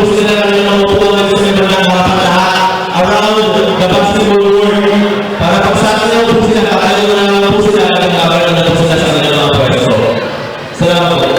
po sila ng kanilang mga upuan sa mga harapan lahat around the basketball court para pag sa akin po sila, pakalayo na po sila at nagkakaroon na po sila sa kanilang mga pwesto. Salamat po.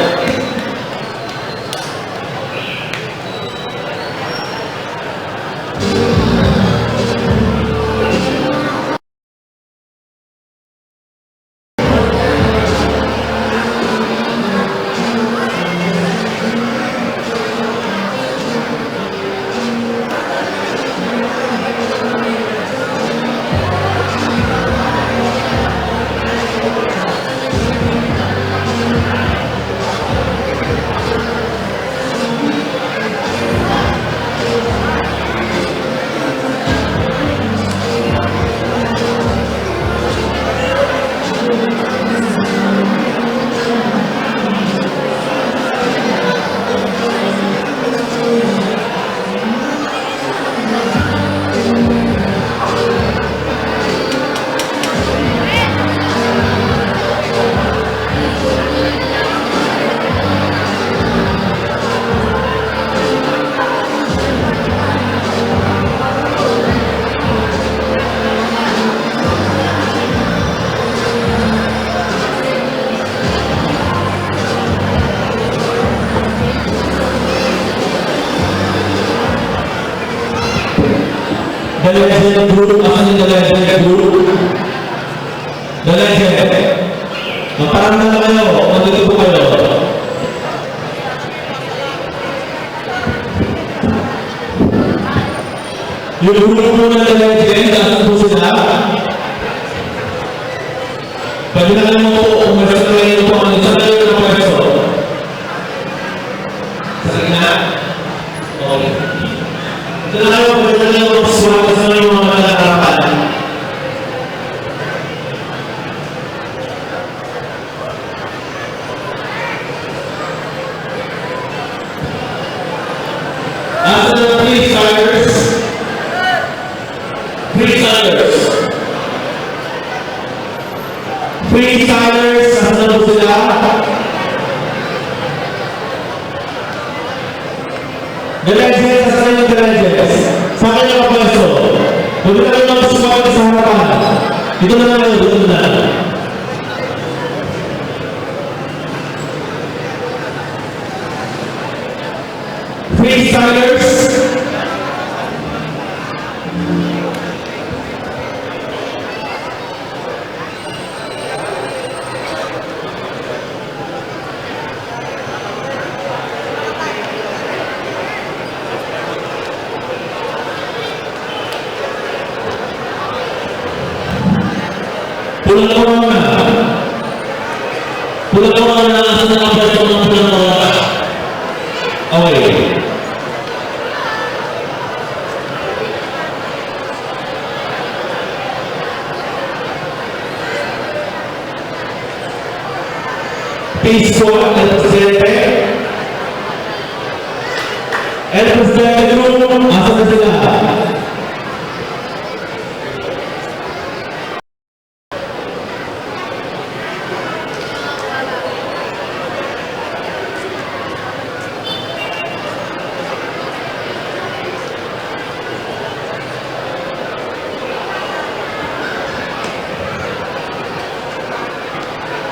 The legend group, asan yung the legend group? The legend. Magparang na kayo, magdito po kayo. Yung group po ng the legend, asan po sila? Pwede na kayo mo po, kung masasal kayo po, ang isang kayo ng pwesto. Sa gina? Okay. Ito na kayo, pwede na kayo magsulat sa mga mga nakarapan. After the freestylers, after na po sila. The legends, sa kanya the legends. Sa kanya ka pwesto. Huwag na lang ang sumawag sa harapan. Dito na lang, dito na. Freestylers. Pulang orang na nasa nakapal sa mga pulang orang. Away. Peace Squad, el presidente Group, asa na sila?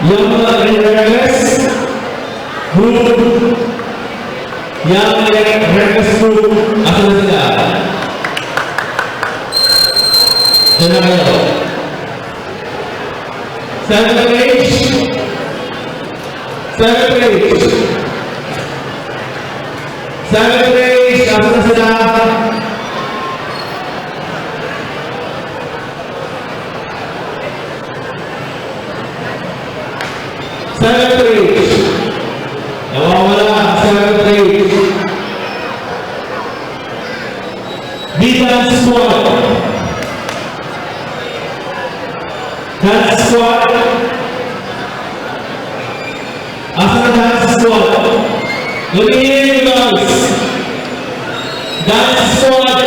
Yang Regis Group, Yang Regis Group, asan na sila? Diyan na kayo. Seven Page, asan na sila? Nawawala, Dance Squad. Dance Squad. Asan ang Dance Squad? Let me hear you guys. Dance Squad.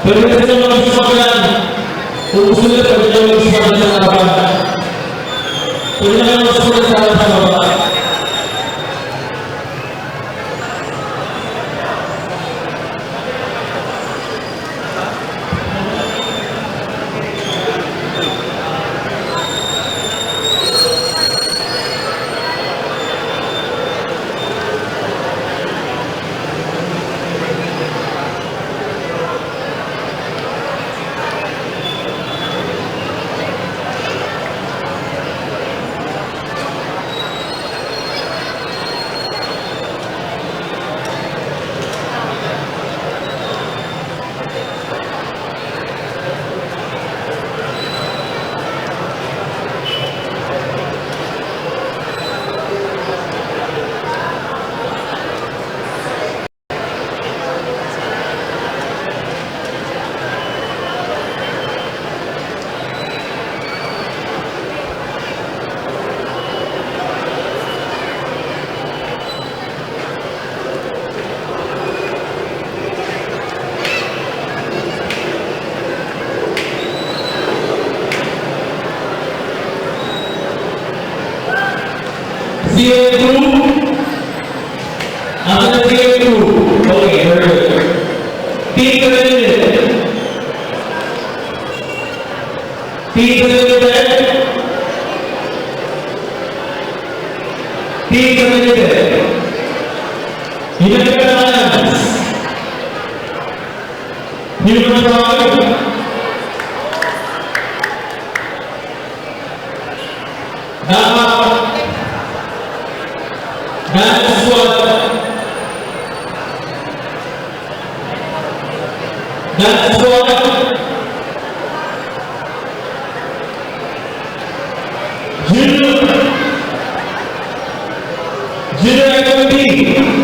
Pwede na sila mag-sumagan. Kung gusto nila, pwede na mag-sumagan sa harapan. Pwede na mag-sumagan sa harapan. Hinagkalas. Hinagkalas. Dance squad. Dance squad. Junior activity.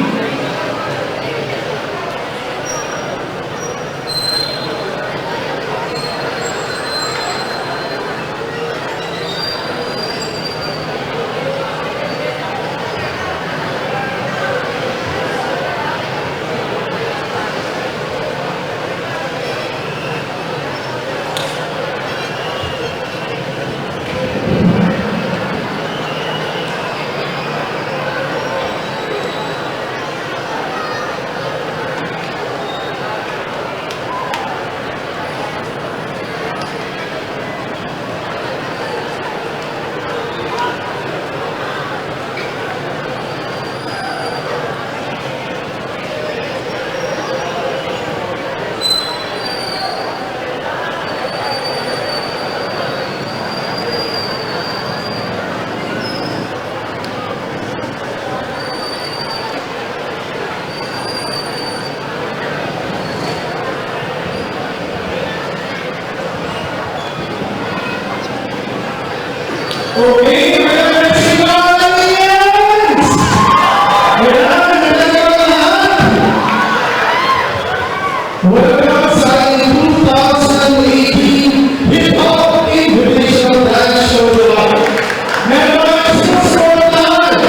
Okay, welcome sa 2018 Hip Hop Invitational Dance Show. Meron susuportahan.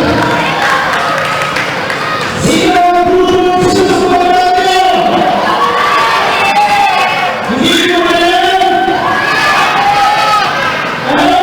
Sino ang grupo susuportahan niyo? Hindi ko alam. Ano?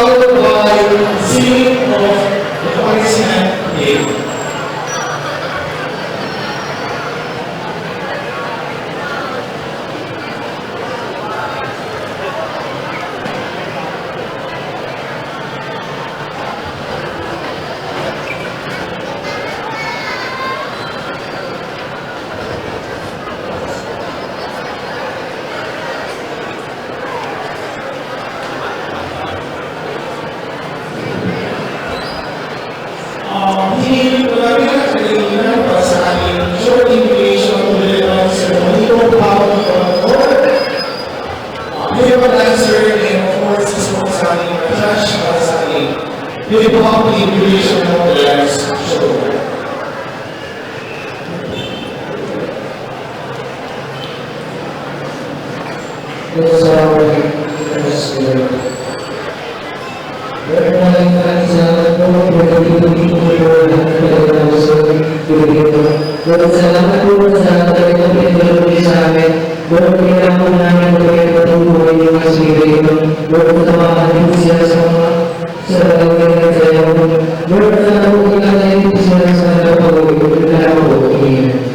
followed by singing of the Pangasinan hymn. Hindi marami na kanina para sa ating short invitation to the Lord ceremony. Ito po ako we have an answer and of course this po sa ating judge para sa ating hindi po ako invitation ng the Lord's show. Yes, salamat po sa talagang pinagdalawin sa amin. Lord, kailangan po namin magkaya patuloy yung mga spirito. Lord, tamahan din siya sa mga gawin na kaya po. Lord, sana po kailangan din siya sa pag-uwi. Kailangan po. Amen.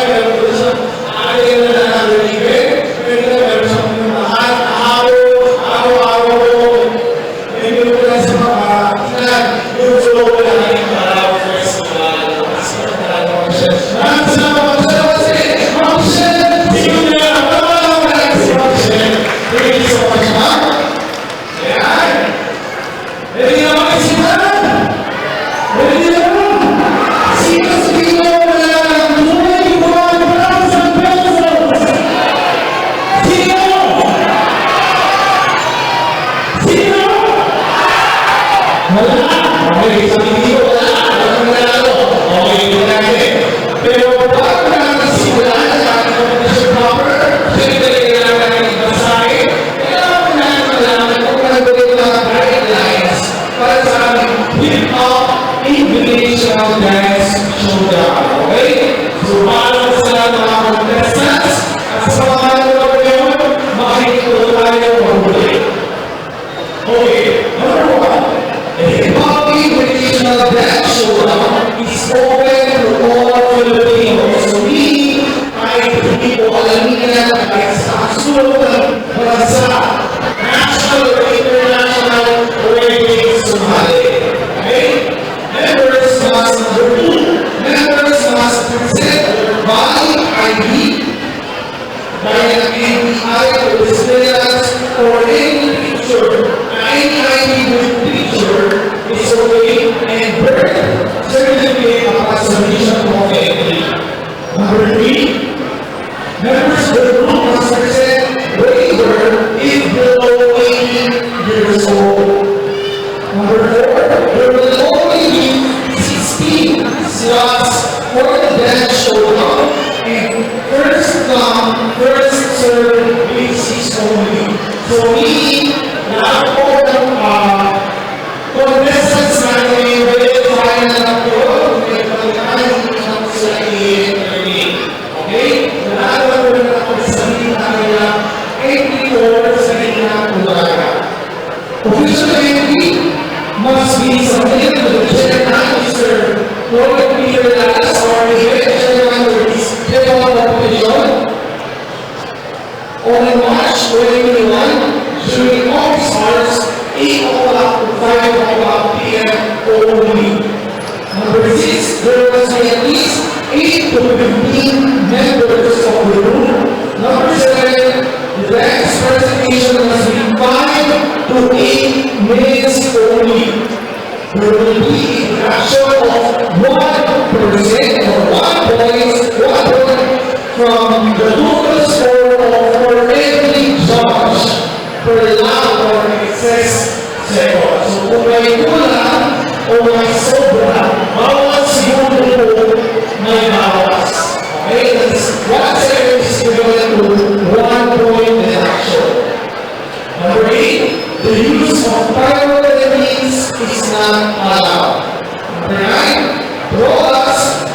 meron po siya. Aayon na natin ibig. Meron siya mahal. Araw-araw po. Meron po na sa mga ilan. Yung flow na natin para first of all. Maraming salamat sa Ma'am Shen. See you there. Thank you so much, ma'am. Ayan. Ready na ba si ma'am? Ready na ba? Sino na 21,000 pesos? Sino? Wala. Okay, sabi niyo wala. Okay, ito natin. Pero bago natin simulan ang ating competition proper, siyempre kailangan natin ibasahin. Kailangan natin malaman kung nagawin mga guidelines para sa aming hip-hop invitational dance showdown. Okay? So, para sa lahat ng mga contestants at sa mga nanonood ngayon, makikita tayo mahuli. Okay, number 1. The hip-hop invitational dance showdown is open to all Filipinos. So, hindi po alamin na kahit sa kasulong bansa, national or international ratings sumali. Okay? Members must present their valid ID by an API or display or any picture. Any ID with picture is okay and birth certificate upon submission of entry. Number 3. Members of the group must present waiver if below 18 years old. Number 4. There will only be 16 slots for the dance showdown and first come, first served basis only. So meaning, lahat po ng contestants natin verify na lang po kung may pagkakalin ng sila i-entertain. Okay? Lahat na po na pagsasabihin na nila 84 sa kanilang ulaga. Official entry must be submitted to the General Manager for the Peter Lalas or the General Manager's hip-hop competition on March 21 during office hours 8 o'clock to 5 p.m. only. Number 6, there must be at least 8 to 15 members of the room. Number 7, the dance presentation must be 5 to 8 minutes only. There will be a fraction of 1% or 1 point from the total score for every judge per lap or excess seconds. So kung may kulang o may sobra, bawat segundo po may bawas. Okay? That is 1 second is equivalent to 1 point deduction. Number 8, the use of pyrotechnics is not allowed. Number 9, rollers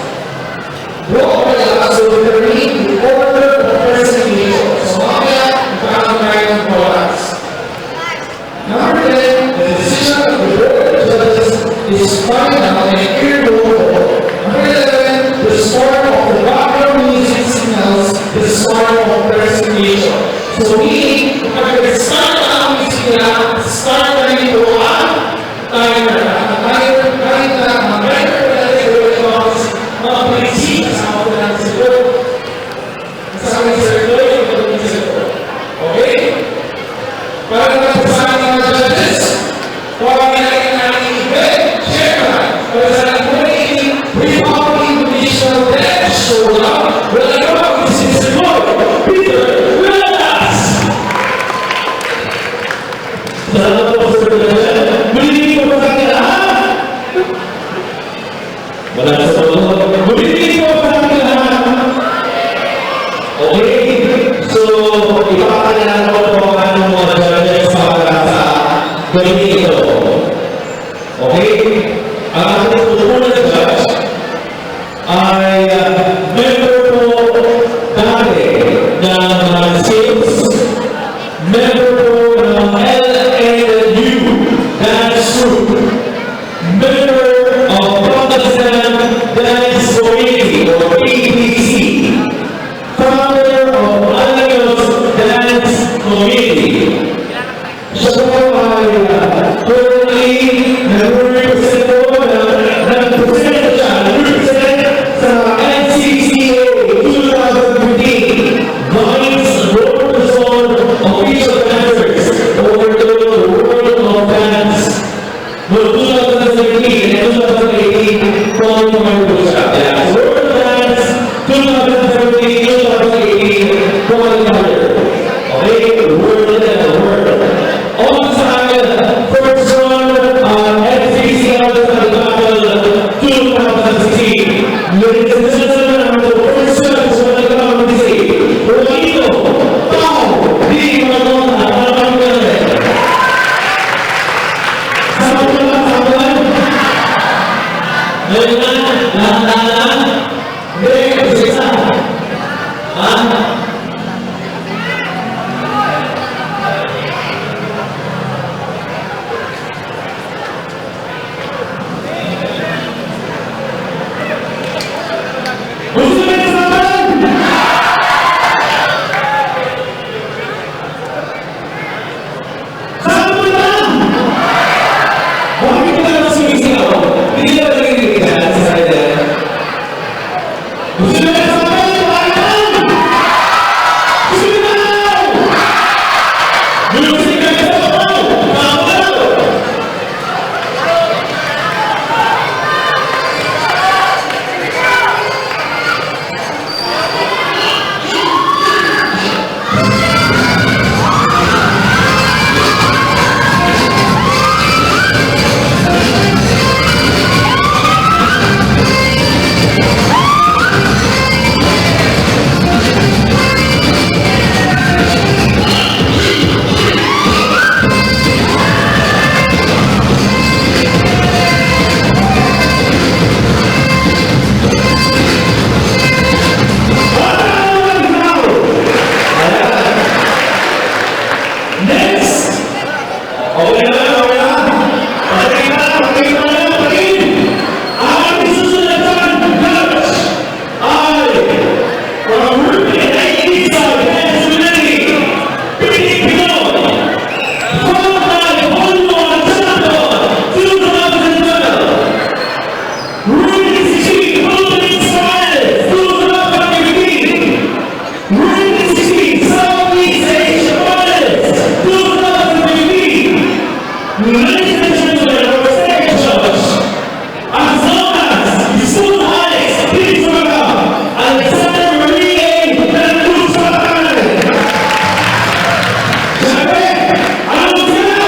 will determine the order of presentation. So mamaya, magkakaroon ng rollers. Number 10, the decision of the board of judges is final and irrevocable. Number 11, the start of the background music signals the start of presentation. So meaning, kapag start ang music nila, start na nito ang timer. Ang timer na mga prinsip sa mga nagsito. Sa mga sirkulo, yung mga sirkulo. Okay? Para naman sa mga judges, para nilagay natin event, chairman, para sa nagpunit, hip-hop invitational dance showdown, wala naman kung sinisirkulo, Peter Lalas! Salamat po sa pagkakasya. Mulitin ko pa sa kailangan. Wala sa pagkakasya. Mulitin ko pa sa kailangan. Okay? So, ipapakailangan ko po ang mga judges para sa gawin ito. Okay? Ang ating tutunan na judge ay member po dati ng sales, member po ng LNU Dance Group, member of Protestant Dance Committee o one another. Okay? Word and a word. On sa akin, first one, FCCL sa Battle 2016. Ladies and gentlemen, ang first one sa Battle 2016. Rodrigo, Pao, Di Manon, at Manon Gale. Sama ko lang, sama ko lang. Ngayon na, lahat-lahat. Hindi, kasi isa. Ha? Gusto mo yung sabahan? Saan mo lang? Bakit ka naman sumisigaw? Hindi ka ba nakikinig ka sa sarili? Gusto mo yung sabahan? Bakit lang? Gusto mo lang? Music ka sa sabahan? Tama lang! Next! Okay na, okay na. Patingin na, patingin. Ang isusunod naman, Dutch, ay from Rupin ay Isa, Pennsylvania, Pilipino, followed by Polo Machado, 2012. Rupin City, Philippines, Spanish, 2015. Rupin City, Southeast Asia, Spanish, 2015. Ladies and gentlemen, our second judge, as long as Yusuf Alex, please welcome Alexander Marie and Luz Patane. Sabi, ano sila?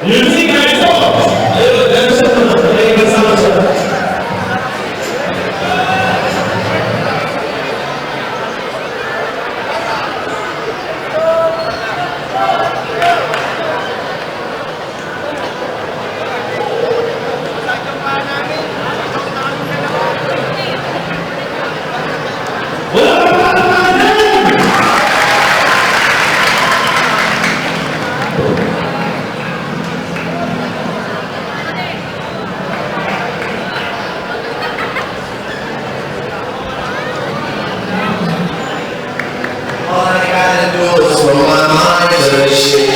Music na ito. Ayun, ganun siya naman. Ayun, kasama siya. Wala ka pa naman! All I gotta do is roll my mind to the shit.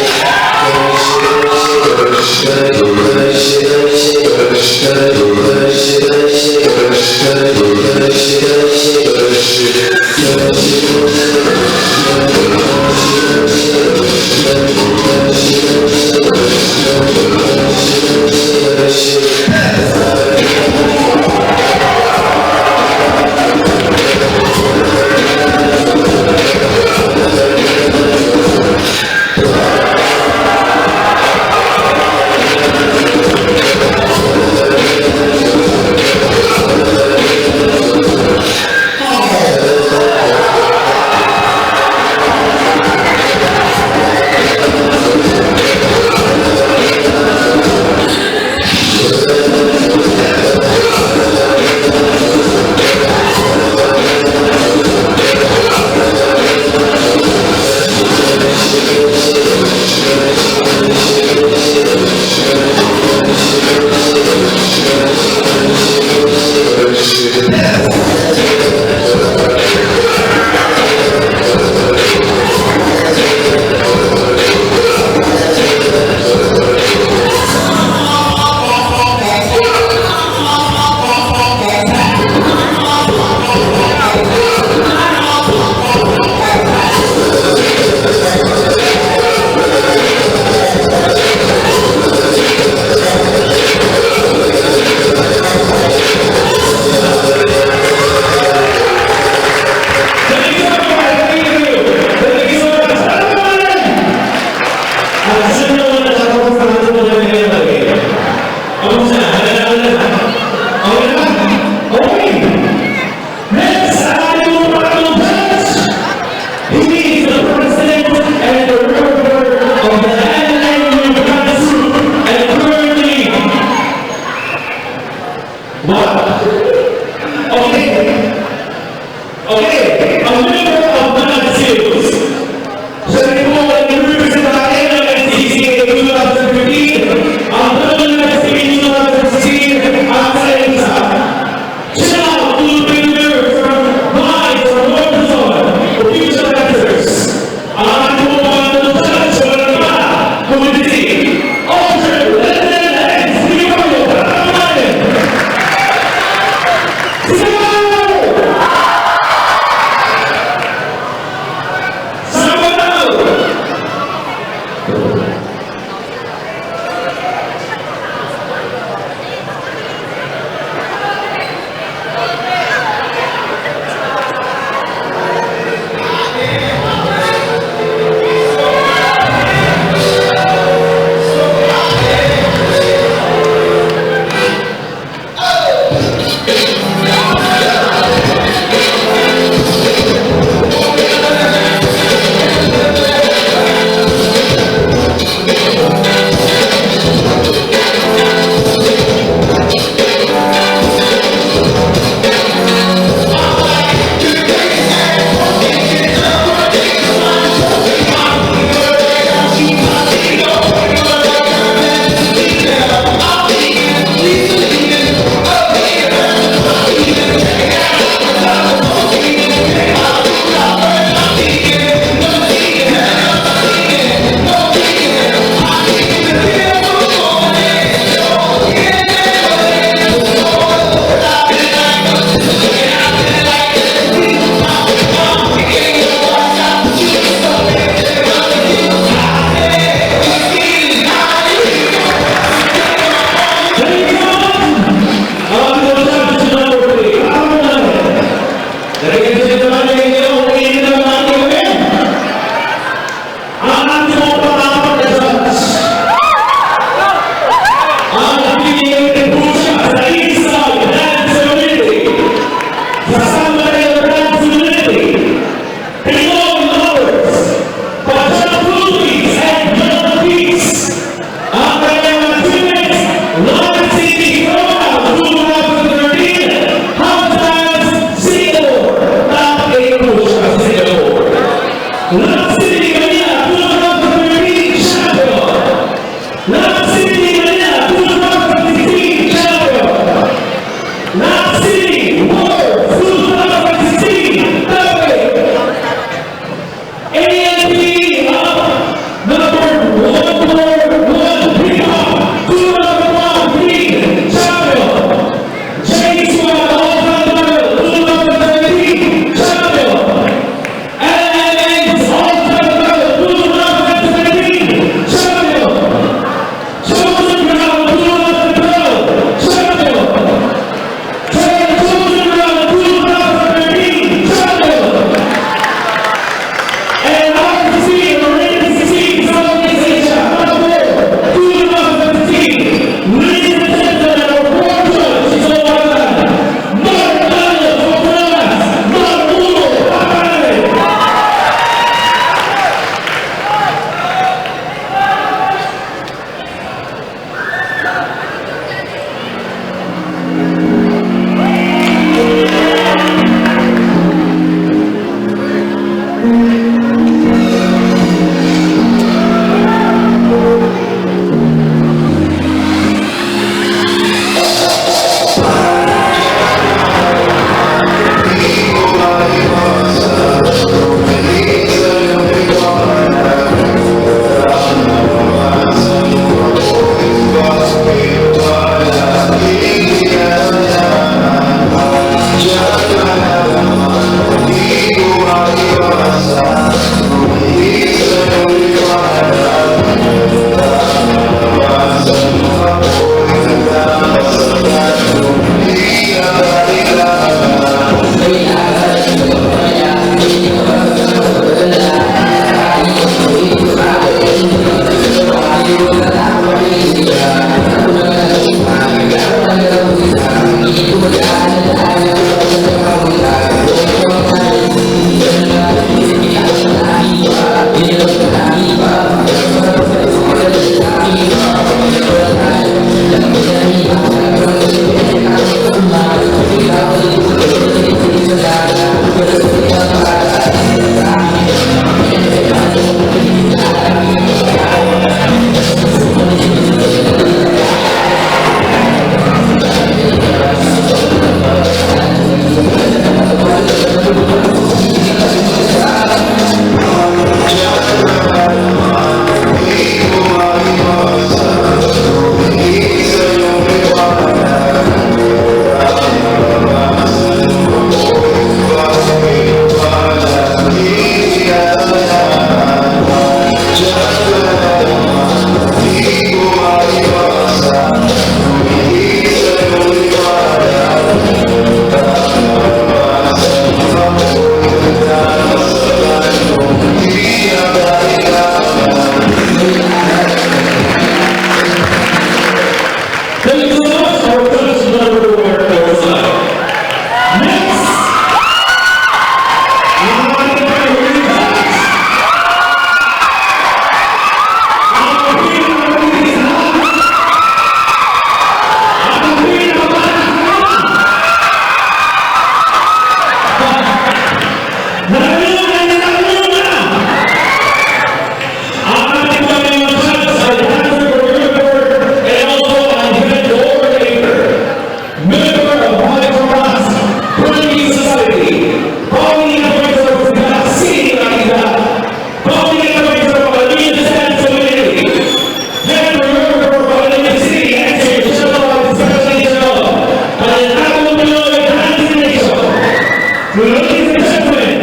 Ladies and gentlemen,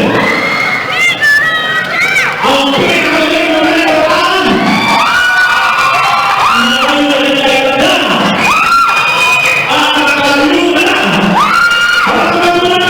ang pinakagaling na nakaraan, ngayon na nagkakita, ang kalunan, ang kalunan,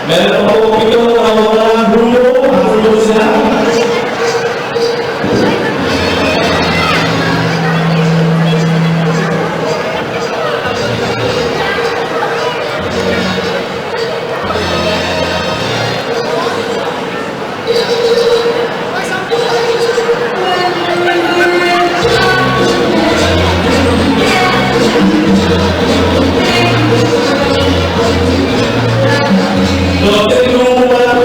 meron pa po ito ang mga grupo, ang grupo sila. Los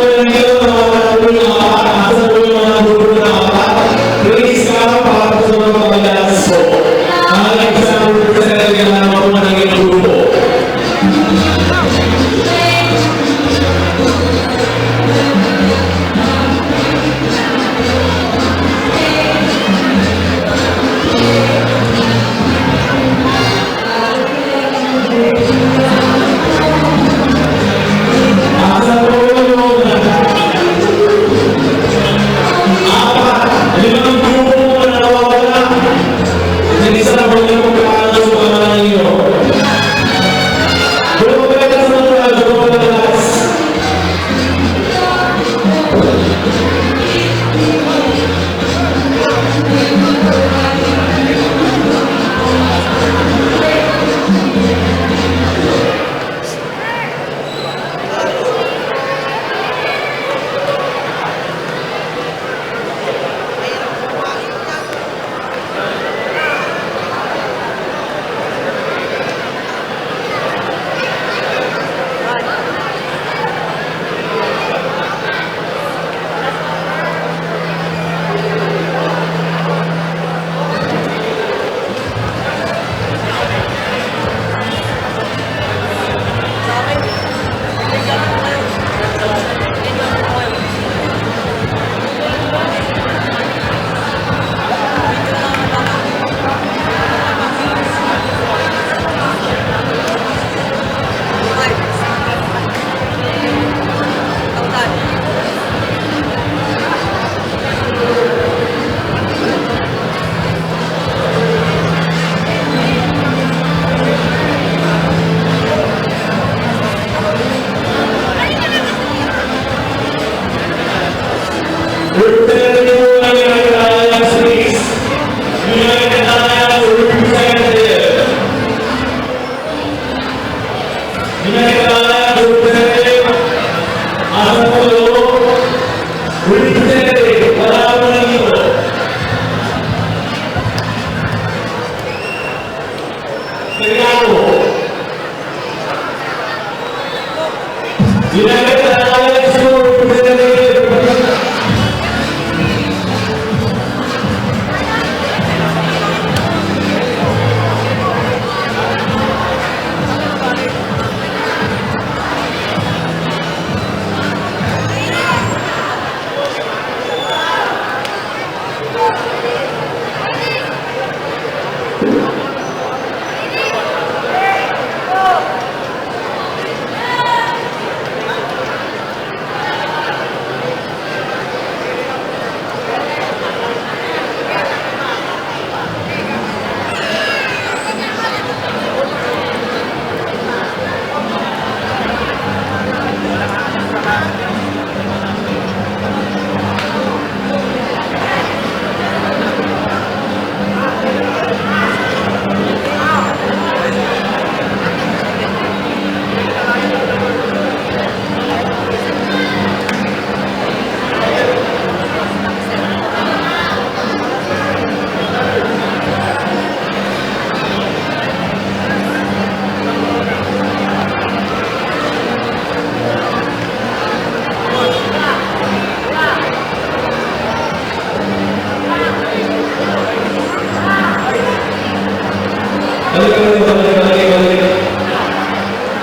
Asa po yung representative, wala po na dito. Kailangan United Alliance School Representative.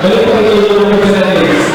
Balik po kayo yung representatives.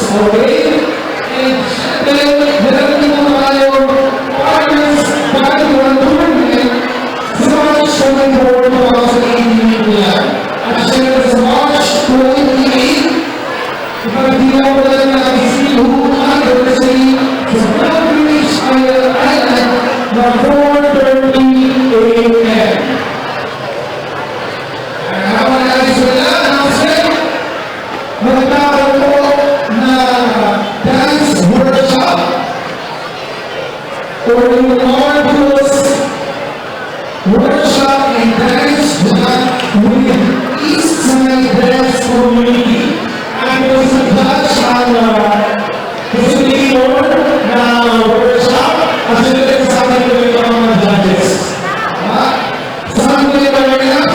Okay? And then, meron din po tayong partners background tournament sa March 24, 2018 po yan. At syempre sa March 28, ipagdilaw ko lang natin si Luhong Anniversary sa Brown Beach Island na 4:30 a.m. And habang natin sila, announcement, magkakaroon po na dance workshop or yung marvelous workshop and dance with Eastside Dance Community. Ang sa batch ang facilitator na workshop at sila sa amin ko yung mga judges. Sa amin ko yung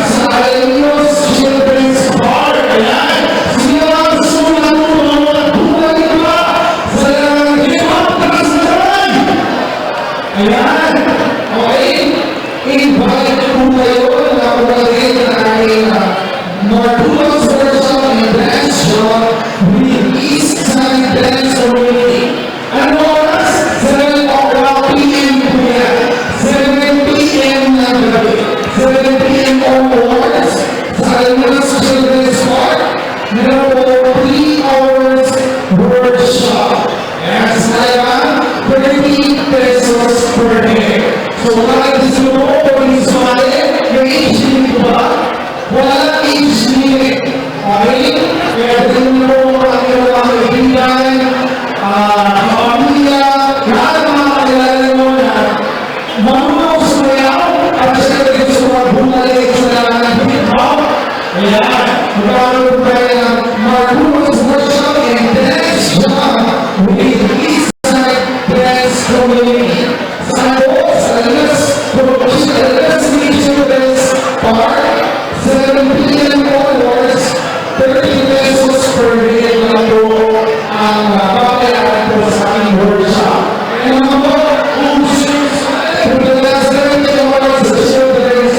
sa Alenios Children's Park. Ayan. Sila ang sumunod mo mga buhay ba sa hip-hop transition. Ayan. Okay. Invite po kayo na kumagin na aking Marvelous Workshop and Dance Shop with Eastside Dance Community. Ano oras? 7 o'clock p.m. po yan. 7 p.m. na gabi. 7 p.m. onwards sa Almas Children's Park. Meron po 3 hours workshop. Kaya sa 30 pesos per day. So, kahit gusto mo po yung sumali, may age limit ba? Wala age limit. Okay? Kaya din mo ang iyong mga kaibigan, pamilya, lahat ng mga kakilala mo na marunong sumayaw at siyempre gusto magbumalik sa hip-hop. Ayan. Magkakaroon tayo ng Marvelous Workshop and Dance Shop with Eastside Dance Community. Sa Children's Park, 7 p.m. onwards, 30 pesos per day na po ang babayaran po sa aking workshop. Kaya naman po, kung gusto nyo punta sa 7 onwards sa Children's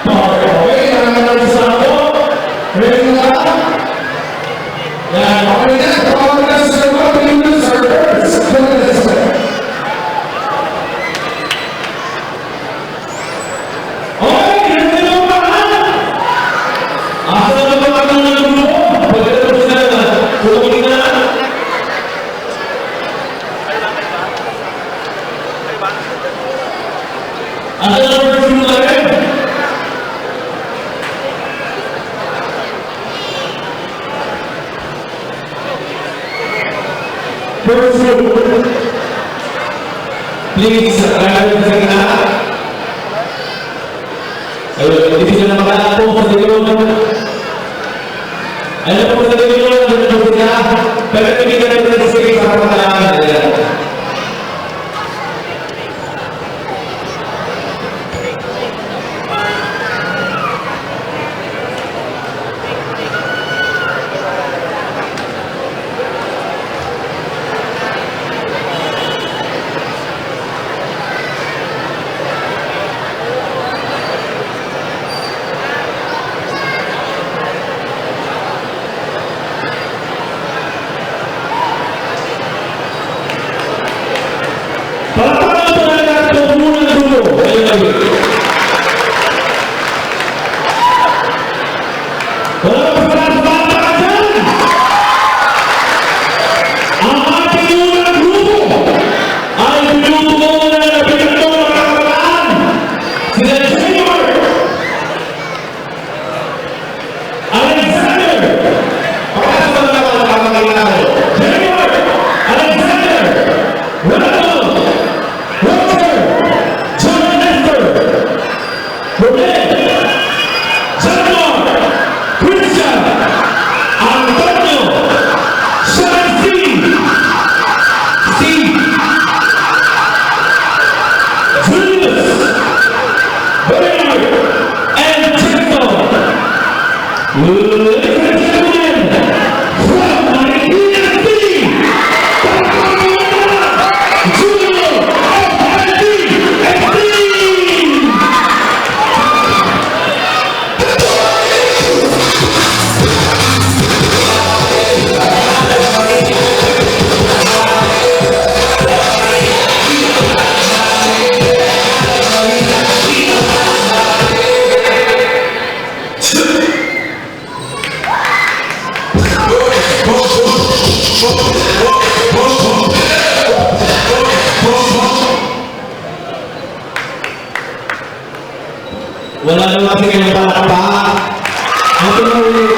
Park. Okay, naman sa ako. Ready na? Yan, okay na. Kapag nasa mga Pilipinas are first. Please, ayun sa gina. Ayun, hindi sila naman po sa dito. Ayun po sa dito, ayun po sila. Pero hindi ka rin sa sige sa pagkakalaan nila. Wala naman kasi kayong palakpak. Ako na ulit.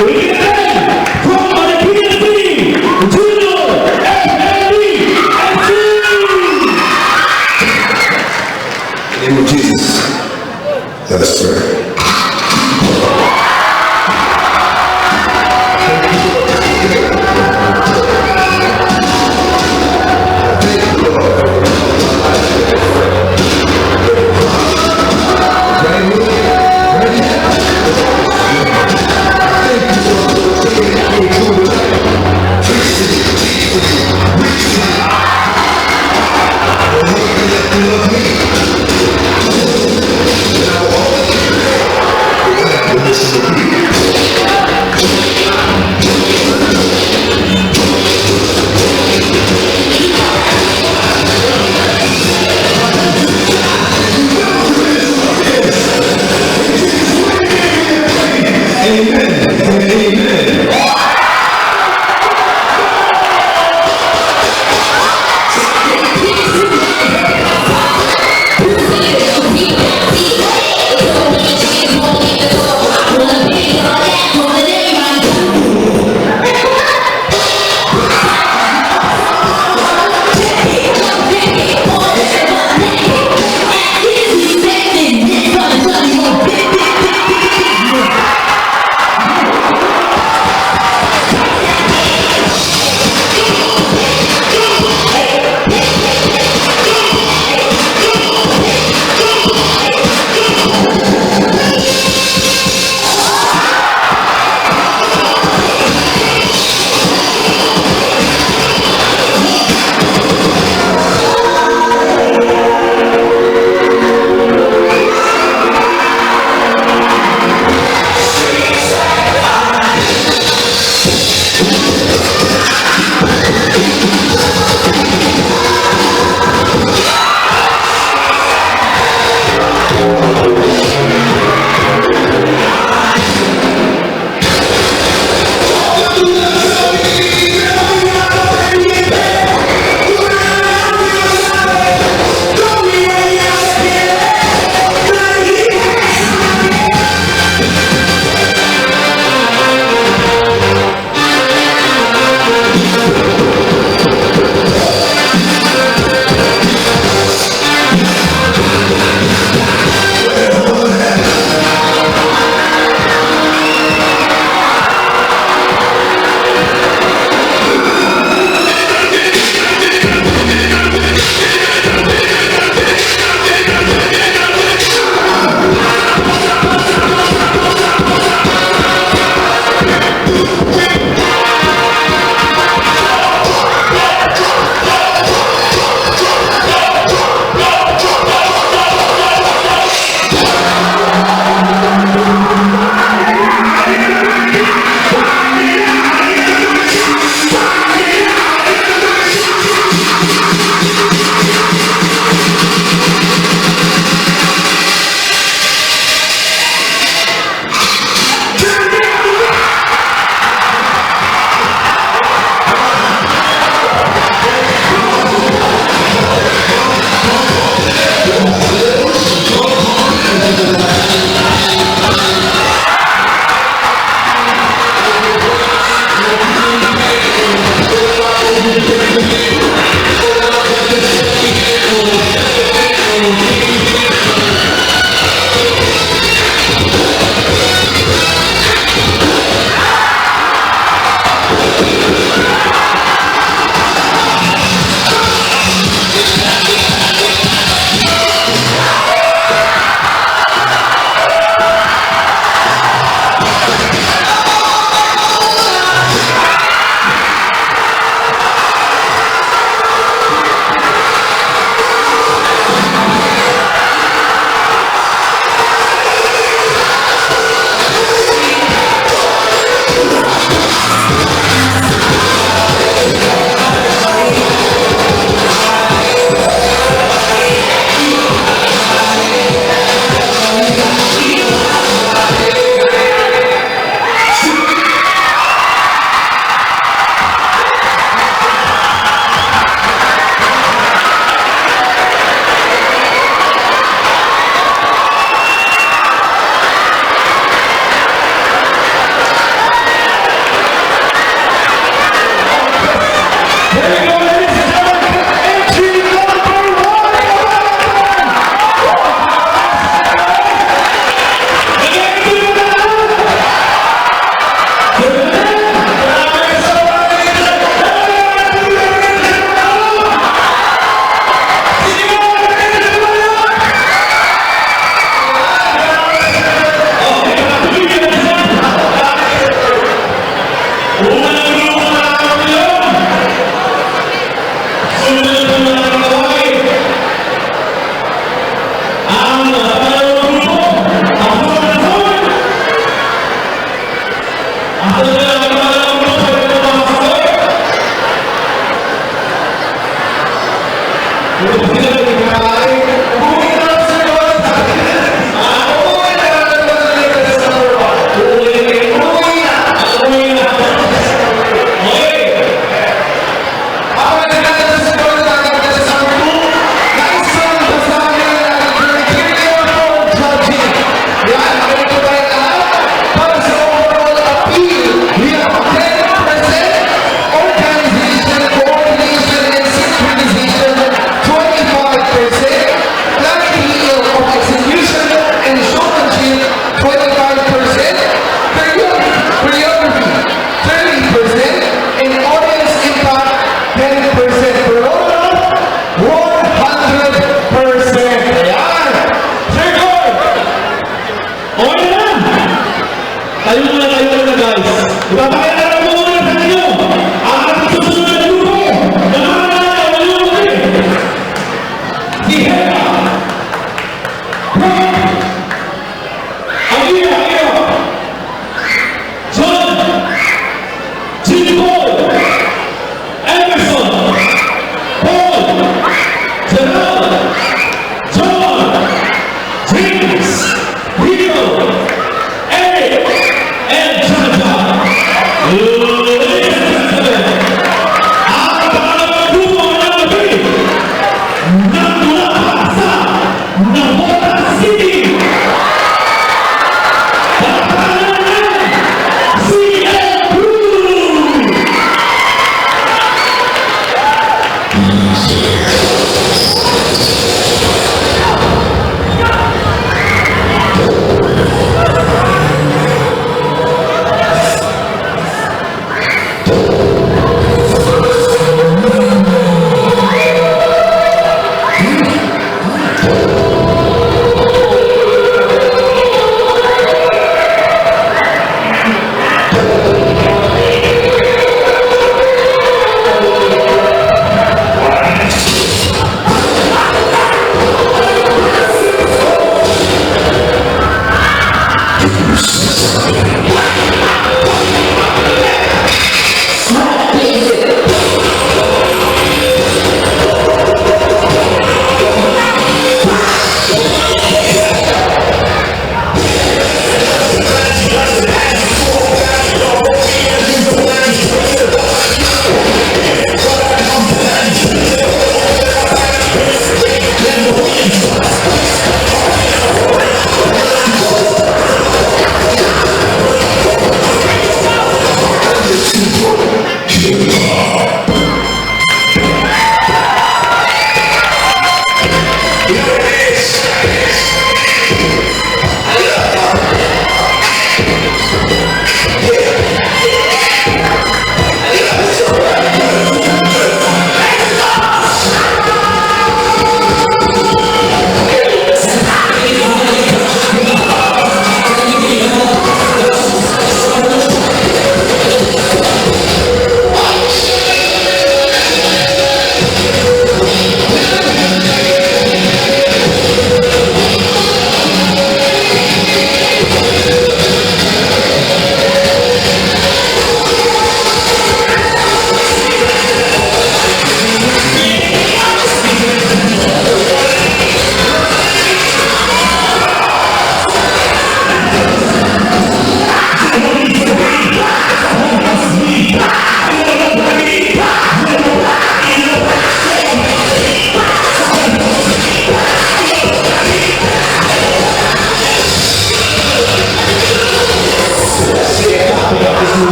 Ulit na rin! From Marikina City, Junior FND FC! In the name of Jesus, let us pray.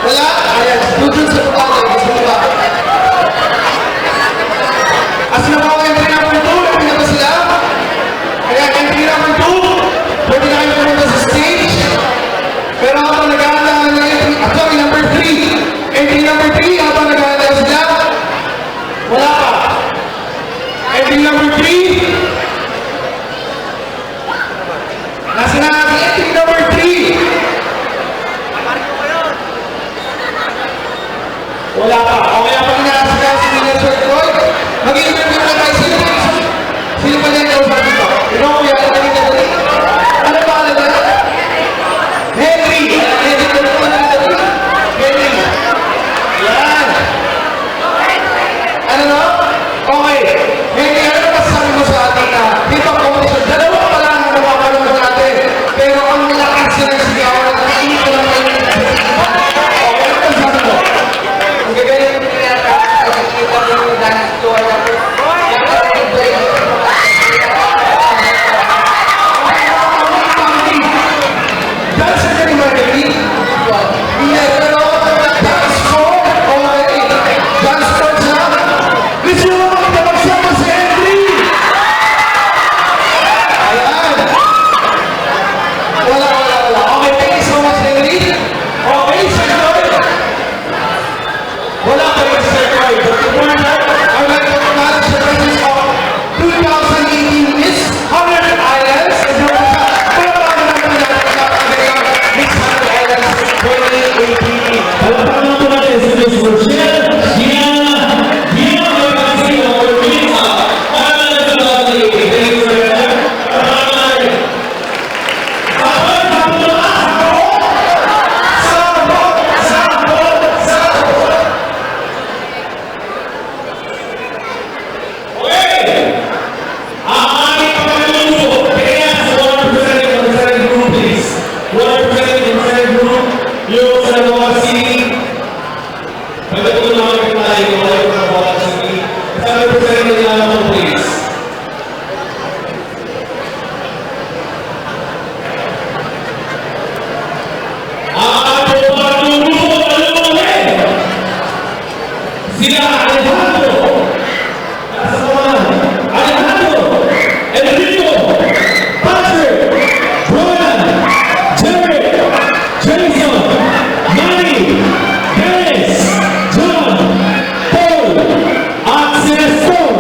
Wala? Ayan. Dun sa baba tayo, sa baba. As na po, entry number 2, entry na ba sila? Kaya entry number 2, pwede na kayo pumunta sa stage. Pero habang nag-aanda ng entry number 3. Entry number 3, habang nag-aanda sila, wala pa. Entry number 3, nasa na natin entry number 3. Wala pa. O kaya pag nasa si Minister Troy, mag-interview na tayo. Sino pa din kausap dito? Ikaw kuya, ano ba alam na? Henry! Henry! Yan! Ano no? Okay. Henry, ano ba sabi mo sa atin na dito ang competition? Dalawa pa lang ang napapalong natin. Pero ang lakas na nagsigawan at hindi ko lang kayo okay, ano ba sabi mo? Ang gagaling mo nila at nakikita mo yung dance floor na po. Dance ka ni Marguerite? Yes, pero dance floor? Okay. Dance floor siya? Gusto mo makita magsama si Henry? Ayan. Wala. Okay, thank you so much, Henry. Okay, Sir Lloyd. Wala pa rin Sir Lloyd. But before that, I would like to acknowledge the presence of 2018 Miss 100 Islands. And yung isa, palapakan naman natin Miss 100 Islands 2018. Palakpakan po natin si Miss Rochelle Diana Magazine or Melissa. Para na sa mga thank you for that. Sila Alejandro, nasa kawan, Alejandro, Enrico, Patrick, Brian, Jerry, Jason, Manny, Dennis, John, Paul, at si Nestor.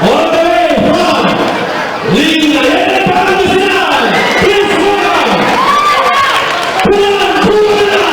All the way from Liga de Pangasinan, please welcome, Juan Puna.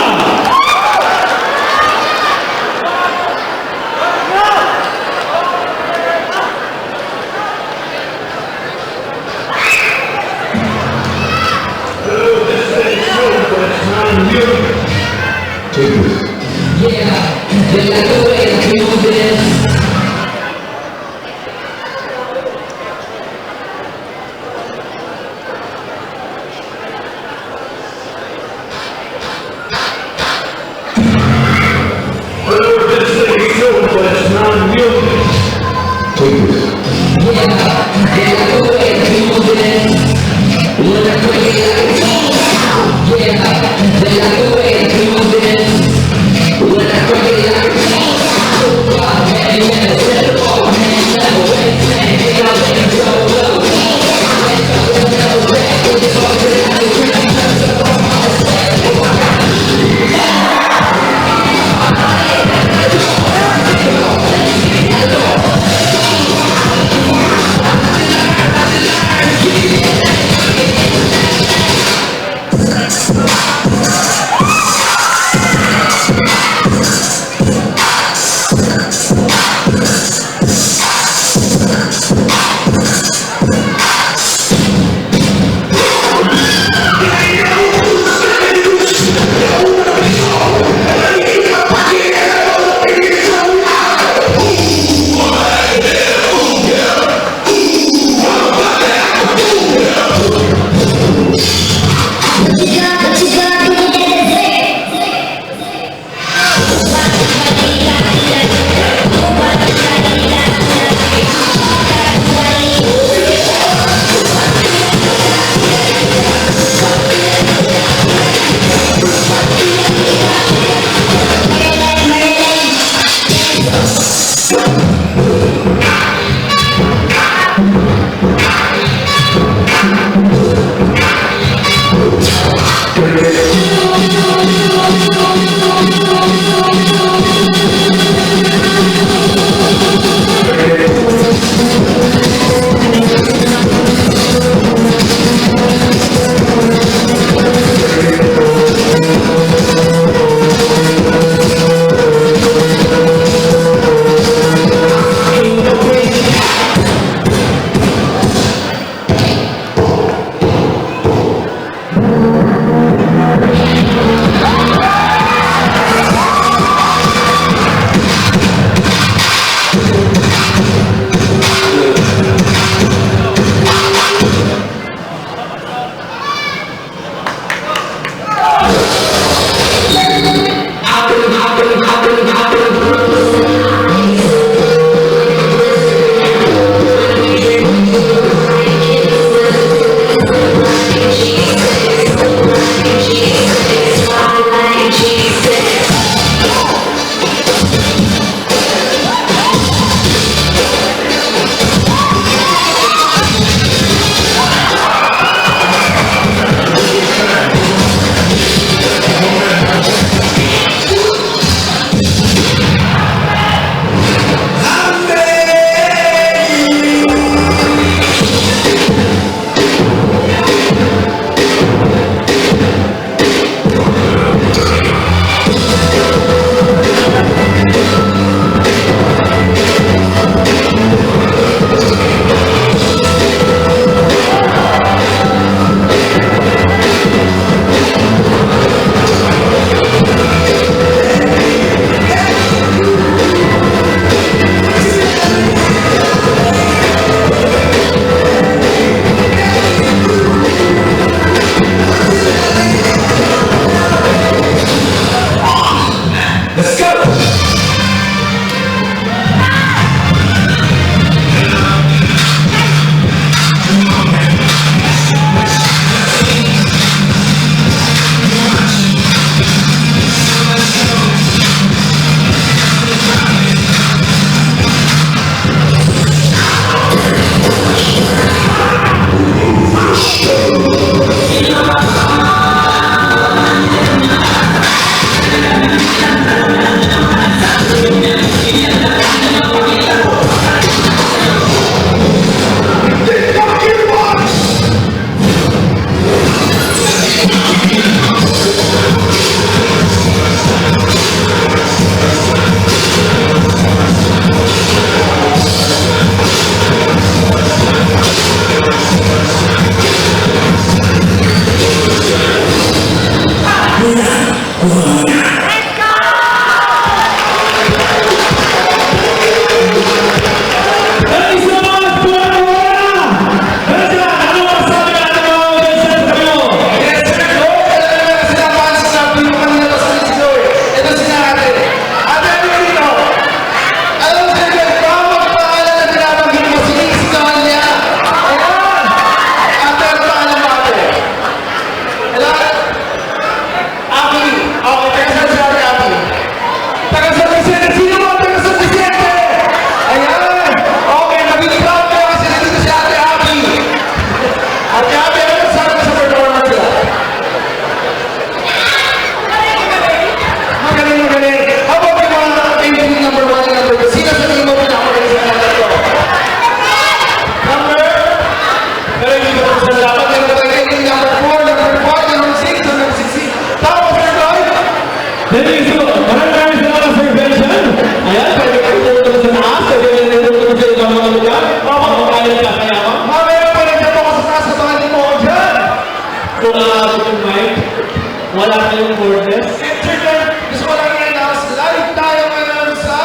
wala tayong courses. And third, gusto ko lang i-announce, live tayo ngayon sa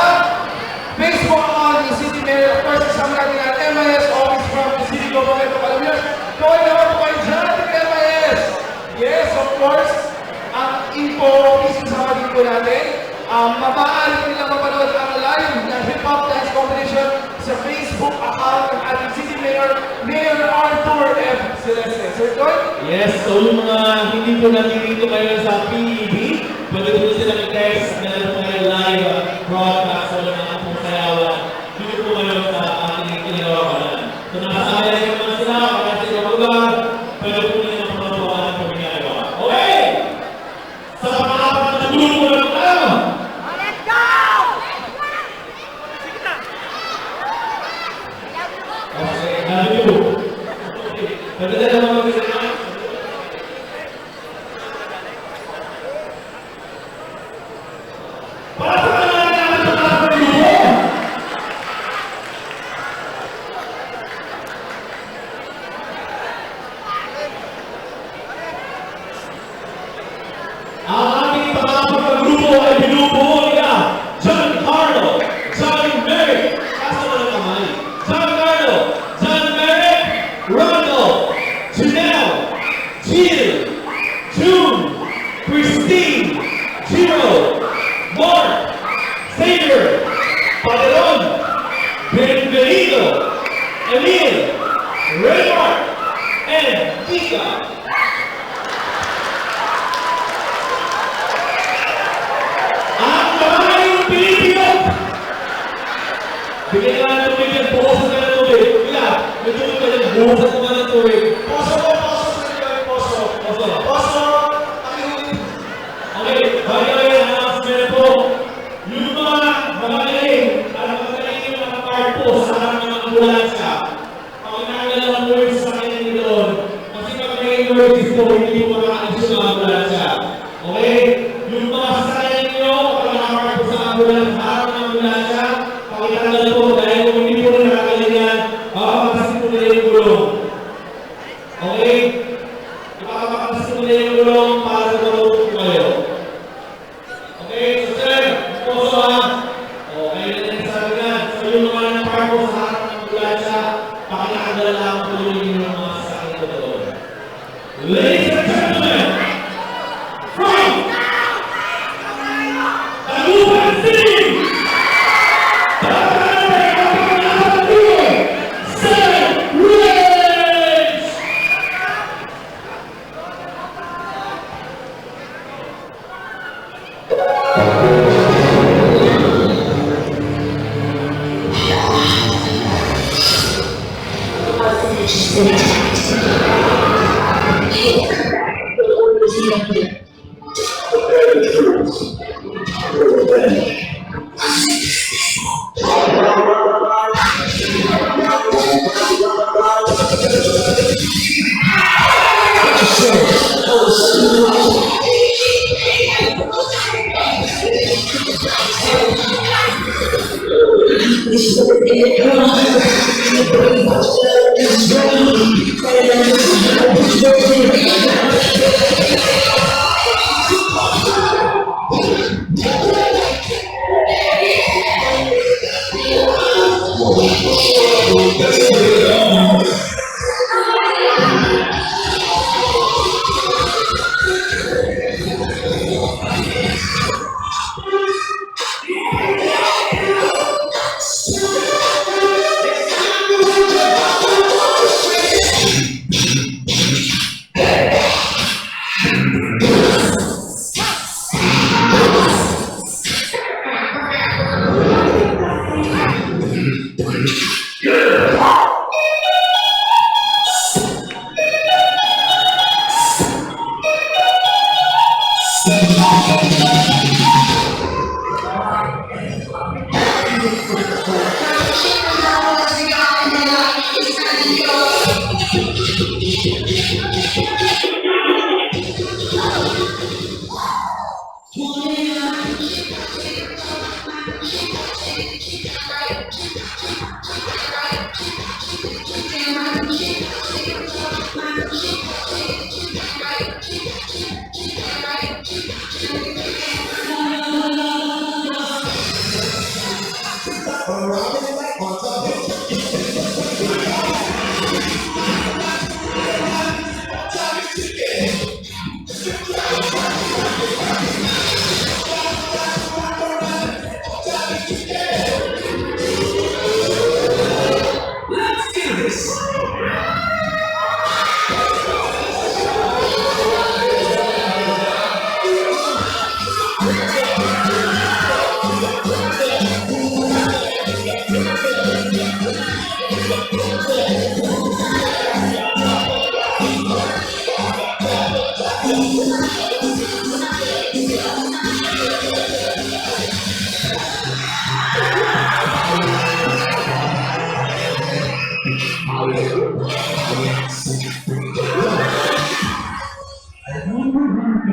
Facebook account ni City Mayor. Of course, kasama natin ang MIS Office from the City Government of Palawan. Kaway naman po kayo dyan, MIS! Yes, of course, ang info is kasama din po natin. Maaari ko nilang mapanood ang live na hip-hop dance competition sa Facebook account ng ating City Mayor, Mayor Arthur F. Celeste. Sir Toy? Yes, so yung mga hindi po nandito kayo sa PEB, pwede po sila mag-text na po kayo live broadcast o mga pong sayawan. Dito po kayo sa ating kinagawakan. So nakasaya niyo naman sila, kaya sila mag-lugar, pwede po nila mapapagawa ng ginagawa. Okay! Sa pang-apat na grupo na po tayo! Okay, love you. Okay, pwede na naman mag-isa. Para sa kanila natin sa mga grupo. Ang ating pangapat na grupo ay binubuo nila John Carlo, John Merrick, kasama ng kamay. John Carlo, John Merrick, Ronald, Janelle, Jill, June, Christine, Jiro, Mark, Xavier, Padron, Benvenido, Emil, Raymart, and Ika. Ang maraming Pilipino! Bigyan ka ng tubig yan, bukasan ka ng tubig. Kaya, may tubig ka dyan, bukasan ka ng tubig. Poso po, poso sa inyo, poso. Poso. Poso, pakiulit. Okay, bagay announcement po. Yung mga magaling, para magaling yung mga card po sa harap ng ambulansya. Pag inaagal ang words sa kanya doon, kasi pag may words po, hindi po makaalis yung ambulansya. Okay? Yung mga sasakyan nyo, pag nakakard po sa ambulansya, harap ng ambulansya, pakitanggal po, dahil kung hindi po nakagaling yan, makakapasok po nila yung gulong. Okay? Ipapapakasok po nila yung gulong para sa gulong po kayo. Okay, so sir, poso ha. O, kayo na din sabi nga. So yung mga nag-park po sa harap ng ambulansya, pakitanggal lang po yung mga sasakyan ko doon. Ladies and gentlemen, from Taguban City,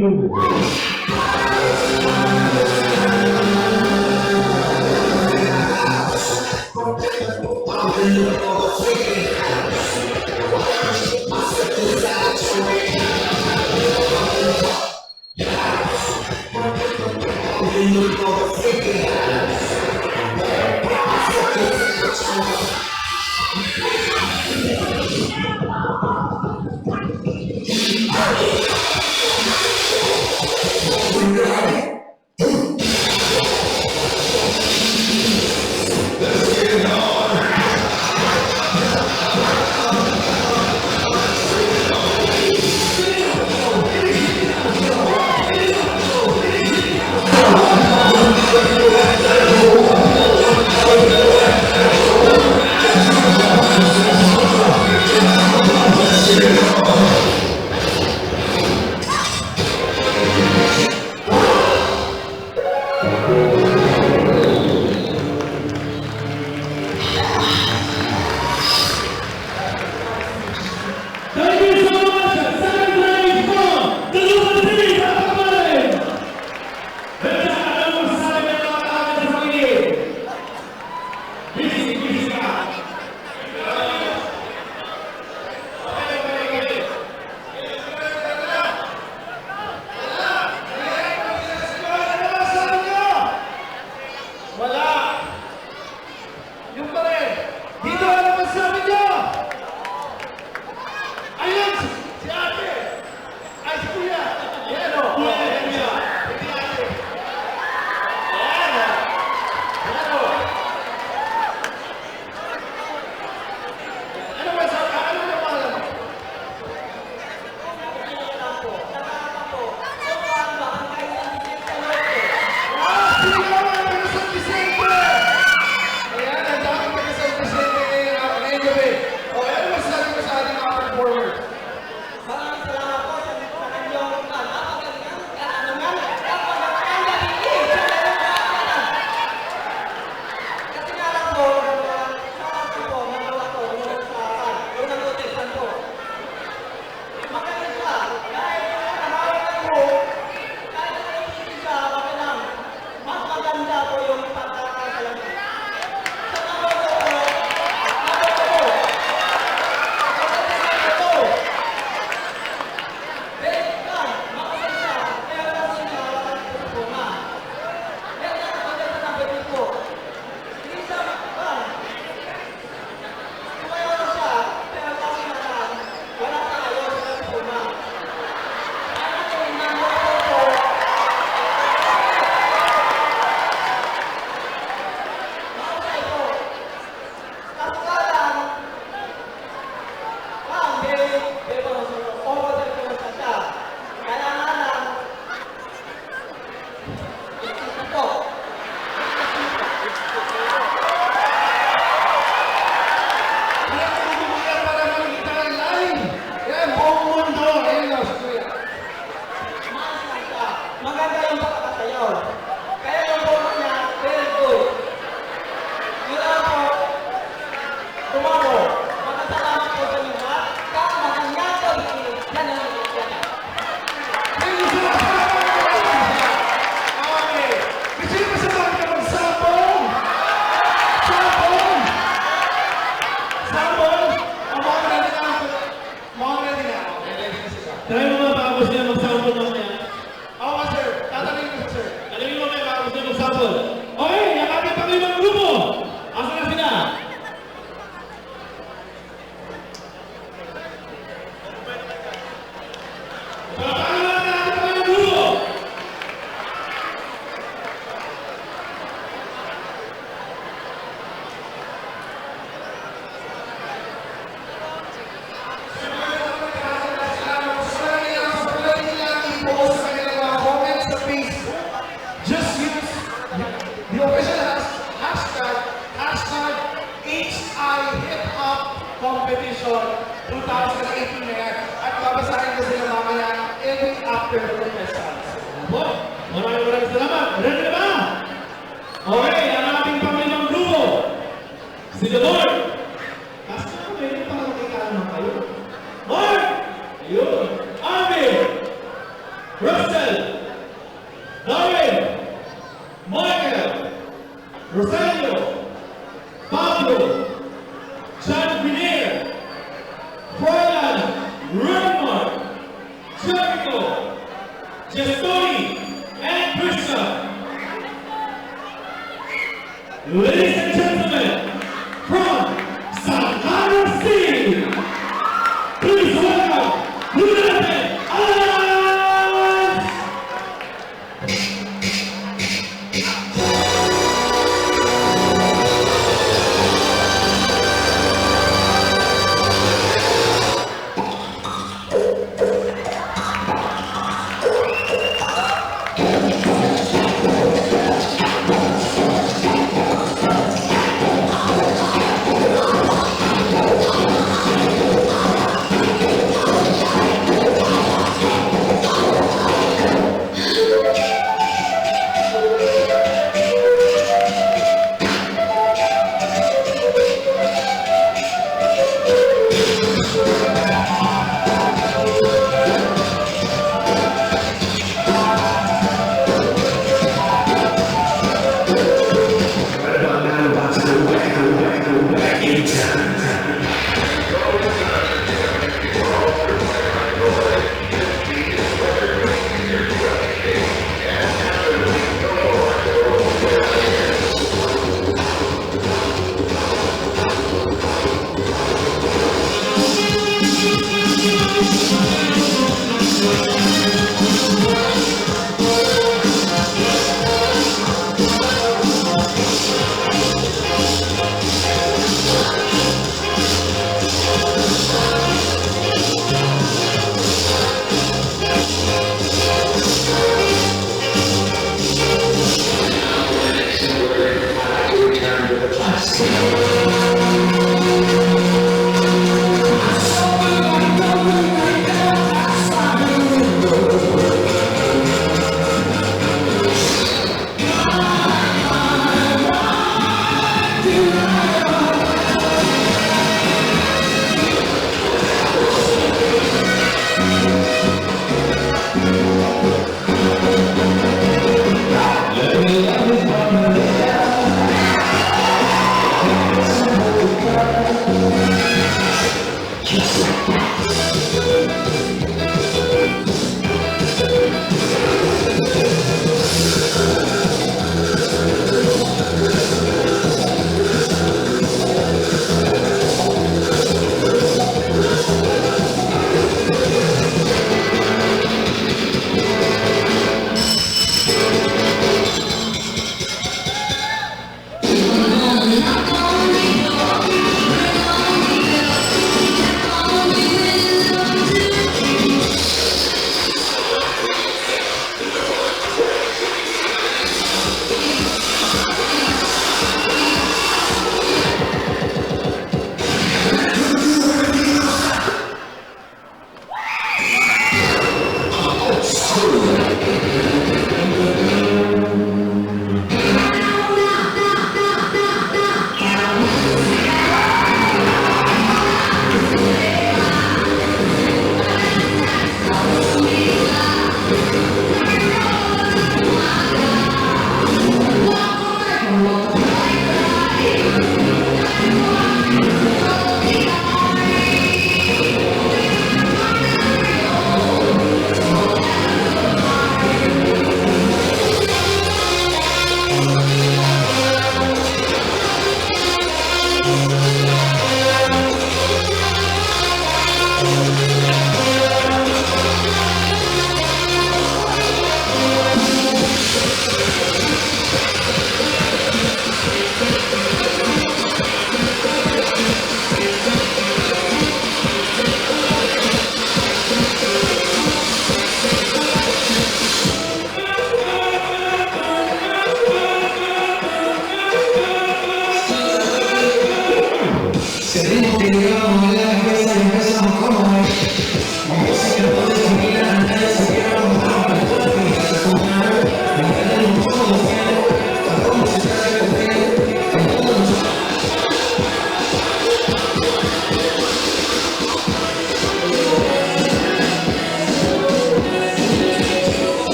Thank you so much. Second place from the Luzon City, Kapamay. Benta, ano masasabi ng mga tao sa pagiging? Busy ka. Wala. Yung pa rin. Dito ano masabi niyo? Ayun, si ate. Ay, si kuya. Yan o. Ayan siya. Si ate. Ayan o. Ayan o. Ano ba sa... Ano ba pangalan mo? Sino ka mga taga San Vicente? Ayan, ang dami taga San Vicente ngayong gabi. O, ano masasabi mo sa ating mga performers? Maganda yung pagkakasayaw. Kaya yung bono niya, very good. Mula po, tumamo. Magkasalamat po sa inyo ha. Kang makanyato, yan ang yan. Okay. Gusto niyo ba sabahan ka mag-sabong? Sabong! Sabong! Ang mga ready na ako. Mga ready na. Okay, ready na sila. Try mo mga baka gusto niya mag-sample mamaya. Oo, sir. Tatanungin ko, sir. Alam mo mamaya baka gusto niya mag-sample. Okay, yakapin pa kayo ng grupo. Asa na sila? Palapaan natin natin pa kayo ng grupo. Just use the official hashtag HIHipHop Competition 2018 na yan. At babasahin ko sila mamaya every after the results. Po, maraming salamat. Ready na ba? Okay, ang ating panglimang grupo. Si The Lord. Kasi pwede pa nakikita naman kayo. Mark! Ayun. Arvin! Russell! Rafael, Rosario, Pablo, John Grenier, Froilan, Raymond, Jericho, Jestoni, and Krishna. Ladies and gentlemen, from San Carlos City, please welcome Lieutenant Alliance!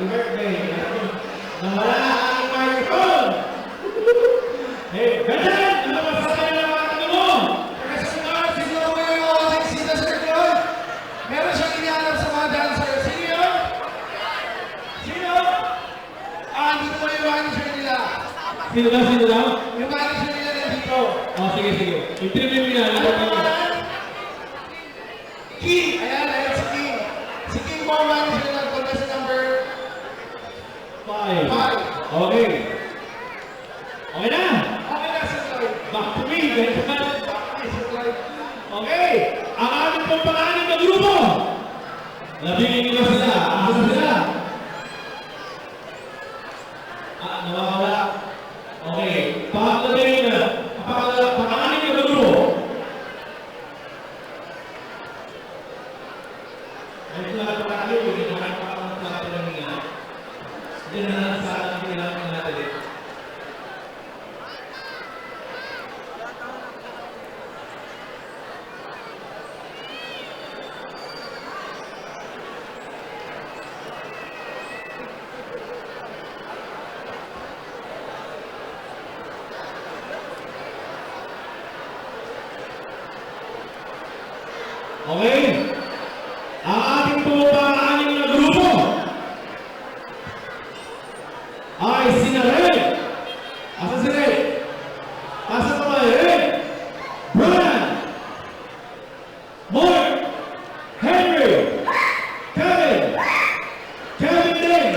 birthday. Nawala ang aking microphone. Eh, ganyan! Ano ba sa kanya ng mga tanong mo? Pagkasunod, siguro mo yung mga sino sir yun? Meron siyang inihanap sa mga dancer. Sino yun? Sino? Dito mo yung manager nila. Sino daw? Sino daw? Yung manager nila nandito. Oh, sige, sige. Interview mo na. Ano pangalan? King! Ayan, si King. Si King po ang manager ng contestant number 5. 5. Okay. Okay na. Okay na, Sir Lloyd. Back to me. Gentlemen. Okay, Sir Lloyd. Okay. Ang ating pong pangalan na grupo. Nabigyan nyo sila. Asa sila? Nawawala. Okay. Pangalan na. Pangalan na grupo. Ay, ito na pangalan. Hindi na pangalan ng lahat ng mga. Hindi na lang sa ating kailangan natin. Okay? Ang ating pumapangaanin na grupo ay sina Red. Asa si Red? Asa pa ba Red? Brian, Mark, Henry, Kevin, Kevin Day,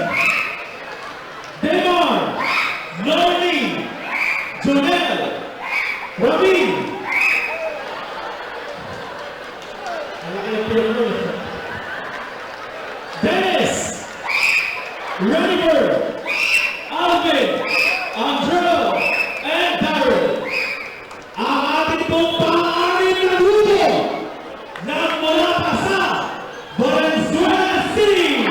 Demar, Noreen, Jonel, Robin. Dennis, Renifer, Alvin, Andrew, and Darrell. Ang ating pong pang-anim na grupo na mula pa sa Valenzuela City.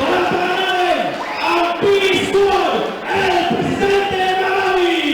Palagpakan natin ang Peace Squad El Presidente Malawi.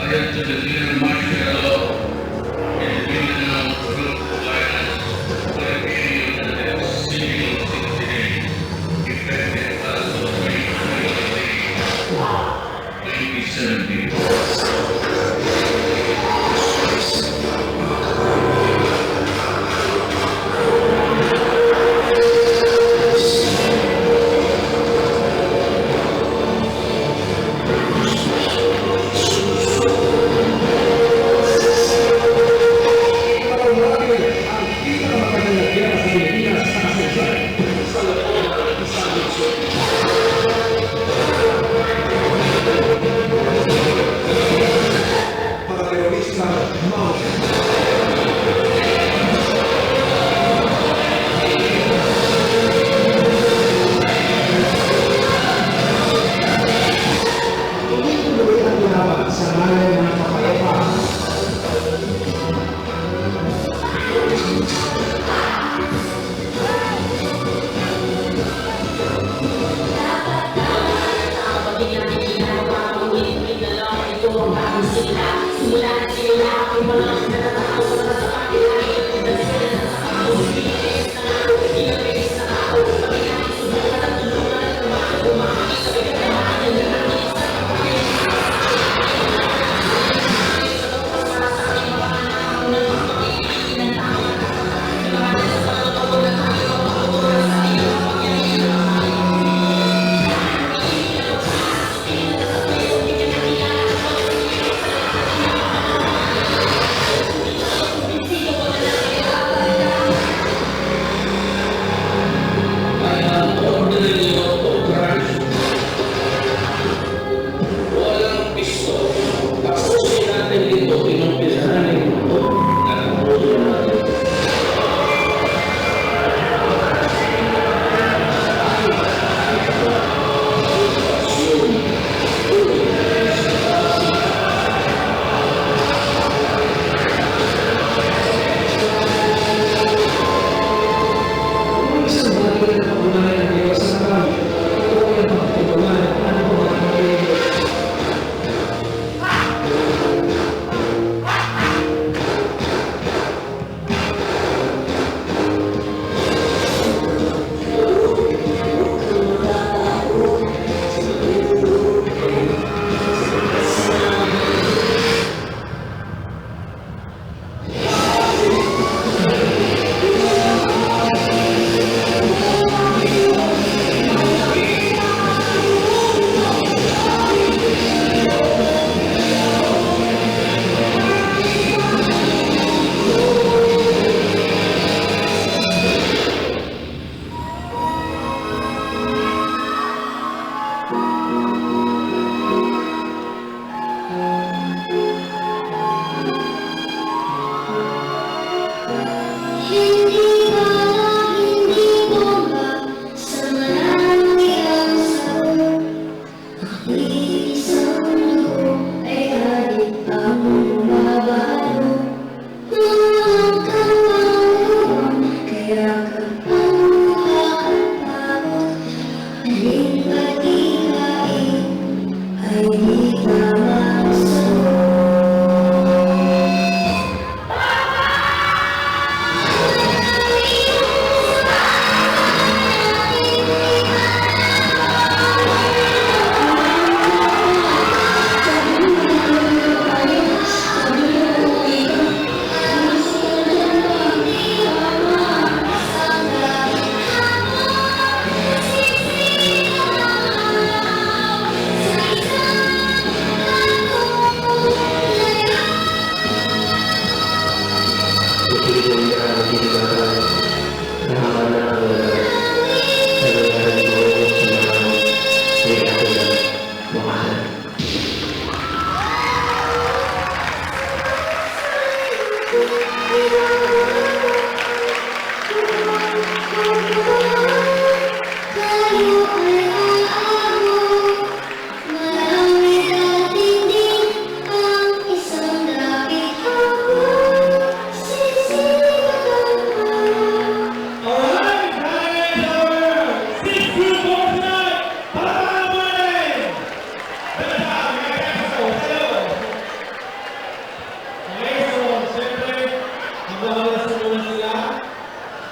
I am to the martial law and the criminal group violence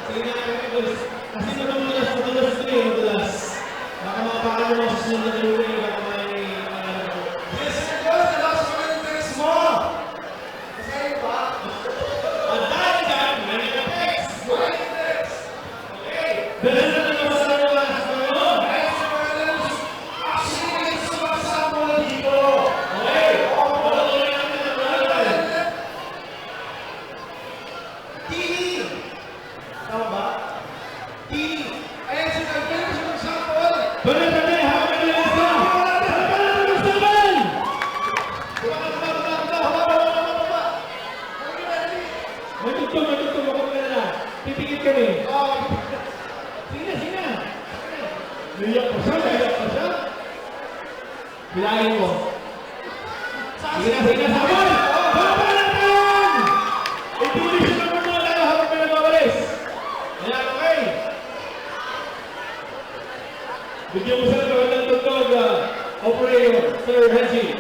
Sige na, kasi madulas ito eh, madulas. Baka makapakala mo sa sunod na dalawa eh, baka may Mr. Boss, the last one in text mo! Kasi ba? ang dahil dyan, may nag-text. Why text? Okay, beses na naman sa mga ngayon. Guys, actually, may sumasama na dito. Okay, patuloy natin ang mga TV! Tama ba? TV! Ayan si Calvin, sumasama. Balik, hawak ka nila sa! Magtugtog ako ka na. Pipigit kami. Sige na. Liyak pa siya. Bilangin mo. Sige na, sabon! Sabon natin! Ituloy siya naman mo tayo habang may nagwawalis. Ayan, okay. Bigyan mo sa ng tugtog, operator, Sir Reggie.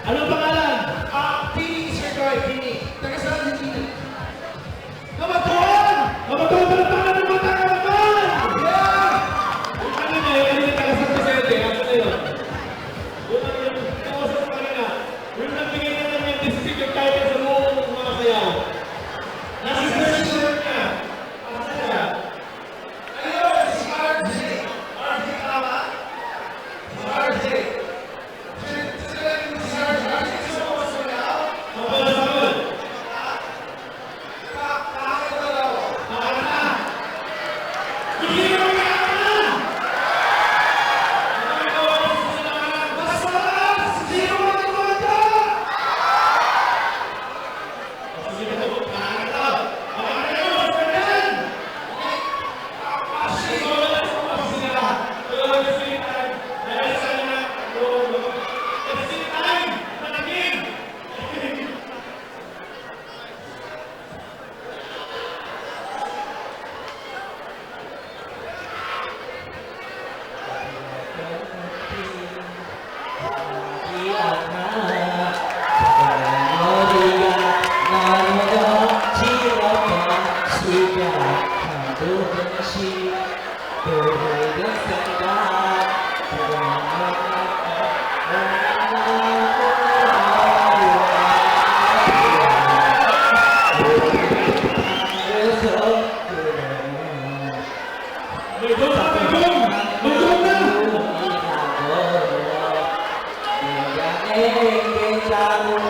Anong pangalan? TV, Sir Joy, TV. Taga saan si TV? Kamatuan! Kamatuan pa ng pangalan ng mga taga-kamatuan! Yeah! Yung ano niya, yung kanina taga-San Vicente, ano na yun? Yung kausap pa kanina, yung nagbigay na namin yung district title sa buong mga sayaw. Nasa station niya. Asa siya? Ayun, si RJ. RJ tama? Si RJ. Sila yung si RJ. RJ, gusto mo ba sumayaw? Sabon! Kakakita na daw. Nakakata! Hindi mo nakakata! Ano yung kawalan sa sinangalan? Mas malakas! Sino mo nagmamata? Sige na po, nakakata! Makakata mo, mas ganyan! Kasi wala sa mga sila. Wala sa silitan. Dahil sa na, sa silitan, nanagin! May gong na! May gong na! Hãy subscribe cho kênh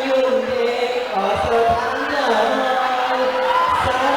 Ghiền Mì Gõ để không bỏ lỡ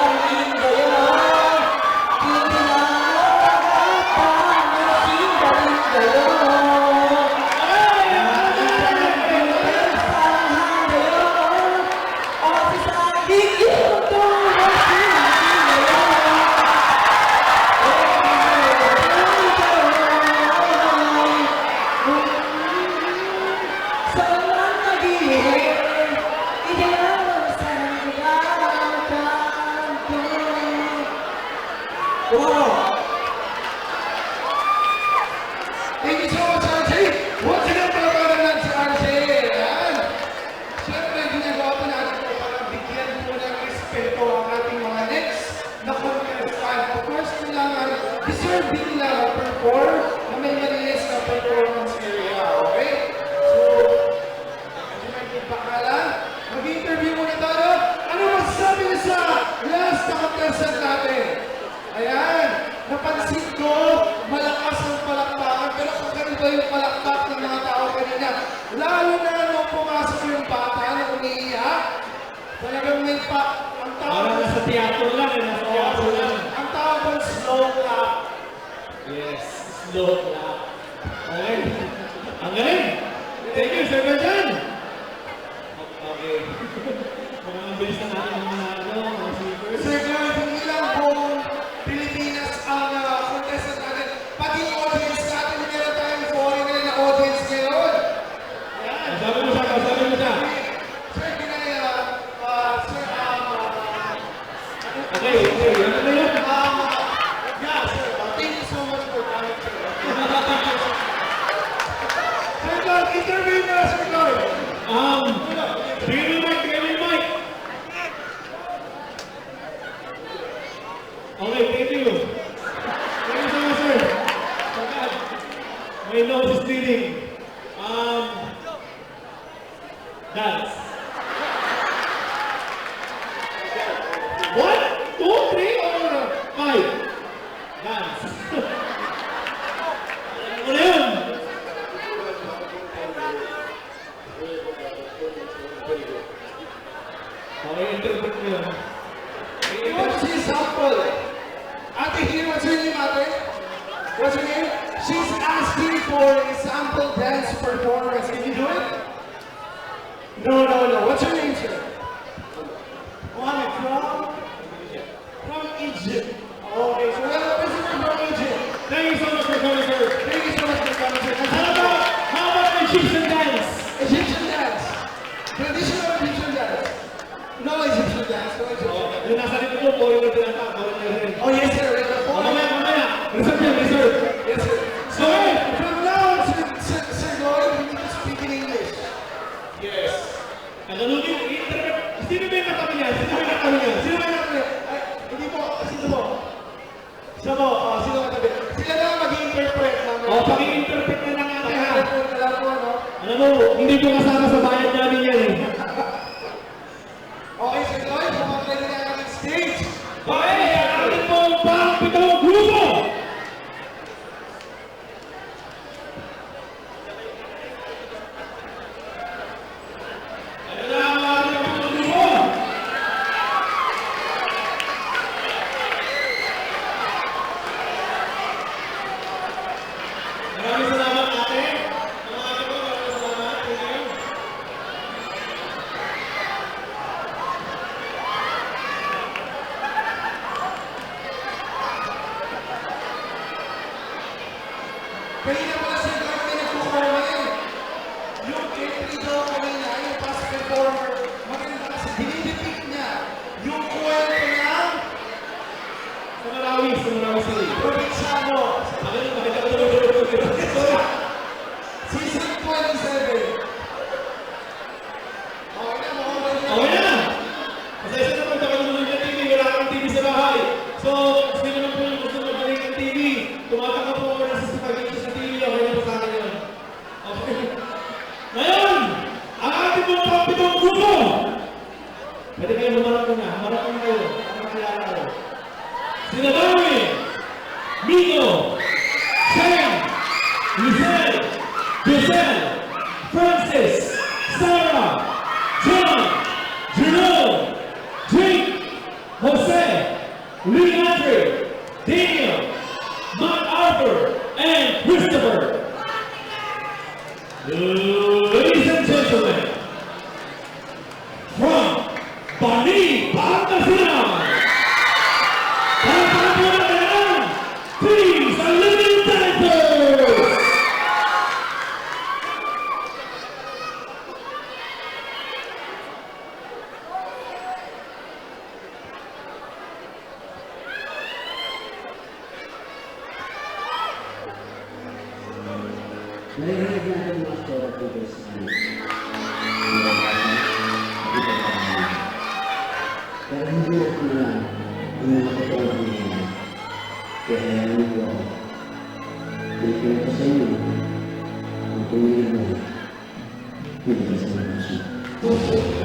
Lalo na nung pumasok yung bata na umiiyak, talagang may ang tawag Parang nasa teatro lang, nasa teatro lang. ang tawag doon slow clap. Yes, slow clap. Okay. Ang galing. Thank you, Sir Gajan. Okay. Ang bilis na natin ng mga speakers. Sir Glenn, hindi lang buong Pilipinas ang contestant natin. Pati yung audience natin, meron tayong foreigner na audience ngayon. Ayan. Sabi mo siya, sabi mo siya. Sir, kinaya, sir, Okay, okay. Ano na yun? yeah, sir, thank you so much for coming, sir. Sir Glenn, interview na, Sir Glenn. Bigyan mo mic, Okay, thank you. Thank you so much, sir. My nose is bleeding. Dance. 1, 2, 3, or 5? Dance. Ano na yun? Okay, interpret mo yun. You want to see a sample? Ate here, what's her name, Ate? What's her name? She's asking for a sample dance performance. Can you do it? No. What's her name, sir? Mohammed from Egypt. Okay, so we're representing from Egypt. Thank you so much for coming, sir. Thank you so much for coming, sir. How about Egyptian dance? Egyptian dance? Traditional Egyptian dance? No Egyptian dance, no Egyptian dance. Yung nasa dito po, po yung tinatawag. Bawal niyo rin. Oh, yes, sir. We have a foreigner. Mamaya. Reserve yan, reserve. Yes, sir. So, from now on, Sir Lloyd, we need to speak in English. Yes. Tagalogin, interpret. Sino ba yung katabi niya? Sino ba yung katabi niya? Sino ba natin? Ay, hindi po. Sino po? Siya po. Sino katabi? Sila na mag-interpret namin. Pag-i-interpret na lang natin, ha? Pag-interpret na lang po, no? Alam mo, hindi ko kasama sa bayad namin yan, eh. Okay, Sir Lloyd, pumatay na ang aming stage. Okay, ang ating pong pang-pitong grupo. Ano na ang ating pang-pitong grupo? Maraming salamat, ate. Mga ate ko, maraming salamat. Thank you. Kanina pala Sir Lloyd, may nagkukomment. Yung entry daw kanina, yung past performer, maganda kasi dinidepict niya yung kwento ng Sa Malawi City. probinsyano. Season 27. Okay na, Okay na! Pasensya naman, takalunod ng TV, wala kang TV sa bahay. So, sino naman po yung gusto magbalik ng TV? Tumatakap po ako na sa pag-ibig sa TV, okay na po sa akin yun. Okay. Ngayon, ang ating mga pang-pitong grupo! Pwede kayo humarap ko na, humarap ko na kayo, para makilala ko. Sina Darwin, Miko, Sam, Lizelle, Giselle, Francis, Sarah, John, Jerome, Jake, Jose, Leandre, Daniel, MacArthur, and Christopher. Ladies and gentlemen, from Bani, Pangasinan, please, a living dancers! Narinig natin mga story dito sa pero hindi natin alam kung mga totoo ang nangyayari. Kaya ayaw ko ako. Pinipin ko sa inyo ang tumingin mo. Hindi ka sa mga siya.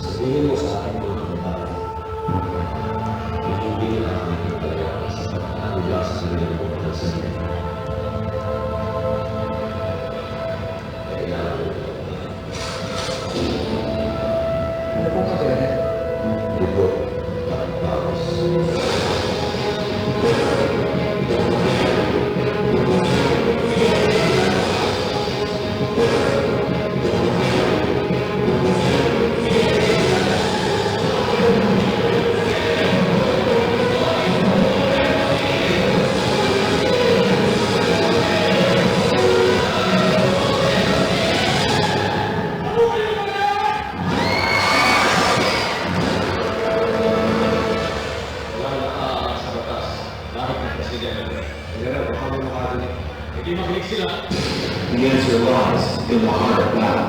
Sabihin mo sa akin mga kababayan, na hindi na aking talaga sa pagkakaliwa sa sarili mo ng sarili. Kailangan mo ito. Ano po kasi? Ito, pagpapas. Walang nakaaang sa batas. Bakit ng presidente? Kaya baka may makarinig. Hindi makinig sila. Against your laws in the heart of battle.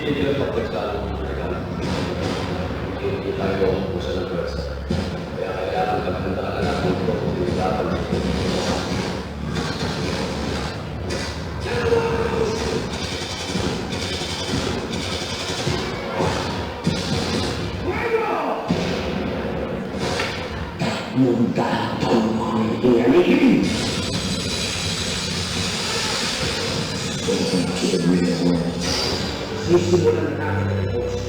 Hindi nila pagkagsalo ng regalo. Hindi tayo ang pusa ng pwersa. Kaya kailangan maghandaan natin ito kung hindi dapat dito. Sisimulan na natin ang negosyo.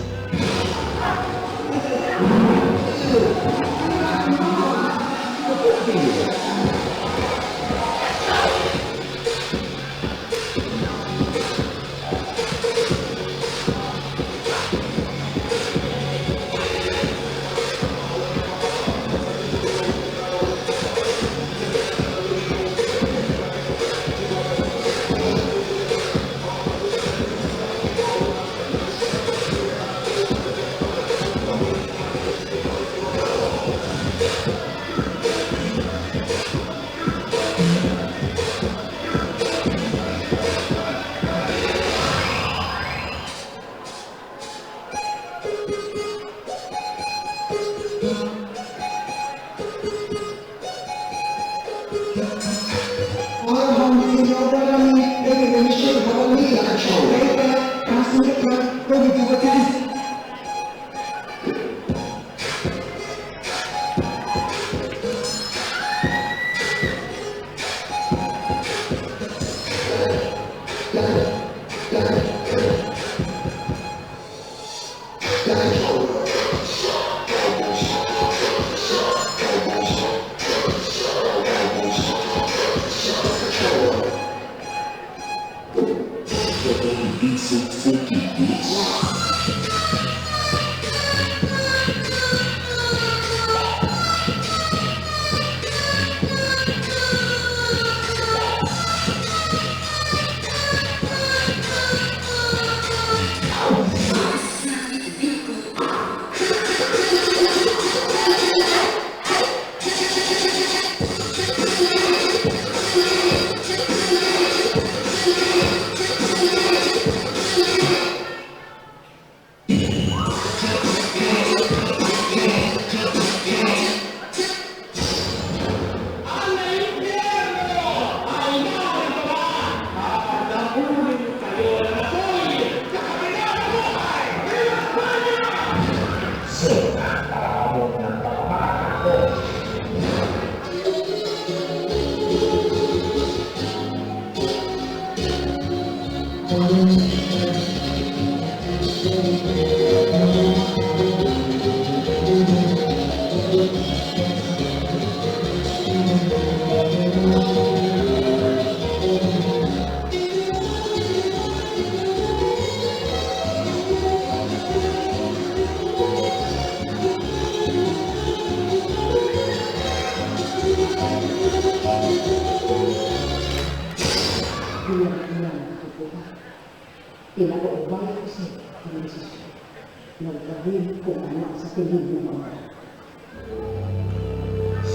Pinag-uubay ko siya ang desisyon. Naggawin kung ano sa tingin ng mga.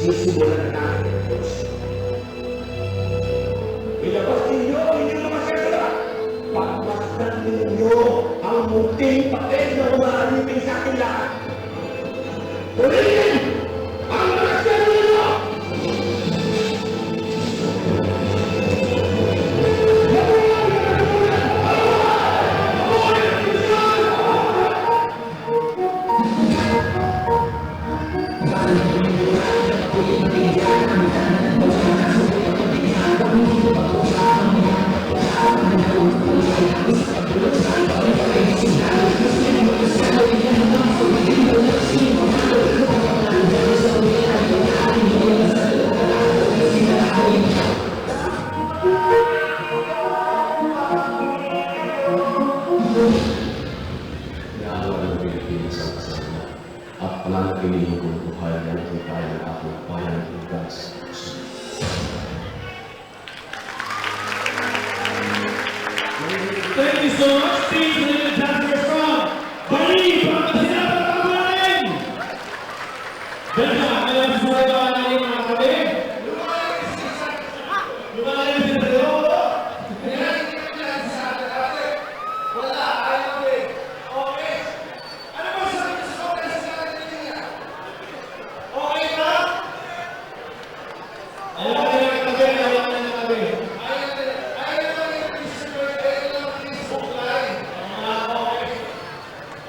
Sisimulan na natin ang Diyos. Ilabas ninyo ang inyong mga kasala. Pagmasdan ninyo ang munting papel na umaalipin sa akin lahat. Purihin ang mga kasala ninyo! Naawa ng Pilipinas ang kasama at pananatilihin kong buhay na nakikaya ng aking bayan ng Gas. Thank you so much, Steve, and the dancer from Bali, Pangasinan, Pangasinan! Bella, alam mo sa mga natin mga kapatid? Lumayan si Tadeo! Wala, ayaw eh. Okay. Ano ba sabi niyo sa mga kasala niya? Okay ba? Alam mo na yung kapatid, alam mo na yung kapatid. Ayaw lang yung Facebook, ayaw lang yung Facebook live. Okay.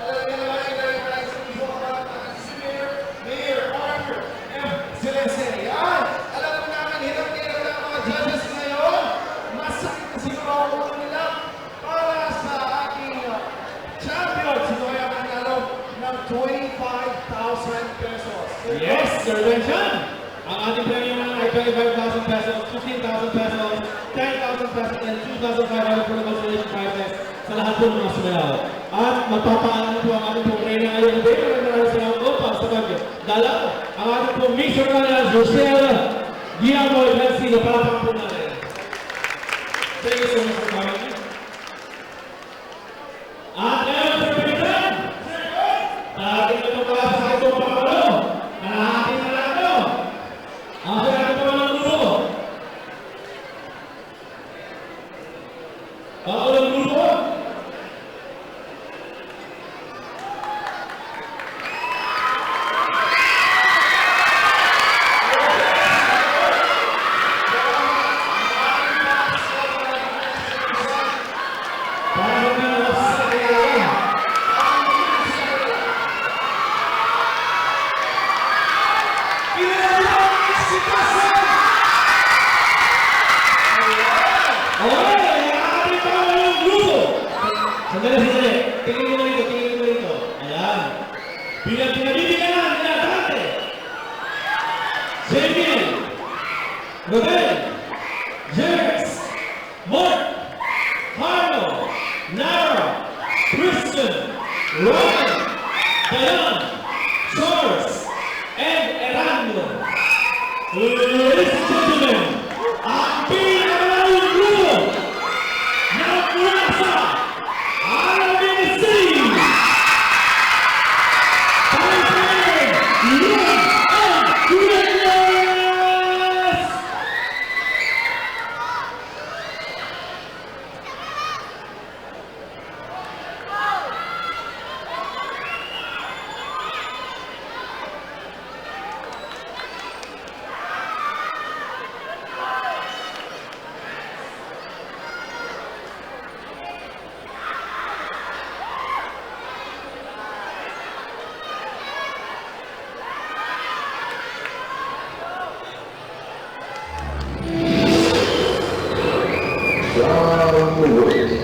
Alam niyo naman yung live sa Facebook about si Mayor Arthur M. Celeste. Yan! Alam mo namin, hirap-hirap na mga judges ngayon. Masakit na siguro ang ulo nila para sa aking champion. Sino kaya manalo ng 25,000 pesos? Yes, Sir Benson! Ang ating premium naman ay 25,000 pesos, 15,000 pesos, 10,000 pesos, and 2,500 for the consolation prizes sa lahat po ng mga sumayaw. At magpapaalam po ang ating pong reyna ngayon. Maraming salamat po pa sa pagdalaw. Ang ating pong Miss Organa, Rosel Guillermo Garcia, palapang po natin. Thank you so much for coming. At ngayon, Sir Benson! Ating ito pala sa itong pangalo. Ating nanalo. Ang ating ito ng grupo. Ang ulang grupo. Para sa mga Sandali. Tingin mo rito. Ayan. Bilang pinabibigyan nila dati. Jamie, Rodel, Jerez, Mark, Carlo, Nara, Kristen, Ryan, Dayan, Charles, and Erasmo. Ladies and gentlemen, ang pinakamalawang grupo na mula sa Arabia City. John Lewis.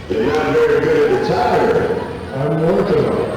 You're not very good at the tire. I'm working on it.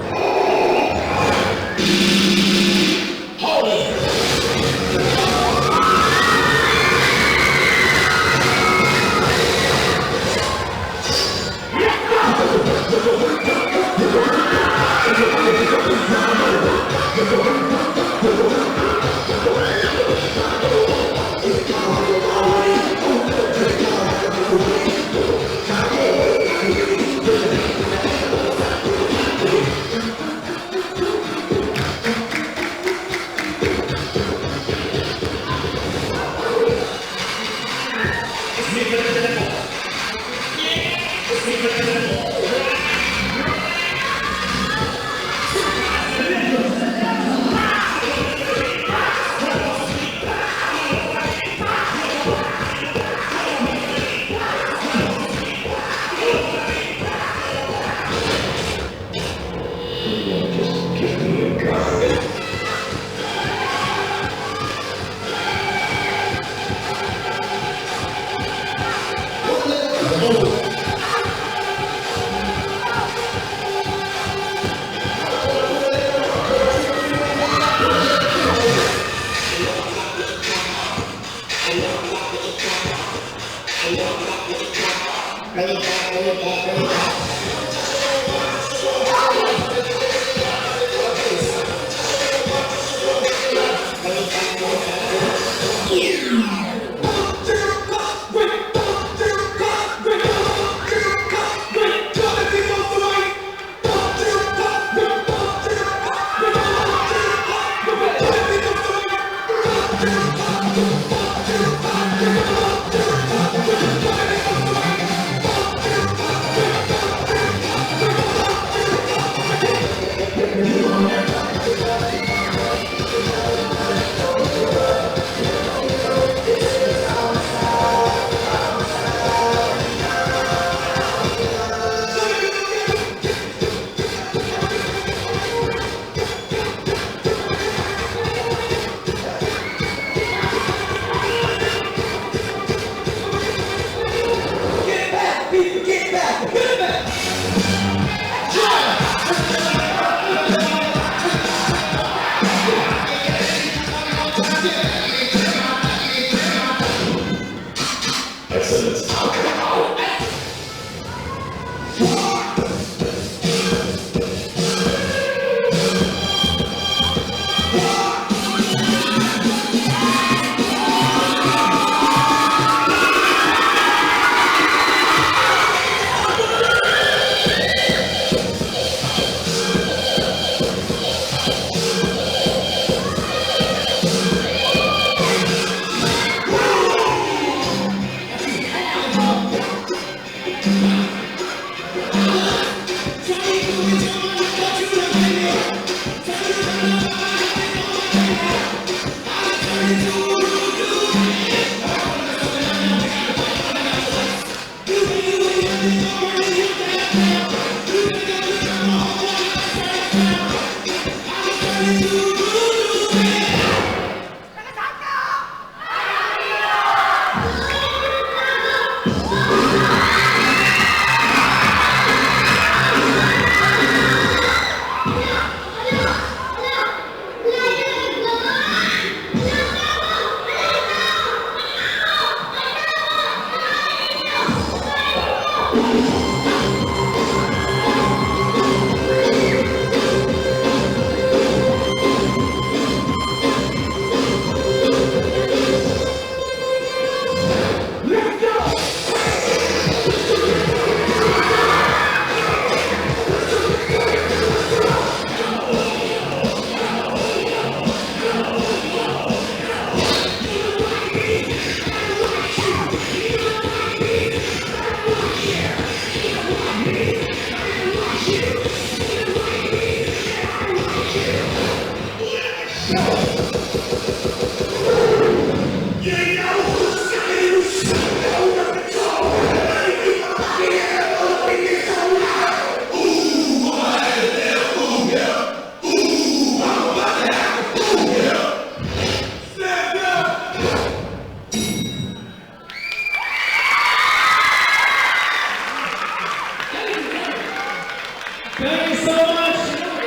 Thank you so much.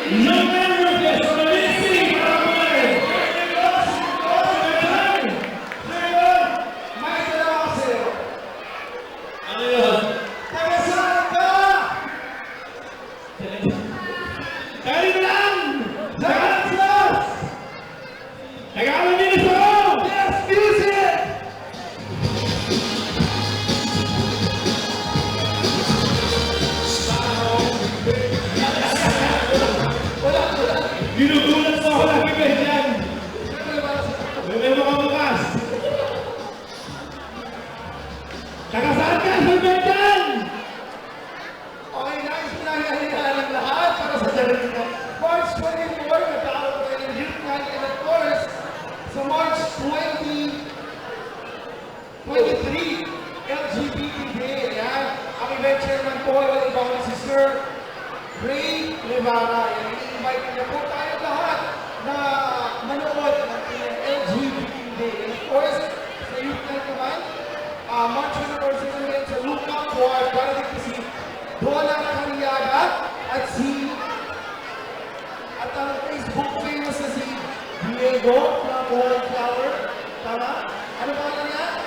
Young Americans from the Mississippi. Ano yun? Kayo na lang! Tagalog din ito! Yes, music! Ginugulat mo ako lagi ba dyan? May mga bukas. Tagasaan ka, Sulbetan! Okay, guys, pinangyayari ng lahat para sa darating na March 24, natawag tayo ng Youth Night, and of course, sa March 23, LGBT Day, yan. Ang event chairman po ay walang ibang si Sir Ray Rivara. Yan, i-invite niya po tayo lahat na manood ng LGBT Day. And of course, sa Youth Night naman, March 24 ngayon sa Lukang Board, para dito si Donna Cariaga at ang Facebook famous na si Diego na Board Flower. Tama? Ano ba niya?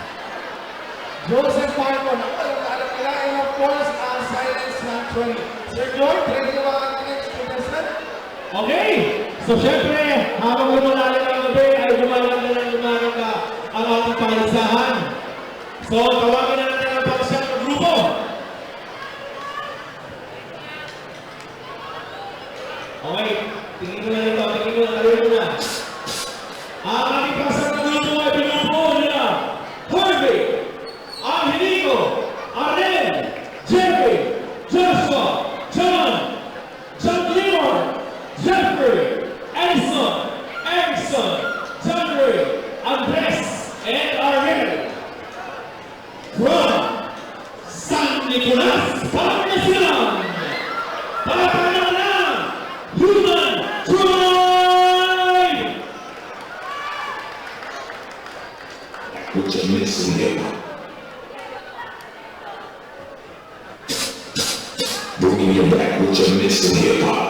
Joseph Marcon. Alam nila. And of course, Silence Not 20. Sir George, ready na ba ang next contestant? Okay! So syempre, habang lumalalim ang gabi, ay lumalang ka ang ating pangalisahan. So, tawagin na natin ang pangsyang ng grupo. Okay, tingin ko na ito, tingin ko na. Ang ating pangsyang ng grupo ay binubuo nila Harvey, Angelico, Arlen, Jerry, Joshua, John, Leon, Jeffrey, Edison, Erickson, John Ray, Andres, and Ariel. From San Nicolas, Pangasinan, Palapanan ng Human Tribe! What you're missing here. Bringing you back what you're missing hip hop.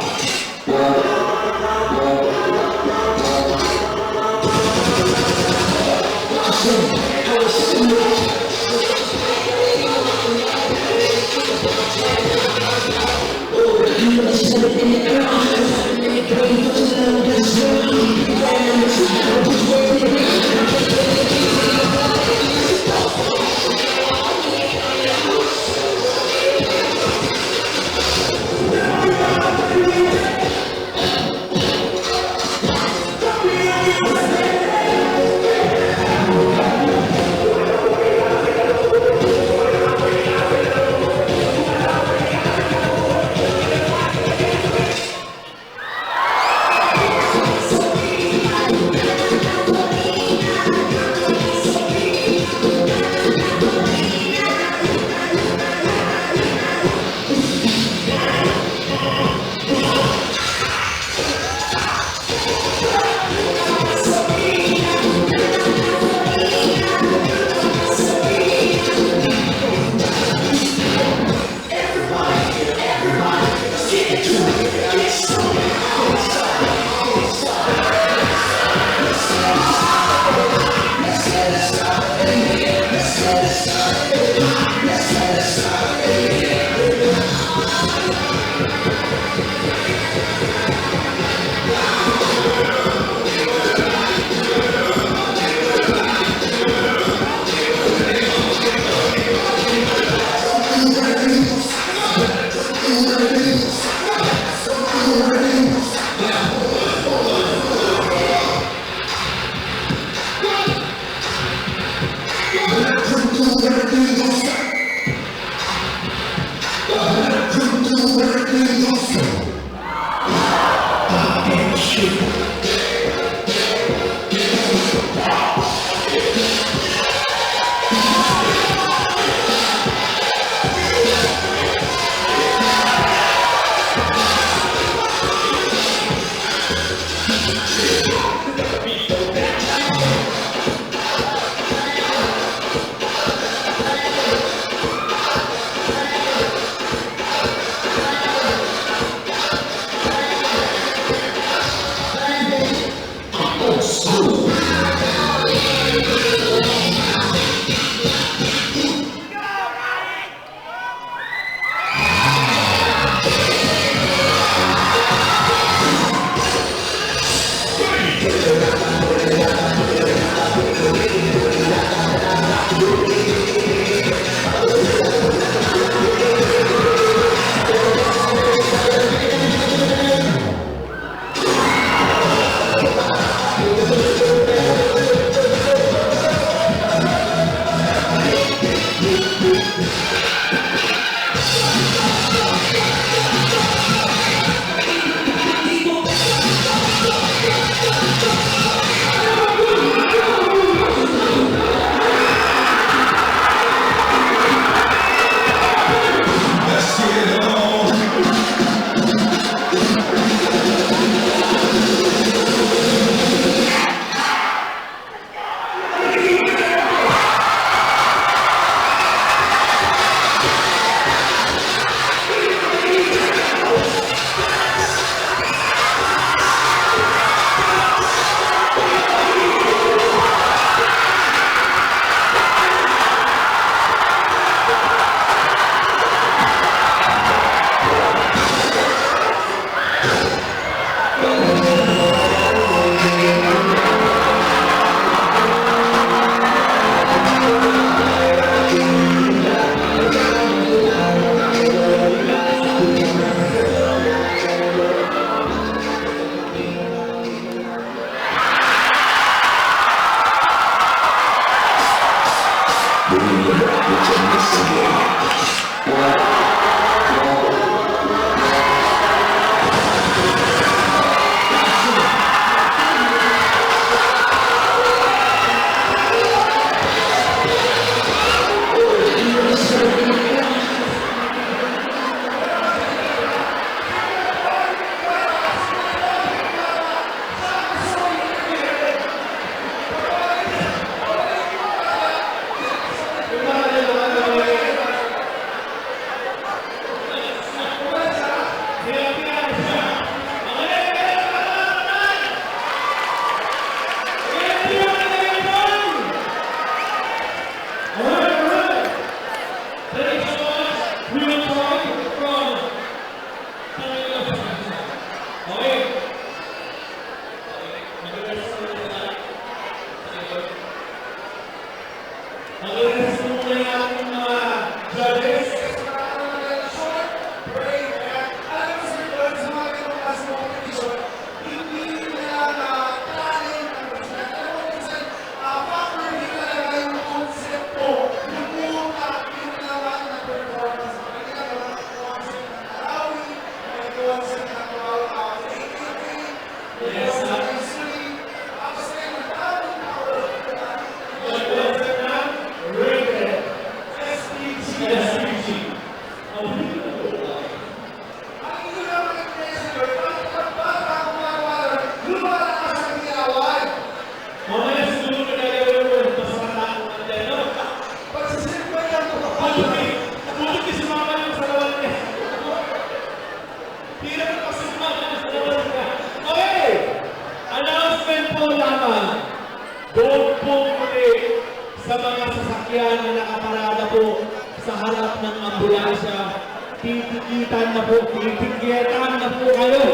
sa mga sasakyan na nakaparada po sa harap ng ambulansya, titikitan na po, titikietan na po kayo.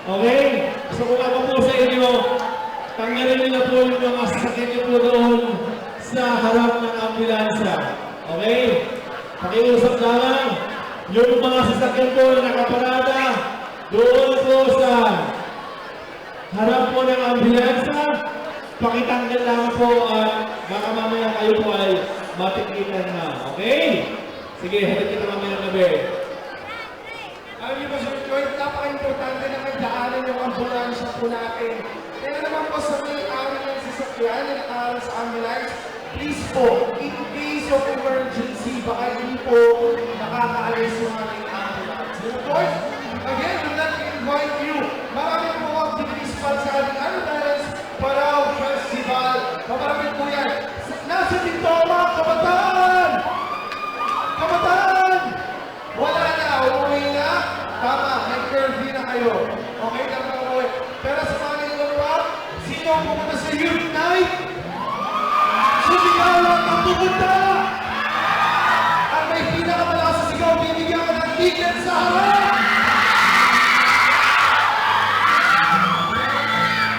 Okay? So kung ako po sa inyo, tanggalin niyo na po yung mga sasakyan niyo po doon sa harap ng ambulansya. Okay? Pakiusap lang, yung mga sasakyan po na nakaparada doon po sa harap po ng ambulansya, pakitanggal lang po at baka mamaya kayo po ay matikitan na. Okay? Sige, hatid kita mamaya ng gabi. Alam niyo ba, Sir Lloyd, napaka-importante na magdaanan yung ambulansya po natin. Kaya naman po sa may araw ng sasakyan na nakaharap sa ambulance, please po, in case of emergency, baka hindi po nakakaalis yung ating ambulance. Sir Lloyd, again, we'd like to invite you. Marami po activities para sa inyo pumunta sa Youth Night? Sumigaw lang ang pumunta! At may pinakamalakas sa sigaw, bibigyan ka ng ticket sa harap!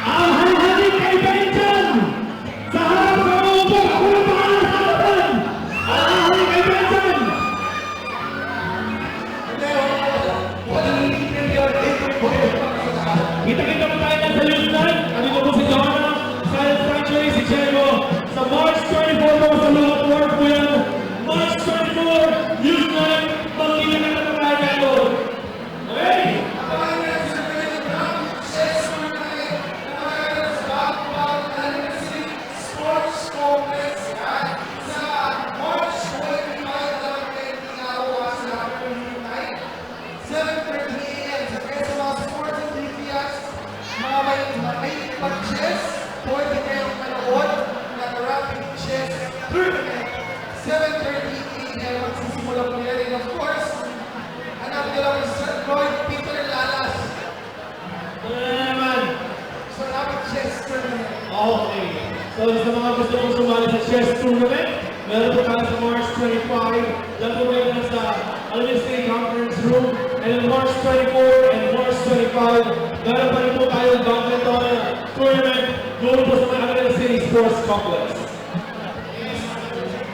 Ang halihalig kay Benjan! Sa harap sa upo, ako na pangalan sa harapan! Ang halihalig kay Benjan! Kita-kita mo tayo sa Youth Night. Ano ko po si Johanna, Silent Sanctuary, si Diego. Sa March 24 po sa Luhat Work po yan. March 24, Youth Night. Magkita ka na tayo dito. Okay? Sports Congress yan. Sa March 25 lang din tinagawa sa Youth Night. 7:30 a.m. Sa kaya sa mga sports enthusiasts, mga may pag-chess, pwede kayong manood ng rapid chess tournament. 7:30 a.m. magsisimula po yan. And of course, hanap nyo lang si Sir Lloyd Peter Lalas Ano na naman? sa rapid chess tournament. Okay. So sa mga gusto kong sumali sa chess tournament, meron po tayo sa March 25. Diyan po kayo na sa Alumni State Conference Room. And on March 24 and March 25, meron pa rin po tayong badminton tournament doon po sa Manila City Sports Complex.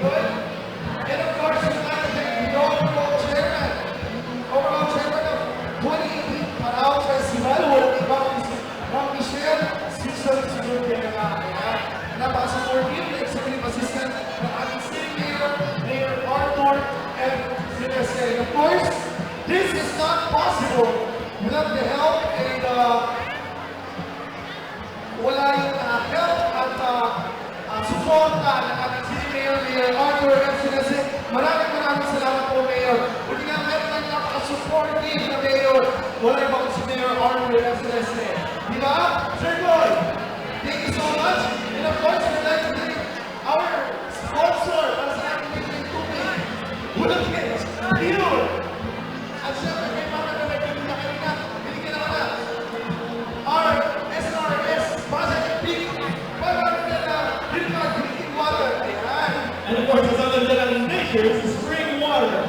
Good. And of course, we'd like to thank the overall chairman of 2018 Parao Festival, World Bang Michelle, Susan Sigurd napaka-supportive, executive assistant ng ating city mayor, Mayor Arthur F. Sinese. Of course, this is not possible without the help and wala yung help at suporta ng ating city mayor, Mayor Arthur F. Sinese. Maraming salamat po, Mayor. Hindi nga meron ng napaka-supportive na Mayor. Wala ibang si Mayor Arthur F. Sinese. Di ba? Sir Boy, thank you so much. And of course, we'd like to thank our sponsor para sa ating biglang tubig. Bulakins, Pure. At syempre, kay Mama na nagpinta kanina, binigyan naman na. Our SRS, Project Peak, para na River Drinking Water. Ayan. And of course, sa Southern Dalang Nature's Spring Water.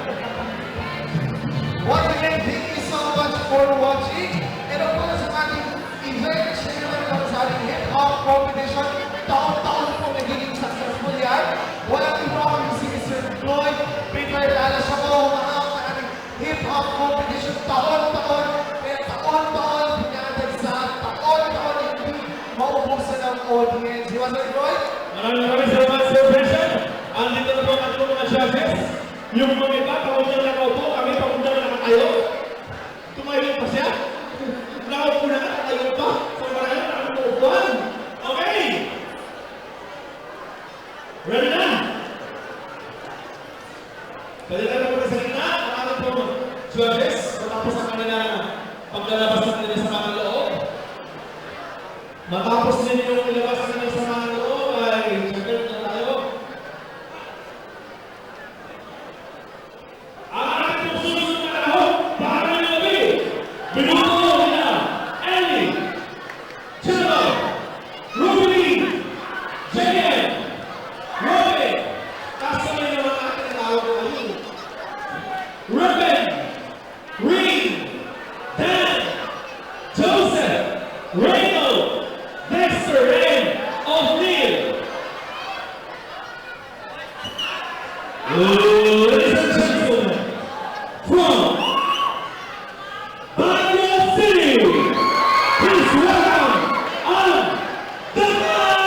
Once again, thank you so much for watching. And of course, ang ating event, syempre naman sa ating hip-hop competition, taon-taon po nagiging successful yan. Walang iba kami si Mr. Floyd, Peter Lalas, siya po humahang ng ating hip-hop competition taon-taon. Kaya taon-taon, pinadagsan, taon-taon, hindi maubusan ng audience. Di ba, Sir Floyd? Maraming salamat, Sir Vincent. Andito na po ang ating mga judges. Yung mga iba, papunta na nakaupo, kami papunta na nakatayo. Tumayo pa siya. Nakaupo na, nakatayo pa. So marami na nakaupuan. Okay! Ready na? Pwede tayo na sa gitna, ang ating pong judges. Matapos ang kanila paglalabas ng kanila sa mga loob. Matapos din yung ilabas ng kanila sa mga loob, ay judges na tayo. Ang ating pong susunod na kahon, para ng gabi. Binuto nila, Ellie, Chelo, Ruby, Jen, Robin, kasama yung mga ating tawag na yun. Ruben, Reed, Dan, Joseph, Reno, Dexter, and O'Neill. Ladies and gentlemen, from Baguio City, please welcome on the map!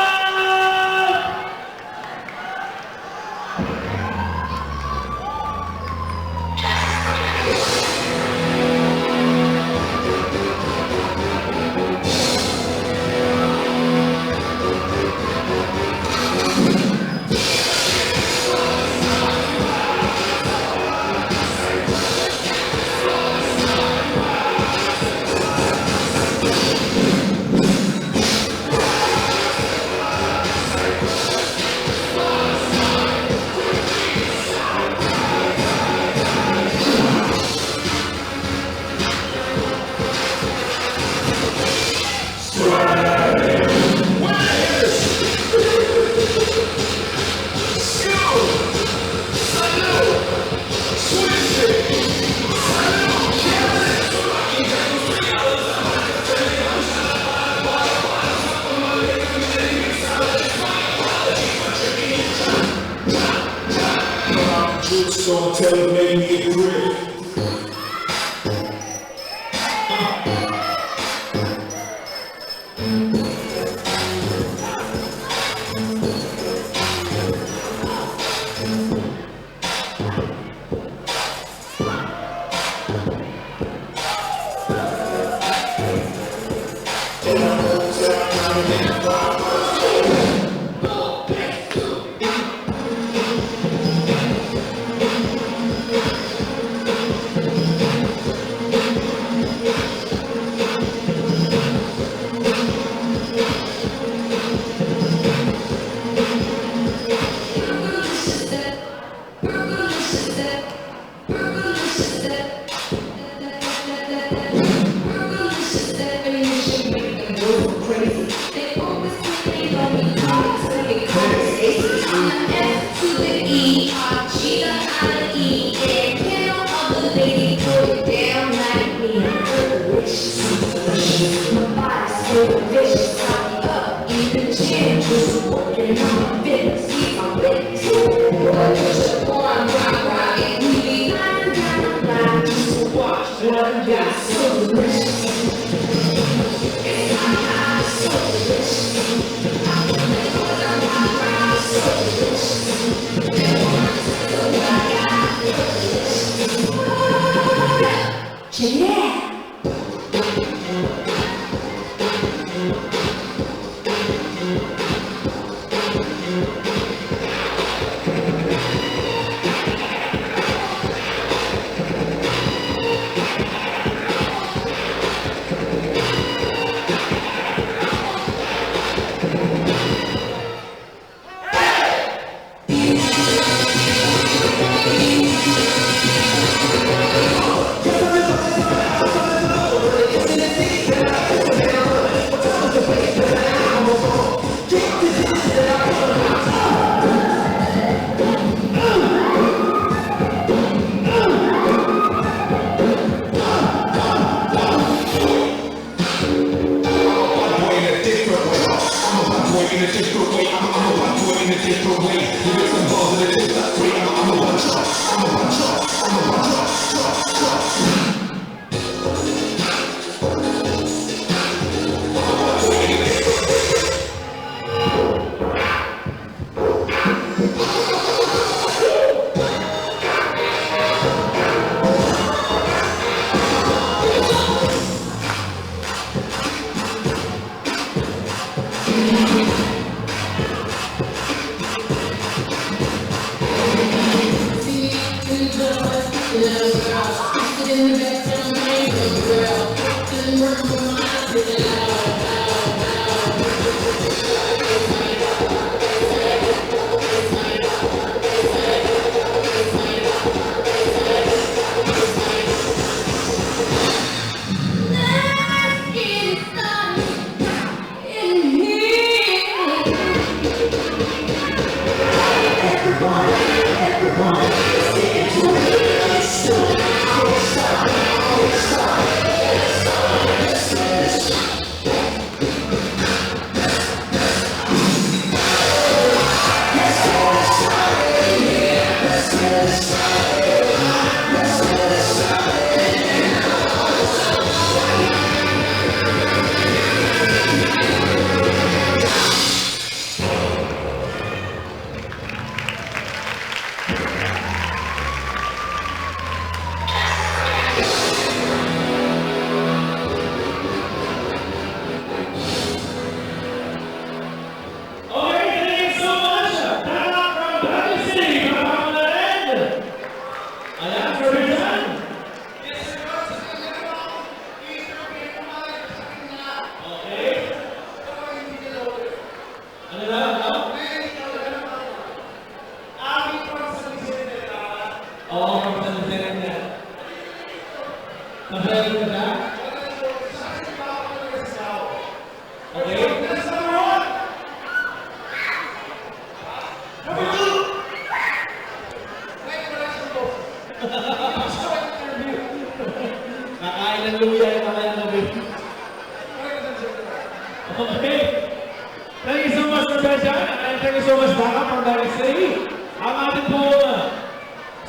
I'ma tell her, make me a grip.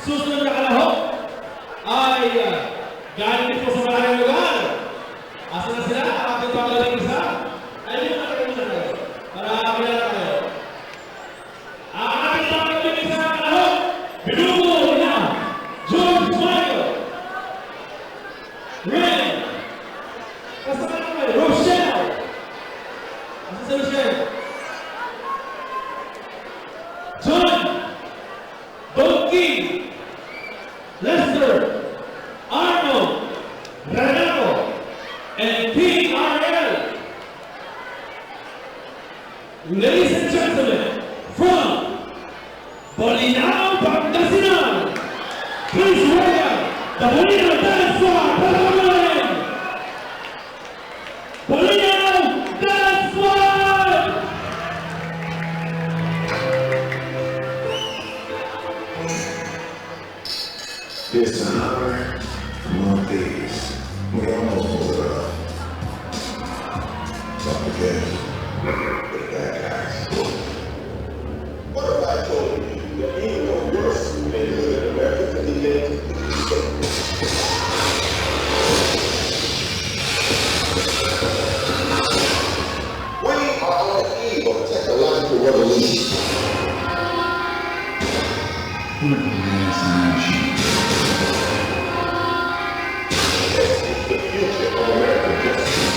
susunod na kalahok ay galing po sa maraming lugar. Asa na sila? Ating pagaling isa? Ayun na kayo na tayo. Para kilala kayo. Ang ating pagaling isa na kalahok, binubuo na George Michael, Ren, kasama naman Rochelle. Asa si Rochelle? John, Donkey, Lester, Arnold, Renato, and PRL. Ladies and gentlemen, from Bolinao, Pangasinan, please welcome the Bolinao Dance Squad. Bolinao Dance Squad! It's another one of these. We almost pulled it off. But again, the bad guys. What if I told you that even though you're a superhero in America, the we are on the eve of a technological revolution. The future of American history.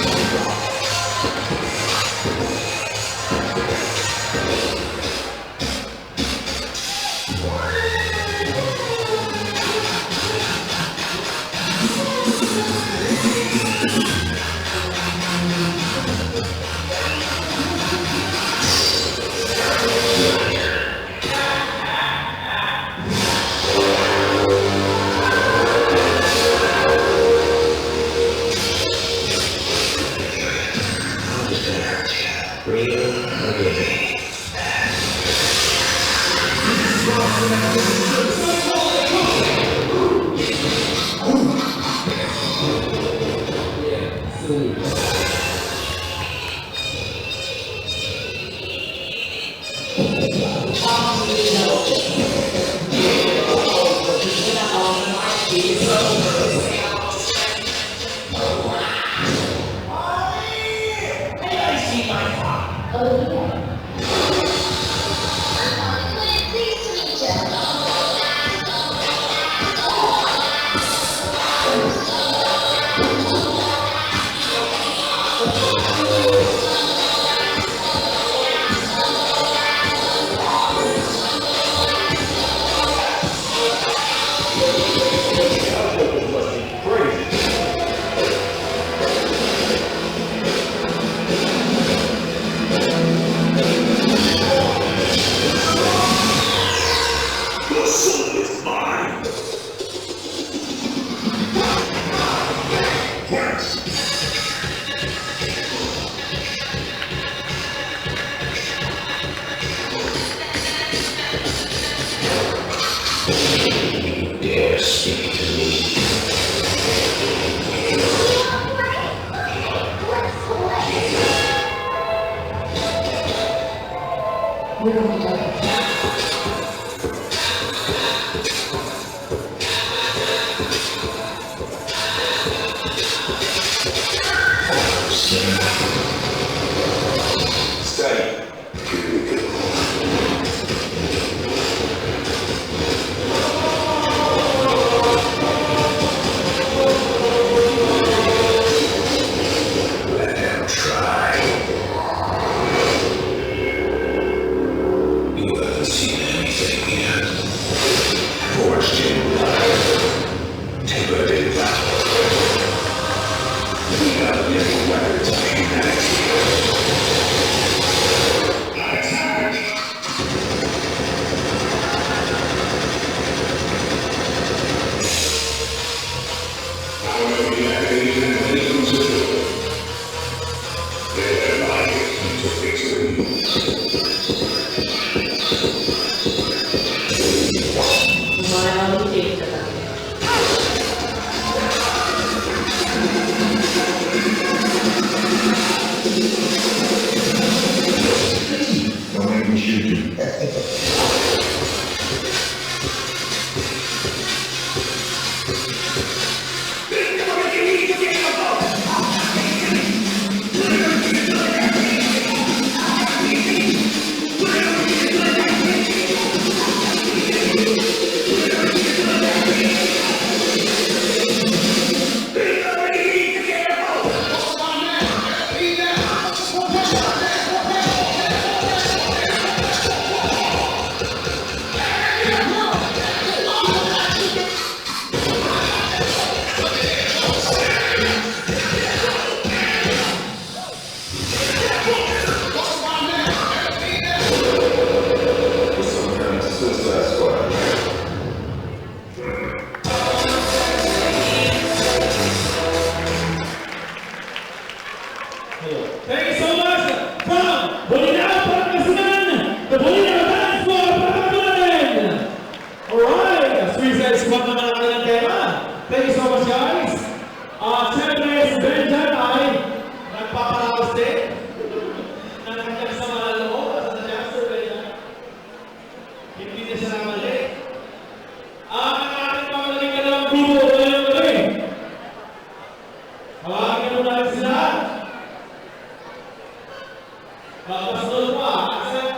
Kasunod pa, isang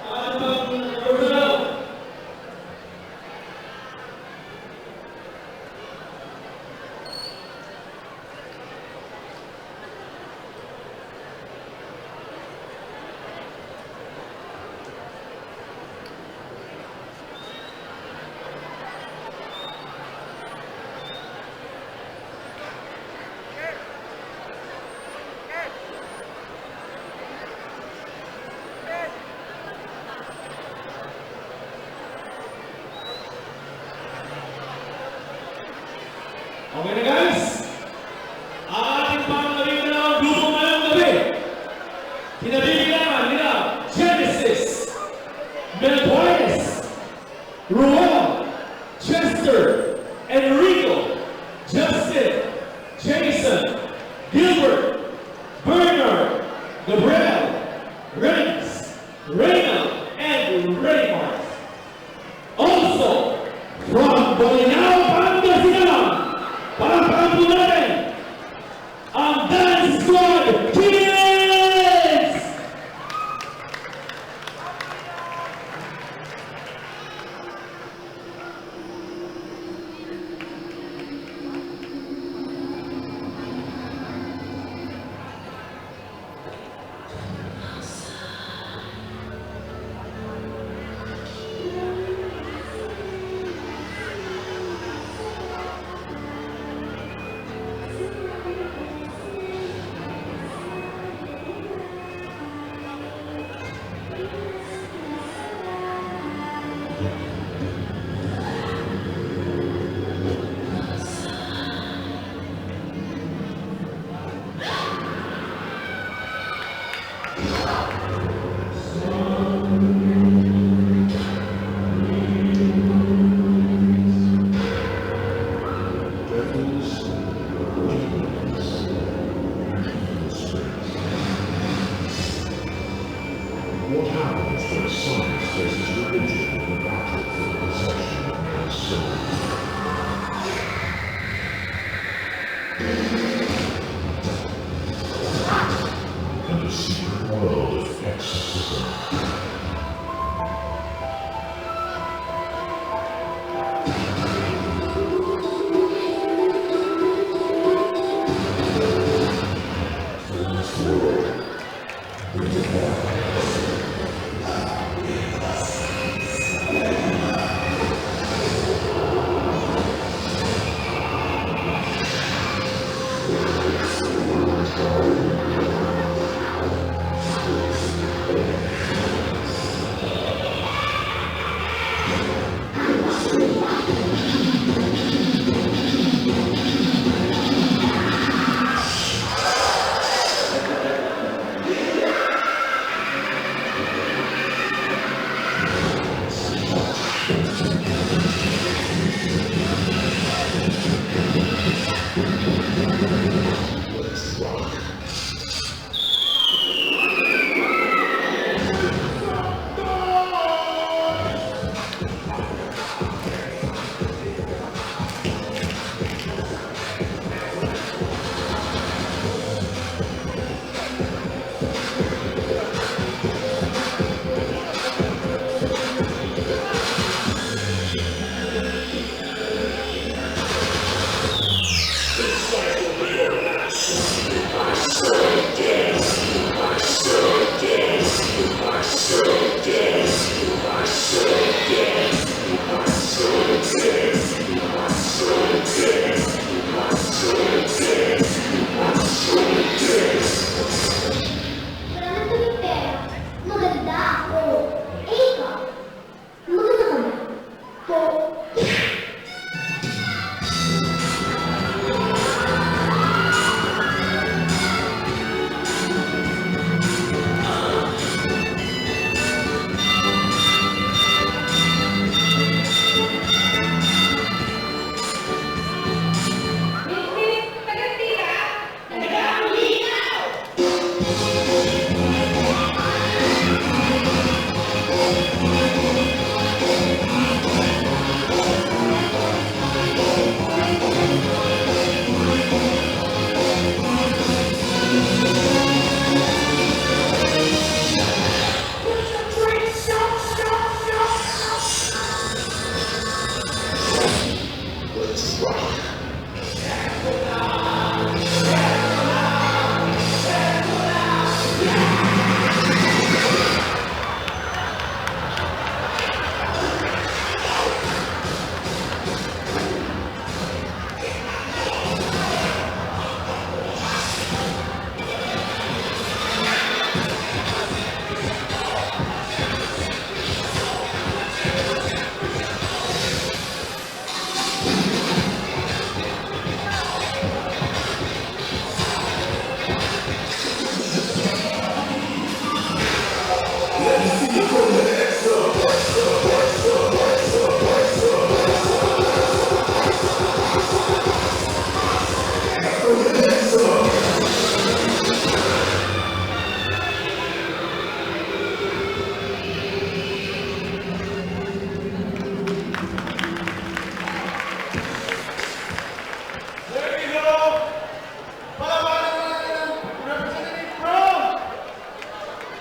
ano bang personal? Okay na guys, ating pangalating na grupo ngayong gabi. Kinabibilangan nila Genesis, Melbournes, Ruel, Chester, Enrico, Justin, Jason, Gilbert, Bernard, Gabriel, Renz, Reynald, and Raymond. Also, from Bolinao, Pangasinan, palakpakan po natin ang Dance Squad Kids! What happens when science faces religion in the battle for the possession of man's soul? And the secret world of exorcism. In this world, there's a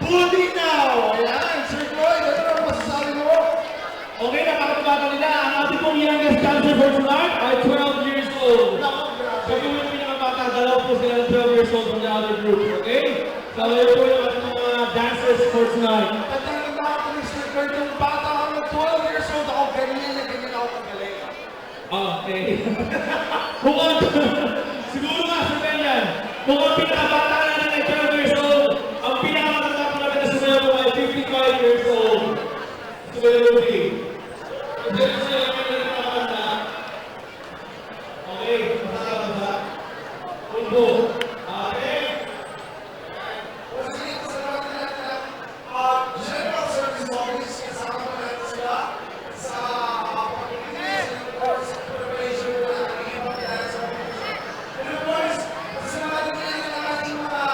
Bully now! Ayan, Sir Floyd, ano ang masasabi mo? Okay, nakakabata nila. Ang ating pong youngest dancer for tonight ay 12 years old. Naku, grabe. Sabi mo yung pinakabata, dalawa po sila ng 12 years old from the other group, okay? So, yun po yung ating mga dancers for tonight. Tatanda ako ni Sir Floyd, yung bata ako ng 12 years old ako, ganyan na ganyan ako kagaling. Okay. Kung ang, siguro nga sa ganyan, kung ang pinakabata na ng 12 years old, ang pinakamatanda po natin na sumayaw po ay 55 years old. Sumayaw po din. Hindi na sila yung pinakamatanda. Okay, masasama ba? Punto. Okay. Kasi salamat na natin General Service Office, kasama na natin sila sa pag-ibig ng course preparation na ating ibang dance office. And of course, kasama din natin ang ating mga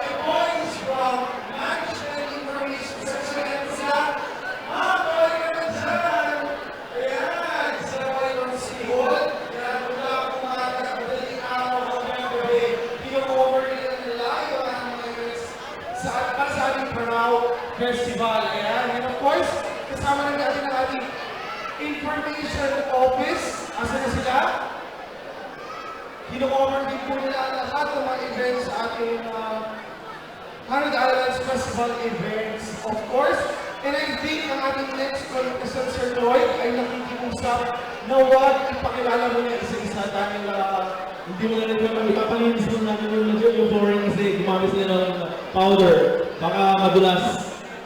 employees from Management Information Section and sila. Boy, naman dyan! Ayan! Sila po yung City Hall. Kaya mula kumaga, madaling araw hanggang gabi, pino-cover nila yung mga events para sa ating Panao Festival. Ayan. And of course, kasama na natin ang ating Information Office. Asa na sila? Pino-cover din po nila lahat ng mga events sa ating 100 Islands Festival events, of course. And I think ang ating next contestant, Sir Lloyd, ay nakikiusap na huwag ipakilala mo na isa-isa dahil Hindi mo na rin naman ipapalinis mo natin yung medyo yung boring kasi gumamit sila ng powder. Baka madulas.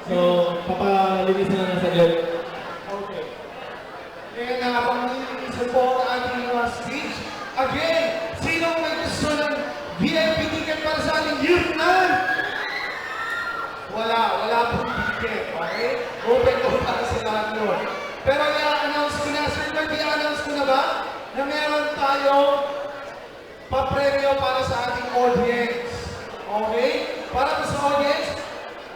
So, papalinis na lang sa gel. Okay. And pang-iisa po ang ating stage. Again, sinong may gusto ng VIP ticket para sa ating youth night? Wala pong ticket, okay? Open ko para sa lahat yun. Pero i-announce ko na, Sir Lloyd, i-announce ko na ba na meron tayong papremyo para sa ating audience. Okay? Para sa audience,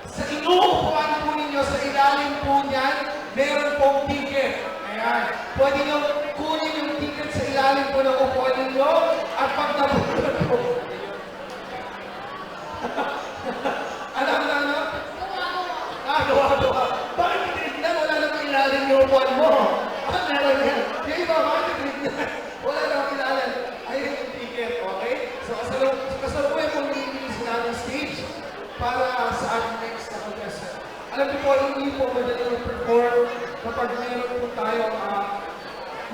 sa inuupuan po ninyo, sa ilalim po niyan, meron pong ticket. Ayan. Pwede nyo kunin yung ticket sa ilalim po ng upuan ninyo at pag nabutan po. Ano? Gawa. Bakit titignan? Wala namang ilalim yung upuan mo. Meron yan. Yung iba, bakit titignan? Wala namang ilalim. Ayun yung ticket, okay? So, kasalukuyan po nilinis natin stage para sa ating next na contestant. Alam niyo po, hindi po madali mag-perform kapag mayroon po tayong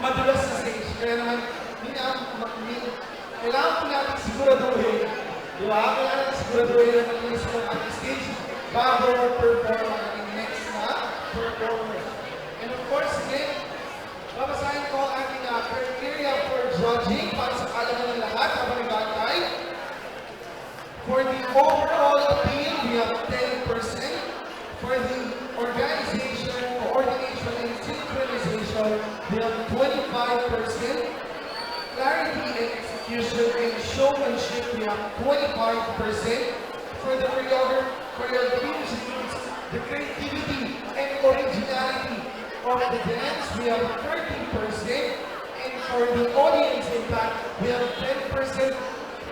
madulas na stage. Kaya naman, kailangan po natin siguraduhin. Di ba? Kailangan natin siguraduhin na malinis po ang ating stage bago mag-perform ang ating next na performer. And of course, again, babasahin ko ang ating criteria for judging para sa kalaman ng lahat habang nag-aantay. For the overall appeal, we have 10%. For the organization, coordination, and synchronization, we have 25%. Clarity and execution and showmanship, we have 25%. For the choreography, the creativity and originality of the dance, we have 13%. And for the audience impact, we have 10%.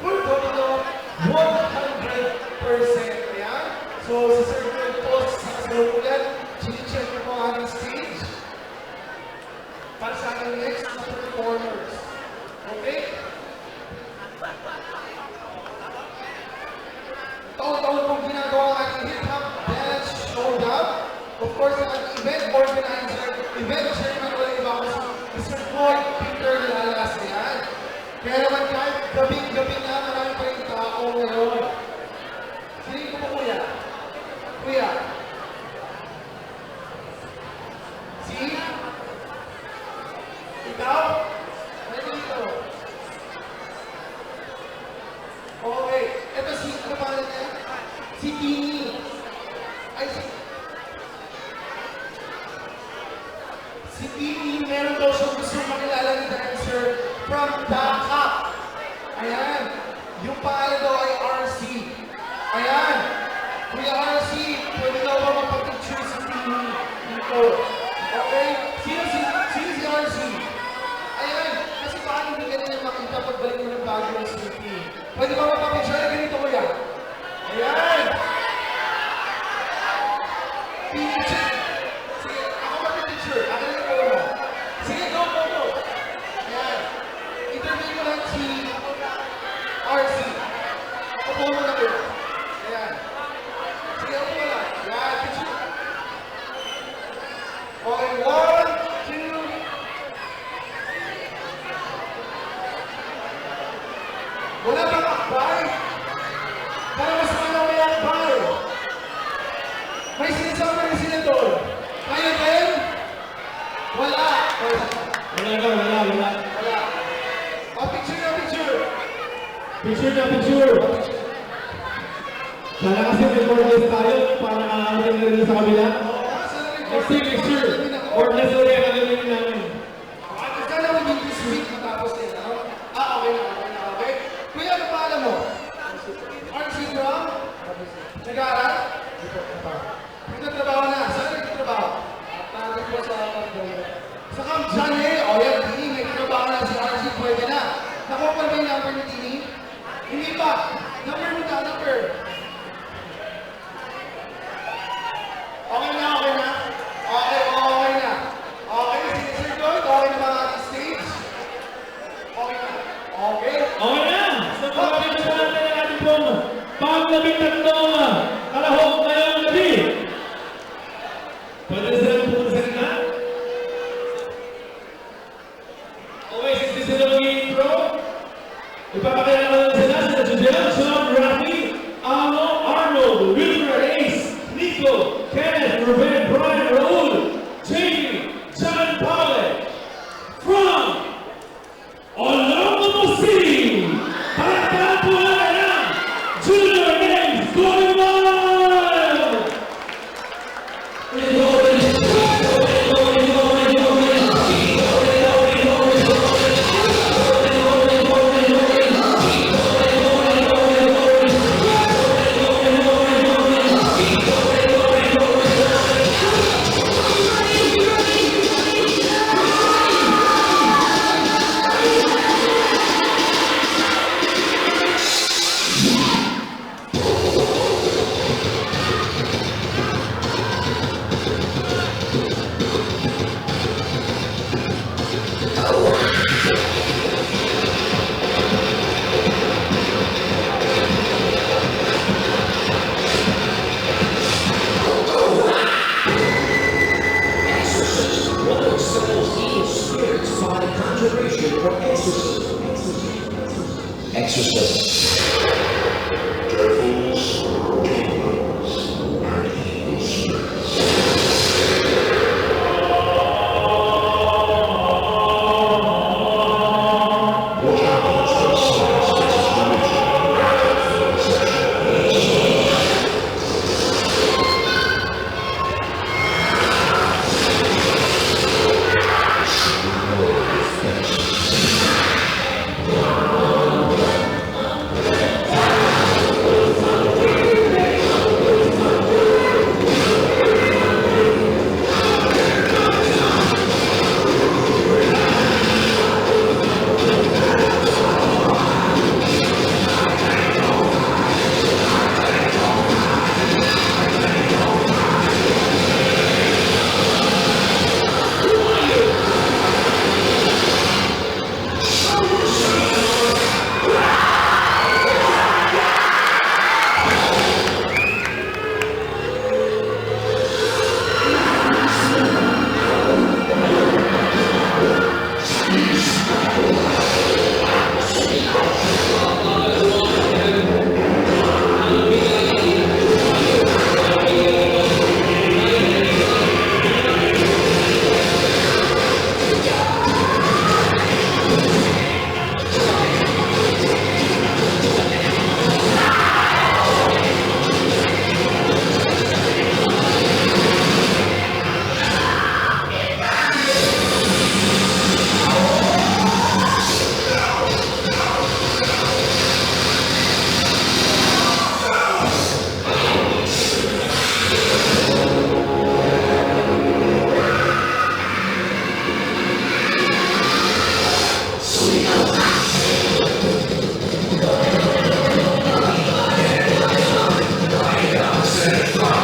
For total of 100%. Ayan. So, sa circle po, sa kasalukuyan, chine-check ko po ang stage para sa aking next performers. Okay? Taon-taon pong ginagawa ang ating hip-hop dance showdown. Of course, ang event organizer, event chairman, wala iba ako si Mr. Floyd Peter Lalas. Yan. Kaya naman kahit gabi-gabi na, marami pa rin tao ngayon. Sinin ko po, kuya. Kuya. Si? Ikaw? Ano dito? Okay. Ito si, ano pa rin yan? Si Tini. Ay, si Tini, meron daw siyang gusto makilala ni dancer from Dhaka. Ayan. Yung pangalan daw ay RC. Ayan. Kuya RC, pwede daw ba mapapicture si Tini dito? Okay? Sino si RC? Ayan. Kasi paano hindi ka nila makita pagbalik mo ng bago ng City? Pwede ba mapapicture na ganito, kuya? Ayan. talaga, wala. Wala. Picture na picture. Picture na picture. Sana kasi recordless tayo para nakakaroon na rin sa kabila. Next year. Recordless ulit ang gagawin namin. Sana within this week matapos din, ano? Okay na, okay? Kuya, ano pangalan mo? RC Drum? Nag-aaral? Nagtatrabaho na. Saan nagtatrabaho? Pagod po sa pagdala. Sa Camp Channel, o yan, Tini, may trabaho na si RC, pwede na. Nakuha pa ba yung number ni Tini? Hindi pa. Number mo ka, number. Okay na. Okay, sige, Sir Lloyd, okay na mga ating stage? Okay na. Okay. Okay na! So, pagkakit na natin ang ating pong pang-labing-tatlong kalahok ngayong gabi. Pwede na sila pumunta sa gitna? Okay, since sila mag-i-intro, ipapakilala ko lang sila Judel, Sean, Rafi, Arnold, Wilmer, Ace, Nico, Kenneth, Ruben, Brian, Raul, Jamie, John Paul, from Olongapo City, palakpakan po natin ang Junior Games Going Wild! Exorcist. Devils, demons, and evil spirits. What happens when science mixes religion, sexual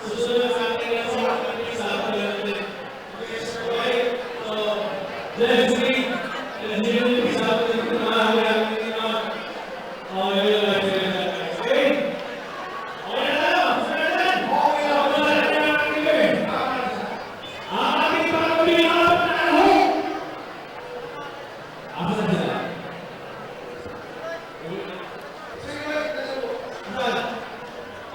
Susunod sa atin ang sa atin sa atin. Let's see. Let's see. Sa atin ang mga oh, yun. Okay. Okay na tayo. Ang ating pagpapilihan na ano? Asa na sila?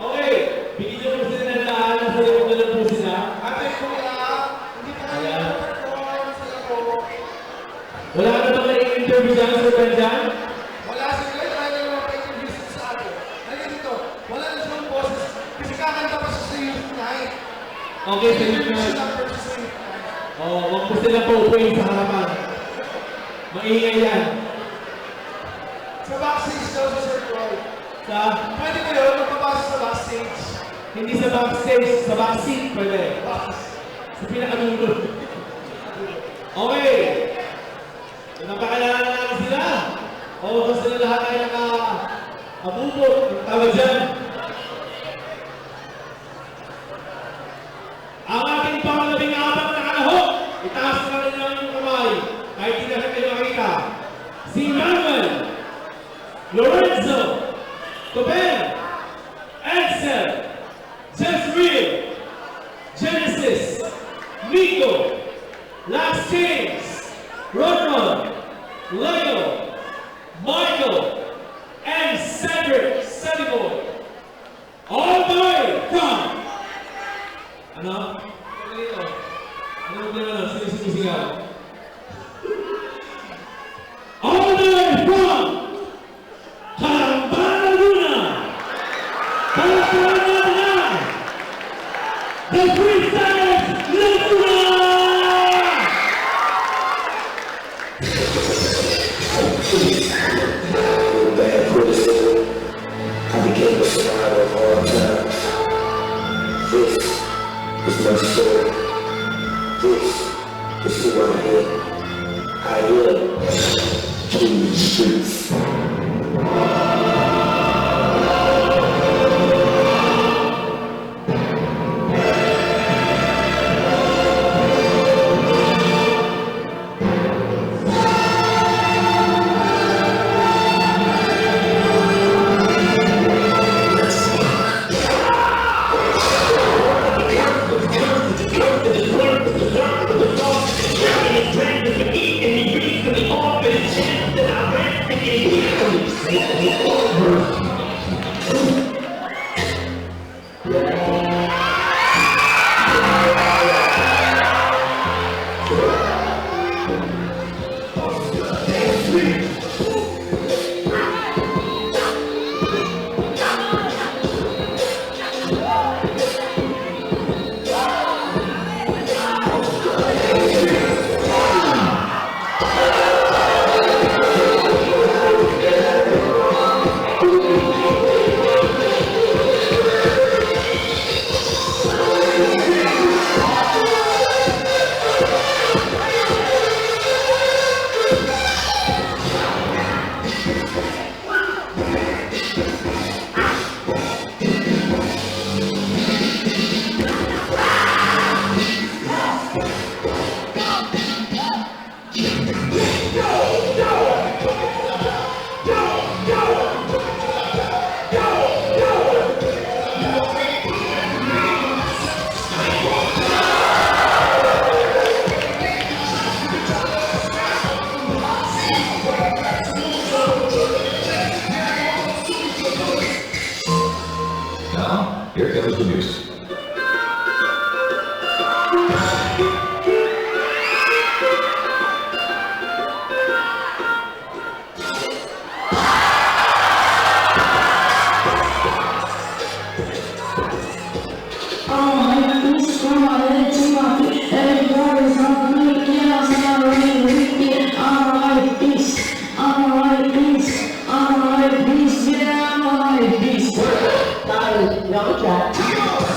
Okay. Bigyan mo sila ng daan sa iyo na po sila. Ayan. Wala ka na bang i-interview dyan sa Ben dyan? Wala sila, tayo na mga pa-interview sa akin. Halika dito, wala na silang boses. Kasi kakanta pa siya sa youth night. Okay, sa inyo na. Oo, huwag po sila paupuin sa harapan. Maingay yan. Sa backstage daw sa Sir Troy. Sa, Pwede ko yun, magpapasok sa backstage. hindi sa backstage, sa backseat pwede. Sa pinakadulo. Okay. Napakilala na natin sila. O, kasi sila lahat ay naka-abubot. Ang tawag dyan. Ang ating pangalabing-apat na kalahok. Itaas na rin namin yung kamay. Kahit hindi na kayo makita. Si Manuel, Lorenzo, Toben, Ansel, Jezreel, Genesis, Nico, Last James, Ronald, Leo, Michael, and Cedric Sediboy. All the way from... Ano? Ano dito? Ano dito? Sinisigaw. All the way from Carambana, Laguna. California, the Freestylers, Laguna! Bad criticism. I became a survivor of all times. This is my story. This is who I am. I am King of the Streets. Now, here comes the music. Now,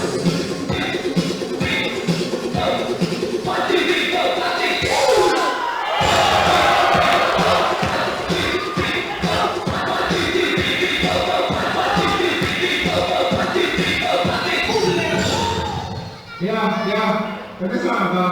Nagkasama ba?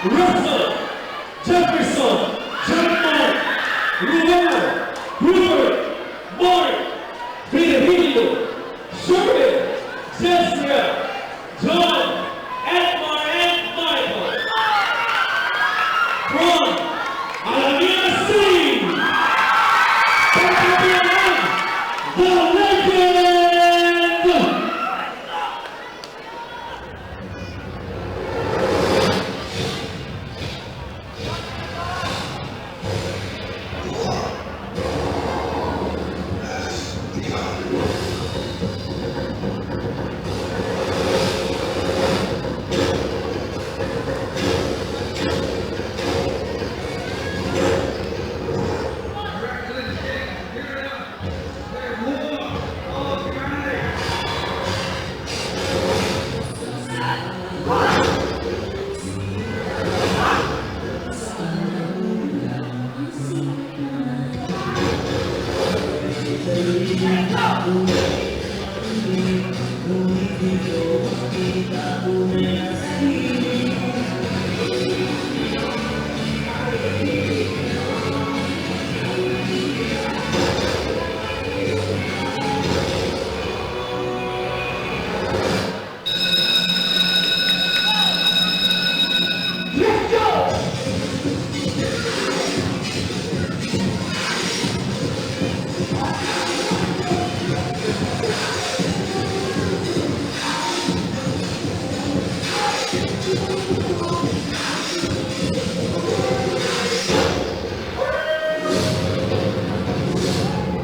Russell, Jefferson, German, Rivera, Rupert, Mark, Virgilio, Sherman, Jessica, John, Edmar, and Michael. From Alameda City, the legend!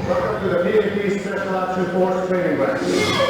Welcome to the PNP Special Action Force Training Ground.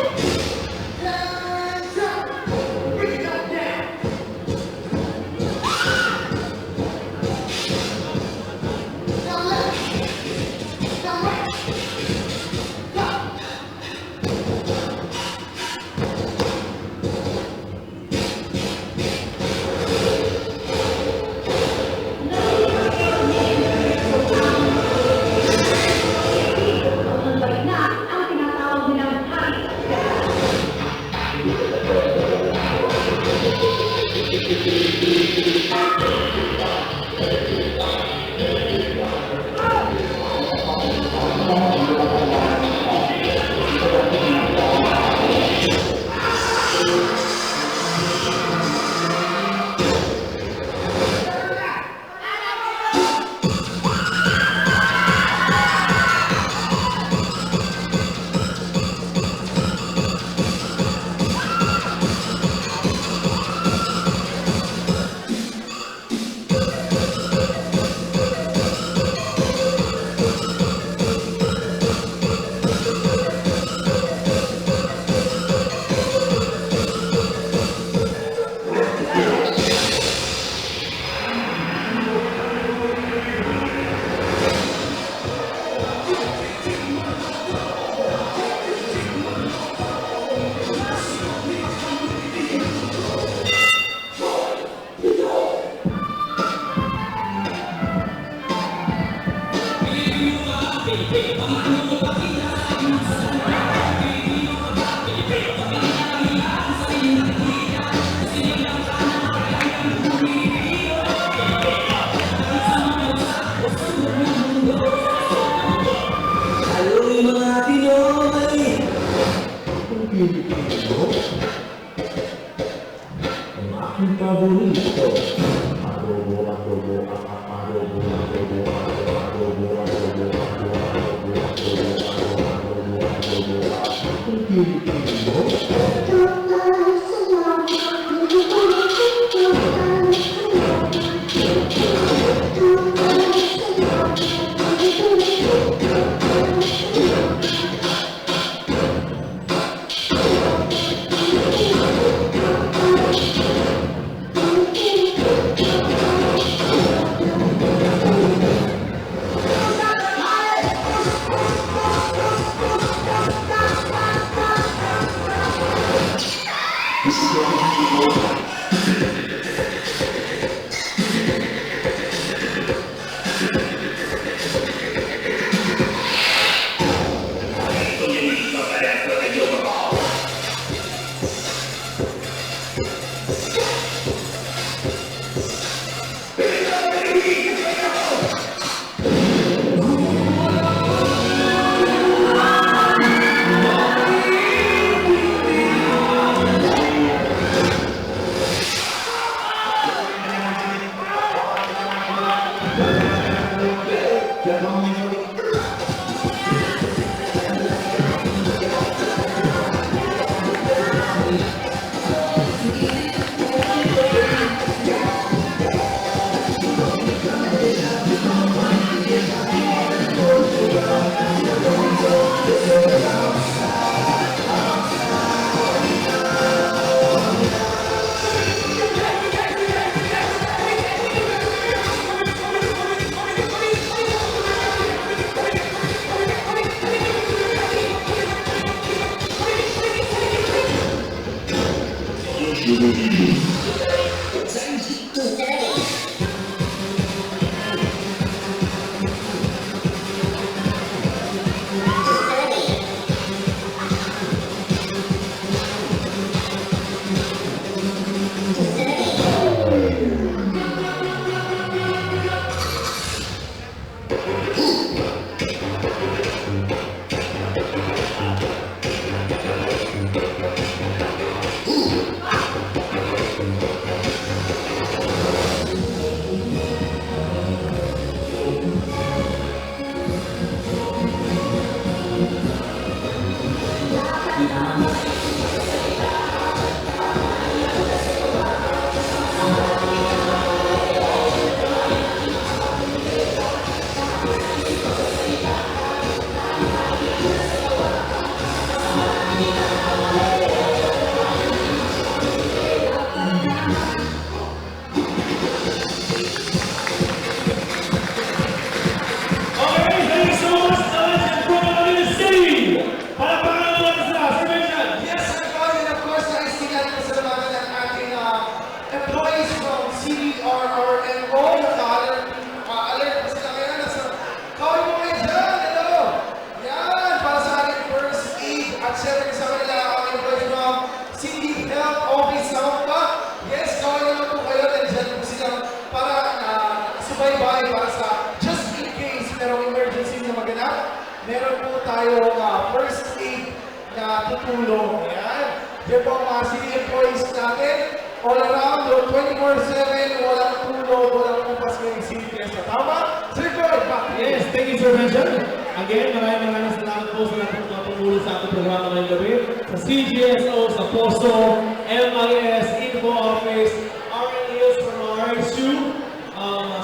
tutulong. Ayan. Diyan po ang mga city employees natin. All around, 24/7, walang tulog, walang kumpas ngayong city fiesta. Tama? Sir Floyd, back to you. Yes, thank you, Sir Mention. Again, maraming salamat po sa lahat ng mga tumulo sa ating programa ngayong gabi. Sa CGSO, sa POSO, MIS, Info Office, RNEOs from RSU,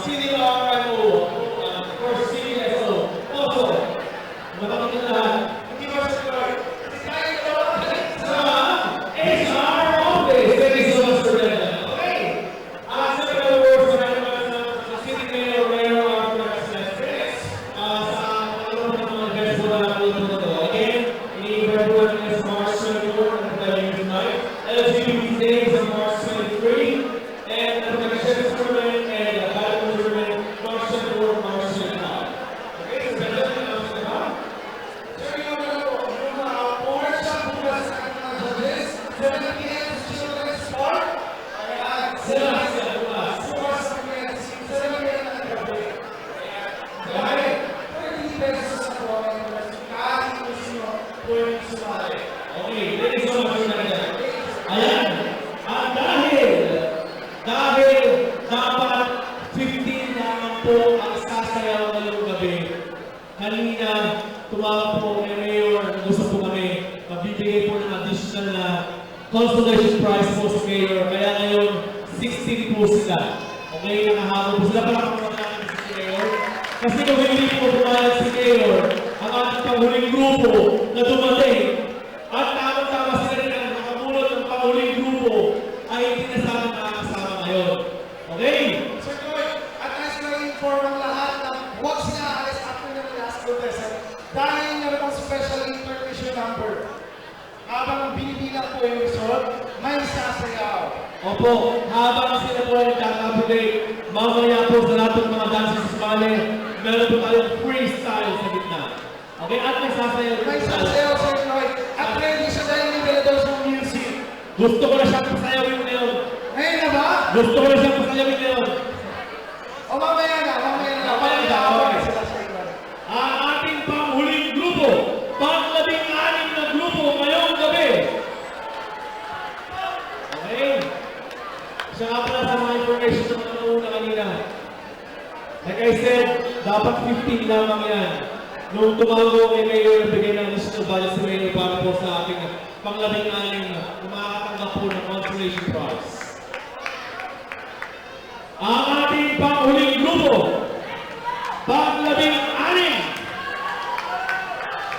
CDRMO, of course, CGSO, POSO. Maraming na lahat. Hindi ba, Sir Floyd? Sa HR Office, thank you so much for that. Okay. Sa mga words, maraming sa City Mayor, Mayor of President, again, everyone is March 24 and tonight. LGBT Day is on March 23, and the Protection Instrument and the Battle Instrument March 24, March 25. Okay, so that's the announcement. Sir, yung mga workshop bukas sa ating mga judges, 7 p.m. sa Children's Park. Ayan, Sila, bukas. bukas sa p.m. 7 p.m. na gabi. Dahil, 30 pesos sa buwan ng kahit kung sino pwedeng sumali. Okay, thank you so much for that. Ayan, dahil dapat 15 naman po ang sasayaw ngayong gabi. Kanina, tumawag po kay Mayor, gusto po kami, magbibigay po ng additional na consolation prize po sa Mayor. Kaya ngayon, 16 po sila. Okay, nakahabol po sila para natin si Mayor. Kasi kung hindi po pumayag si Mayor, ang ating panghuling grupo na dumating, at tama-tama sila rin ang nakabulot ng panghuling grupo ay hindi na sa ating makakasama ngayon. Okay? Sir Floyd, at nais ko inform ang lahat na huwag sila alis after ng last protest. Dahil meron pang special intermission number. Habang binibilang po yung result, may sasayaw. Opo, habang sila po ay nagkakapulate, mamaya po sa lahat ng mga dancers sa Mali, meron po tayong freestyle sa gitna. Okay, at may sasayaw. May sasayaw, Sir Floyd. At ready siya dahil nivelador sa music. Gusto ko na siyang pasayawin ngayon. Ngayon na ba? Gusto ko na siyang pasayawin ngayon. O mamaya na. Mamaya na, Papalitaw okay. sila, Sir Floyd. Ang ating panghuling grupo, pang-16 na grupo ngayong gabi. Okay? Siya nga pala sa mga information na nauna kanina. Like I said, dapat 15 lamang yan. Nung tumawag ko kay Mayor, bigay ng additional budget sa Mayor para po sa ating pang-16 na makakatanggap po ng consolation prize. Ang ating panghuling grupo, pang-16,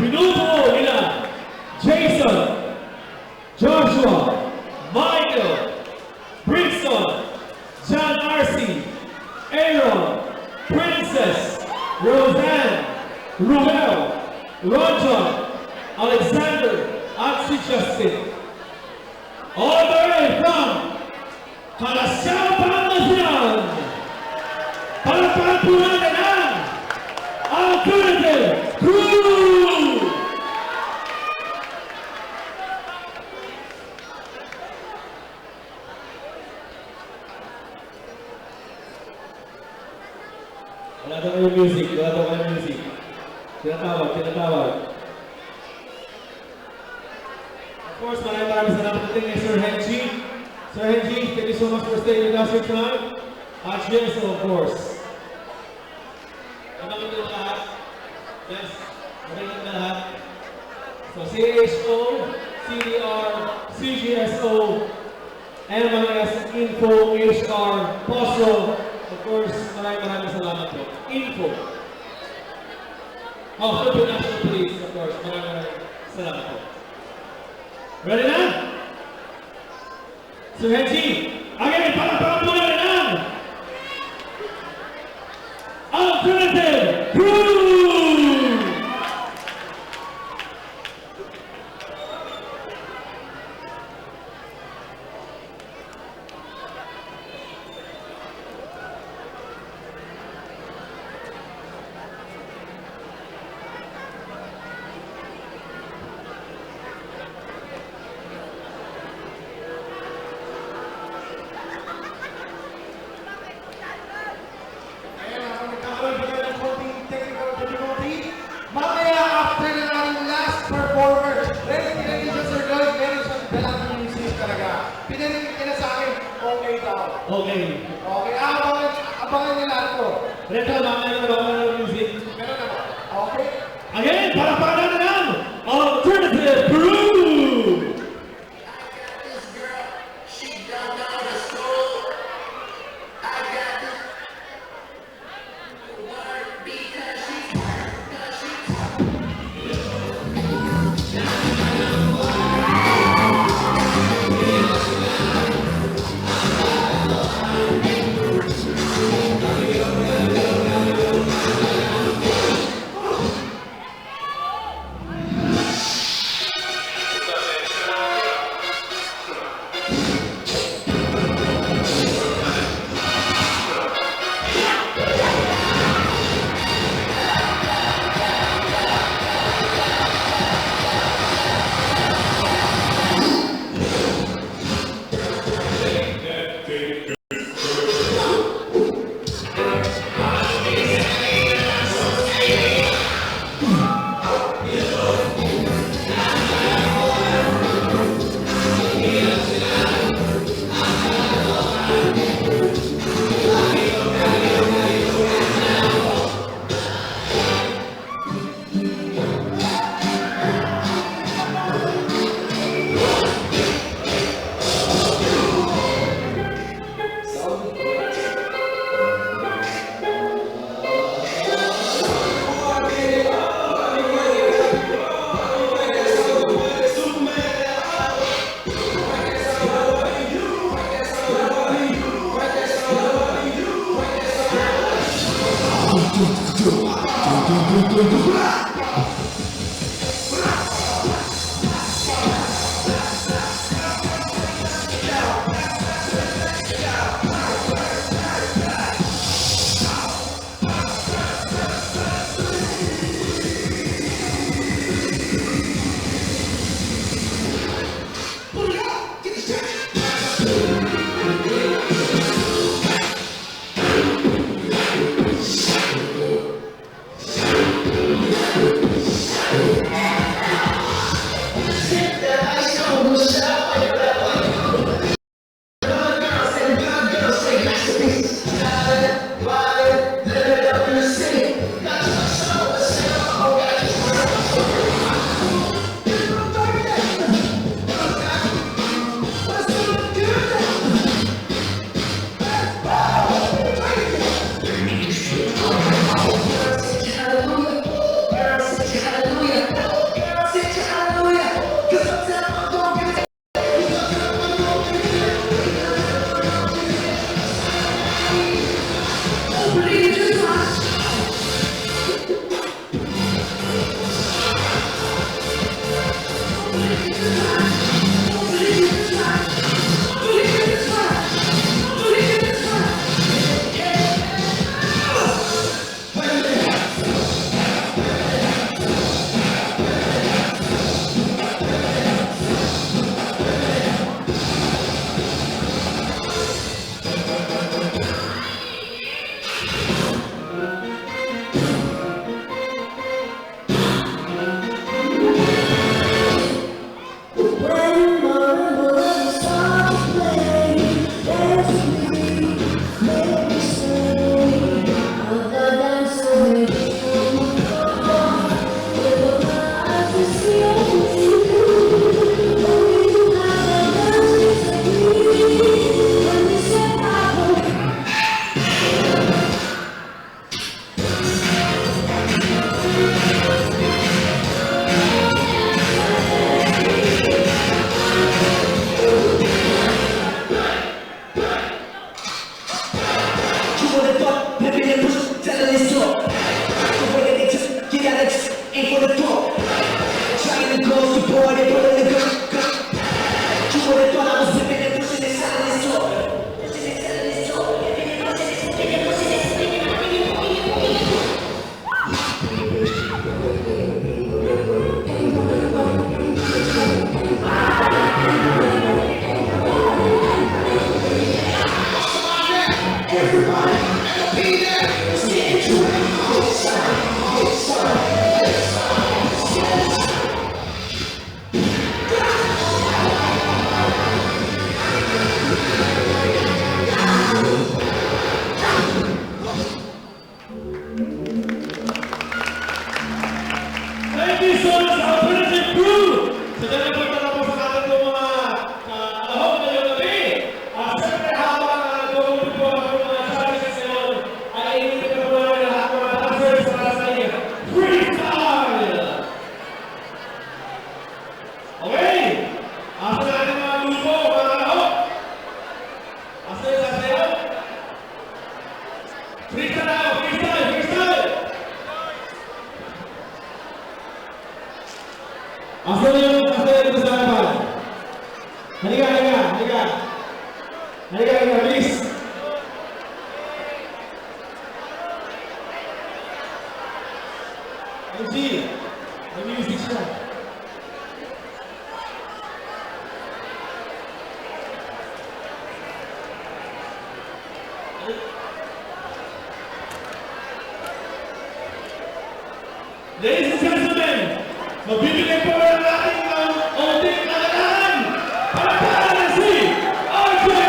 pinupuo nila Jason, Joshua, Michael, Brinson, John Arce, Aaron, Princess, Roseanne, Ruel, Ronjon, Alexander, at si Justin. All the way from Calasiao, Pangasinan, palakpakan po natin ang Alternative Crew! Wala daw kayong music, wala daw kayong music. Tinatawag. Of course, maraming salamat natin kay Sir Henji. Sir Henji, thank you so much for staying with us here tonight. At GSO, of course. Maraming na lahat. Yes, maraming na lahat. So, CHO, CDR, CGSO, MIS, Info, HR, POSO, of course, maraming salamat po. Info. Philippine National Police, of course, maraming salamat po. Ready na? Sir Henji, again, palakpakan po natin ang Alternative Crew! Pinarinig ka na sa akin, okay daw. Okay. Okay, abangan niyo lahat ko. Reto, mga music. Meron na ba? Okay? Again, palakpakan natin ang Alternative Peru! halika. Halika, halika, please. MC, mag-music siya. Ladies and gentlemen, magbibigay po ng ating onting kalagahan para si RJ!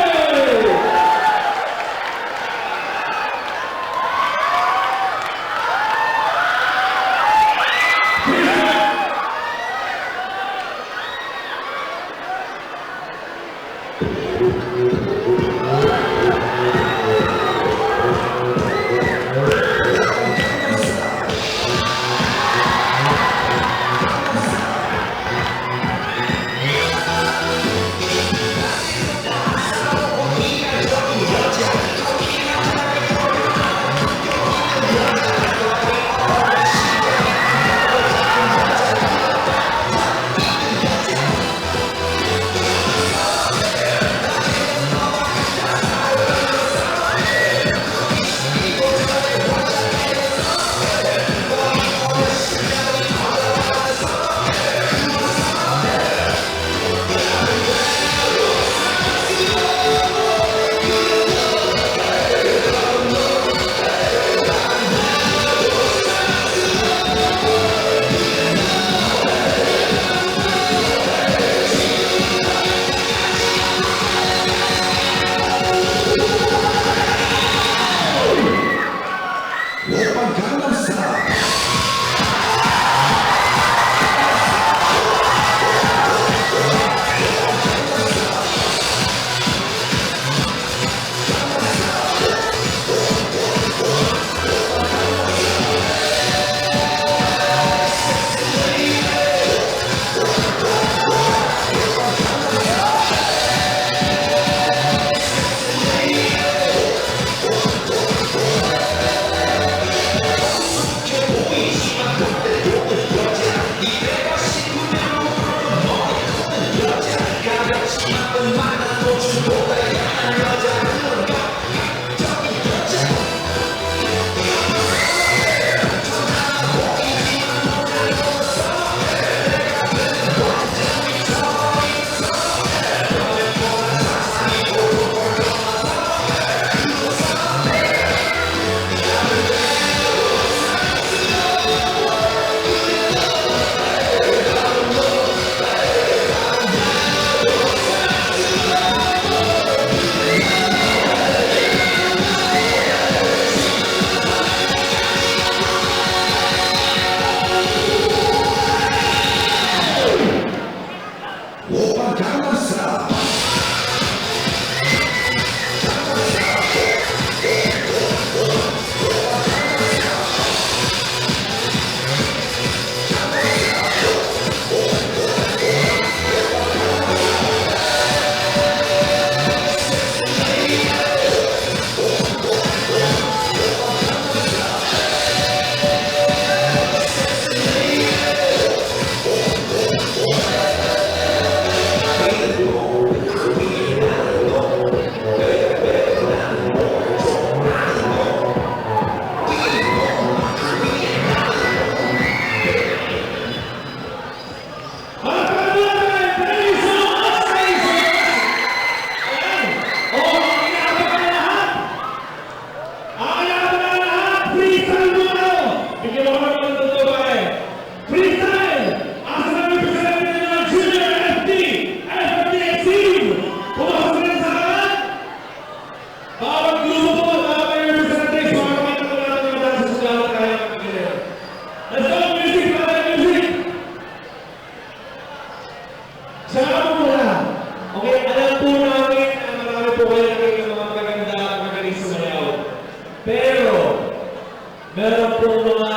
meron po mga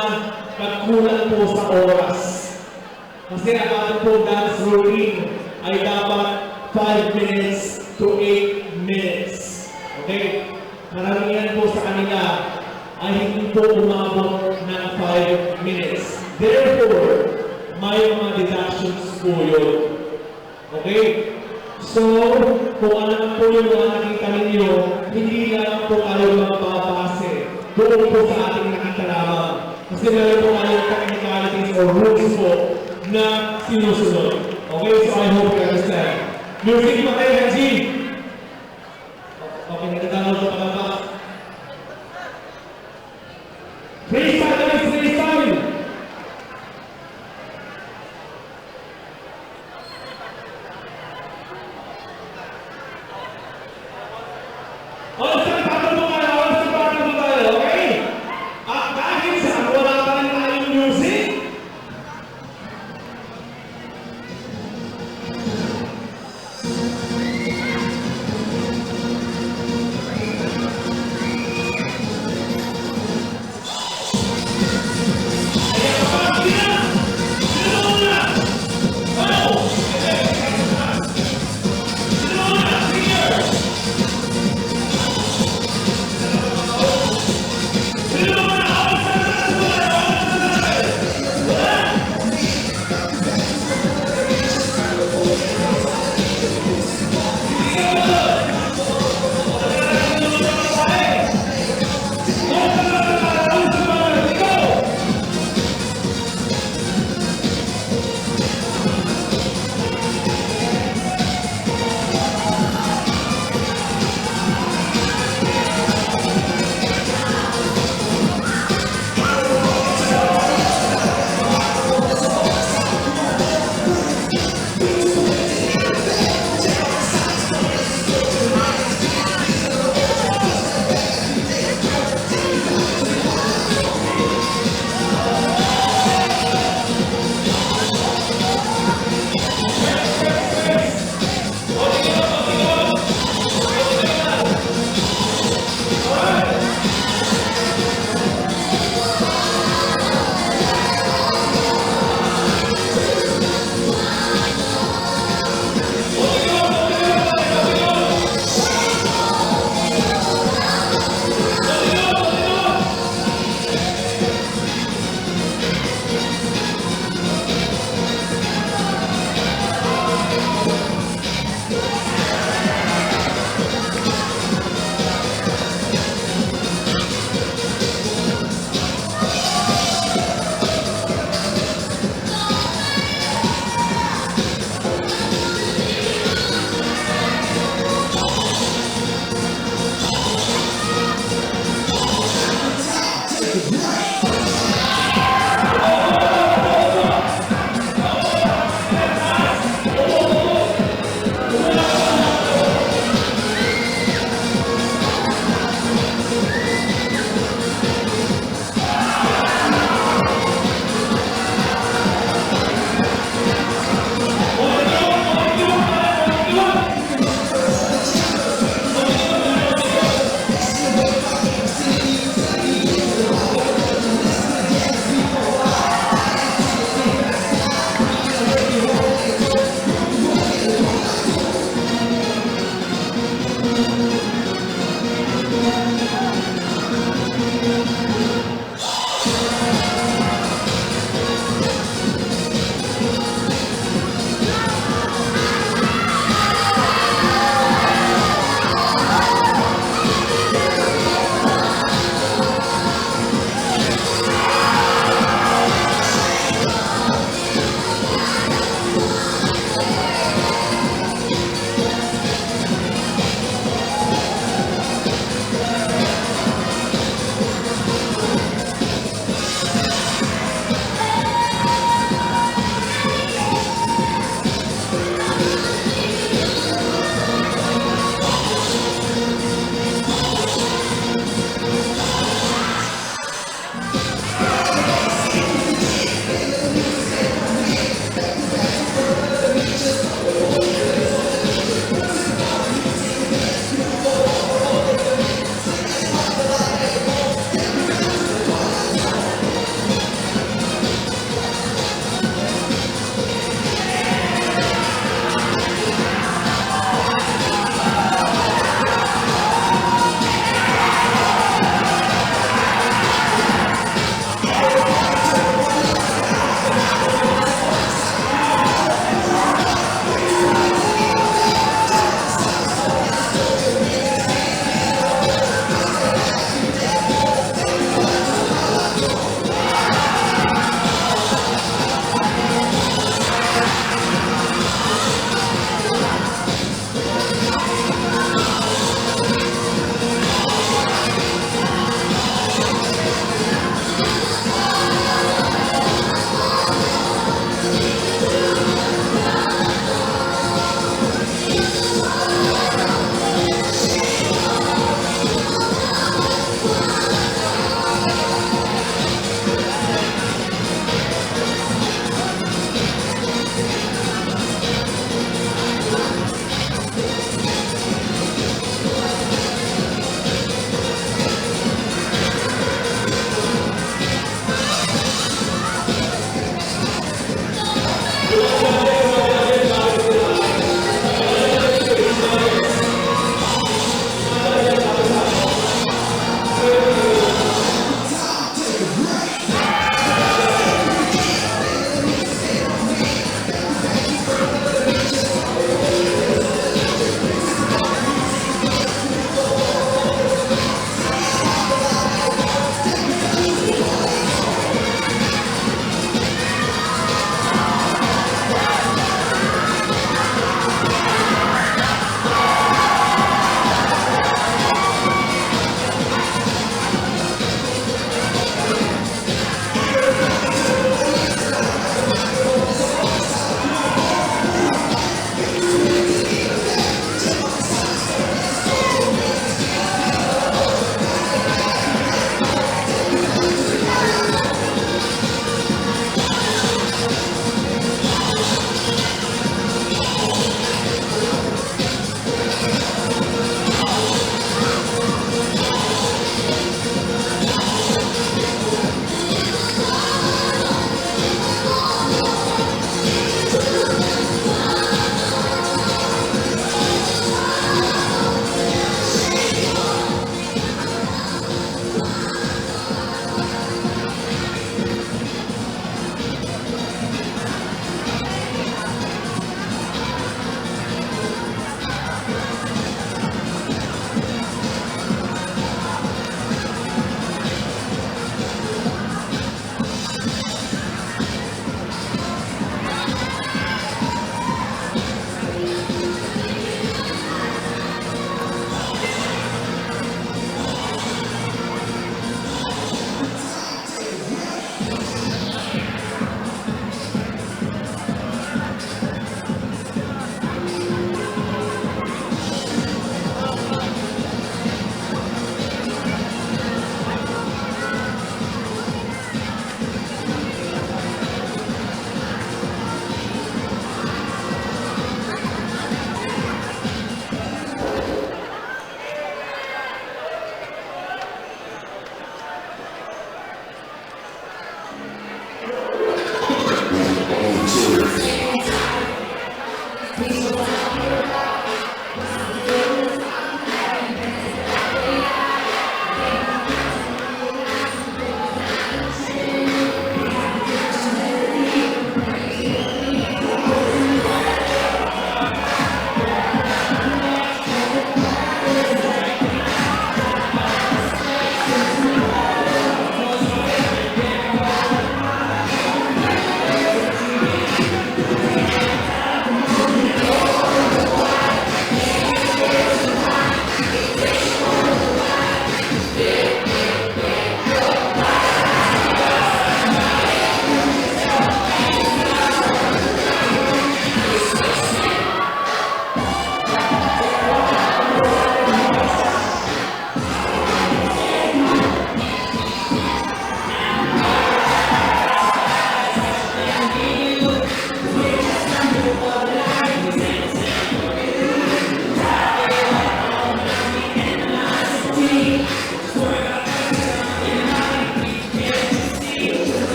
pagkulang po sa oras. Kasi ang ating po dance routine ay dapat 5 minutes to 8 minutes. Okay? Karamihan po sa kanila ay hindi po umabot ng 5 minutes. Therefore, may mga deductions po yun. Okay? So, kung ano man po yung mga nakita ninyo, hindi lang po kayo magbabase doon po sa ating nakita lamang. Kasi meron po kayong technicalities or rules po na sinusunod. Okay, so I hope you understand. Music pa kayo, Haji! Okay, nagtatanong sa palabas. Freestyle guys, freestyle! Oras na tatanong tayo, oras na tatanong tayo, okay? At dahil sa wala pa rin tayong music,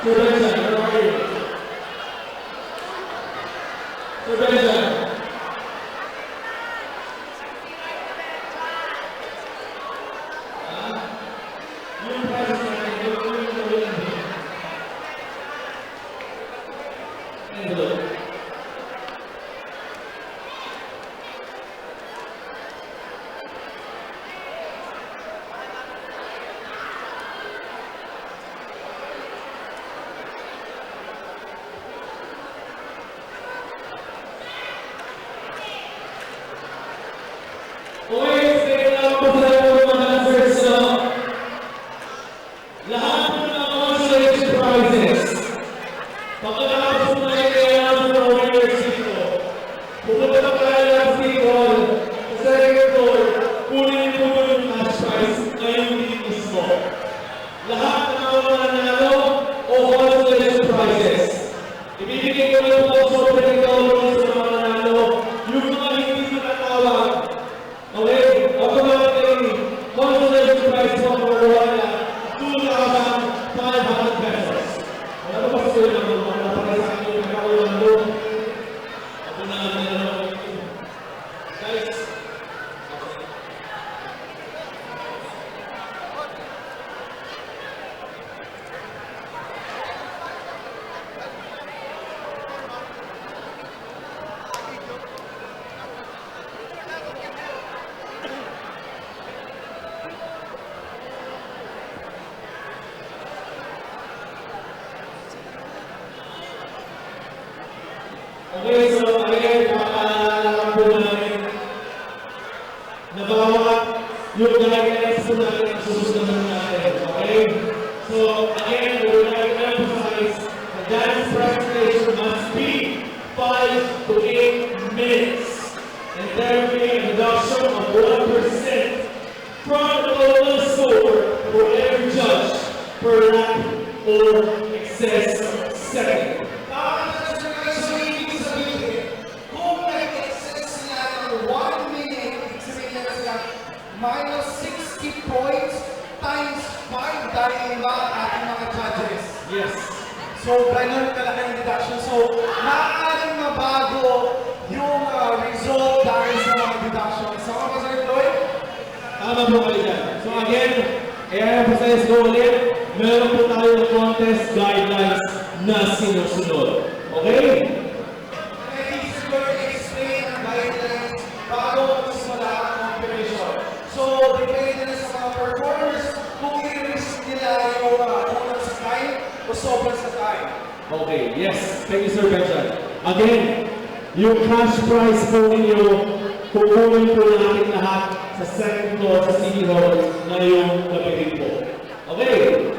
Sir Benson, where are you? Sir Benson. Yung prices natin, yung envelope. Okay, stay lang po sa mga answers. So, lahat po ng consolation prizes. Pagkatapos po na i-announce ng winners dito, pupunta pa tayo ng Seagull sa second floor, kunin po yung cash prize ngayong mismo. Lahat ng mga nanalo o consolation prizes. Ibibigay ko lang po sa opening dollars sa mga nanalo, yung mga hindi nakatawag. Okay, automatically, consolation prize po ang makuha nila, 2,500 pesos. Wala ba pa sila ng mga napakasakit yung nakakulang doon? Ako na lang nila naman. Guys, okay, so again, makakalaman po namin na bawat yung guidelines po natin ang susunod natin. Okay? So again, we would like to emphasize the dance presentation must be 5 to 8 minutes. And there will be a reduction of 1% from the total score for every judge per lap or excess setting. Kung nag-excess sila ng 1 minute, ibig sabihin na sila minus 60 points times 5 dahil iba ang ating mga judges. Yes. So, ganun talaga yung deduction. So, maaaring mabago yung result dahil sa mga deductions. So, mga Sir Lloyd? Tama po kayo dyan. So again, i-emphasize ko ulit, meron po tayo ng contest guidelines na sinusunod. Okay? Pwede siguro explain ang guidelines bago magsimula ang competition. So, depende na sa mga performers kung i-risk nila yung unang sa time o sobrang sa time. Okay, yes. Thank you, Sir Benson. Again, yung cash prize po ninyo, kukunin po natin lahat sa second floor sa City Hall ngayong gabi rin po. Okay?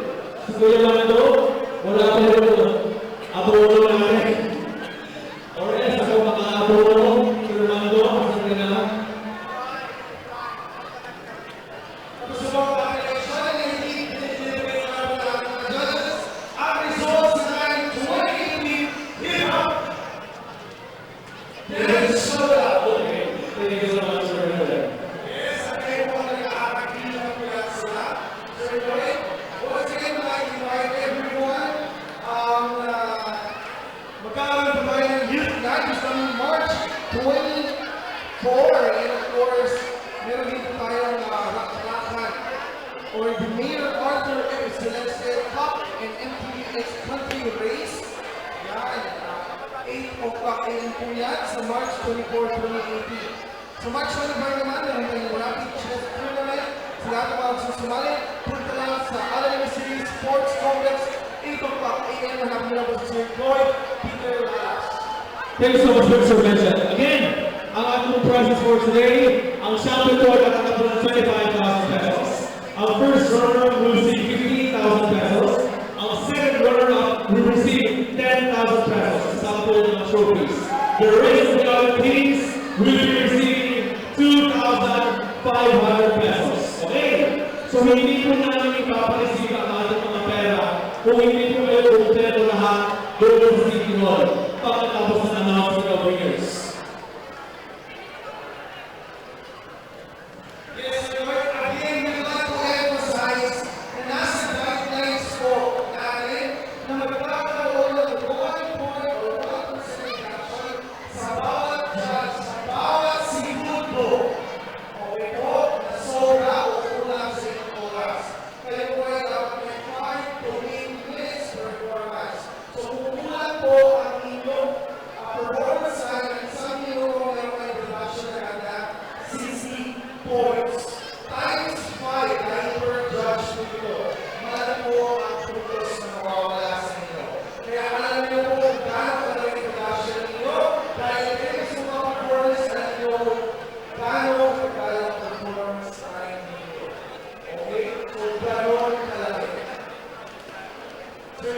Si Kuya Mando, wala pa rin po. Abono natin. Or else, ako maka-abono. Kuya Mando, asan ka na? Gusto mo ang competition na hindi pinipili namin ang mga judges? Ang results na 2018 hip-hop! Okay. Thank you so much, Sir Benson. Yes, okay po na nag-aaral na po yan sila. Sir Lloyd, once again, I'd like to invite everyone. Magkakaroon po tayo ng youth night on March 24. And of course, meron din po tayong lakan or the Mayor Arthur M. Celeste Cup and MTVX Country Race. Yan, 8 o'clock a.m. po yan sa March 24, 2018. Sa March 25 naman, meron tayong rapid chess tournament. Sa lahat ng mga susumali, punta lang sa Alameda City Sports Complex, 8 o'clock a.m. Hanap nila po sa Sir Lloyd, Peter Lalas. Thank you so much, Sir Benson. Again, ang ating prizes for today, ang champion ko ay tatanggap ng 25,000 pesos. Ang first runner-up will receive 50,000 pesos. Ang second runner-up will receive 10,000 pesos. Kasama po yung mga trophies. The rest of the other teams will be receiving 2,500 pesos. Okay? So hindi po namin ipapareceive ang ating mga pera kung hindi po kayo kumpleto lahat doon sa City Hall pagkatapos ng announcement of winners. Yes, Lord. Again, we'd like to emphasize na nasa guidelines po natin na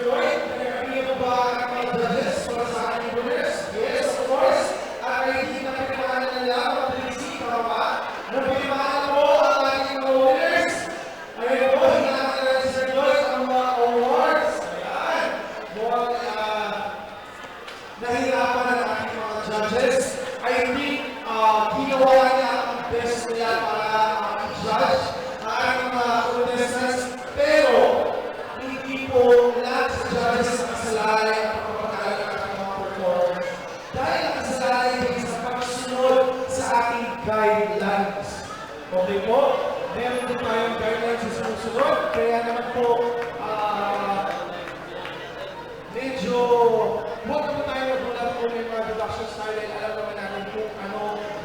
Lloyd, nagkakariya mo ba ang mga judges para sa ating winners? Yes, of course. At ay hindi na pinamahalan nila ang Trixie, tama ba? Ano pinamahalan mo ang ating mga winners? Ayun po, hinahanap nila si Sir Lloyd ang mga awards. Ayan. Mukhang nahirapan ang ating mga judges. I think ginawa niya ang best nila para i-judge ang ating mga contestants. Pero, hindi po lahat sa judges nakasalalay ang pagpapakala ng ating mga performers. Dahil nakasalalay din sa pagsunod sa ating guidelines. Okay po? Meron din tayong guidelines sa sumusunod. Kaya naman po, medyo huwag naman tayo magulat kung may mga deductions tayo dahil alam naman natin kung ano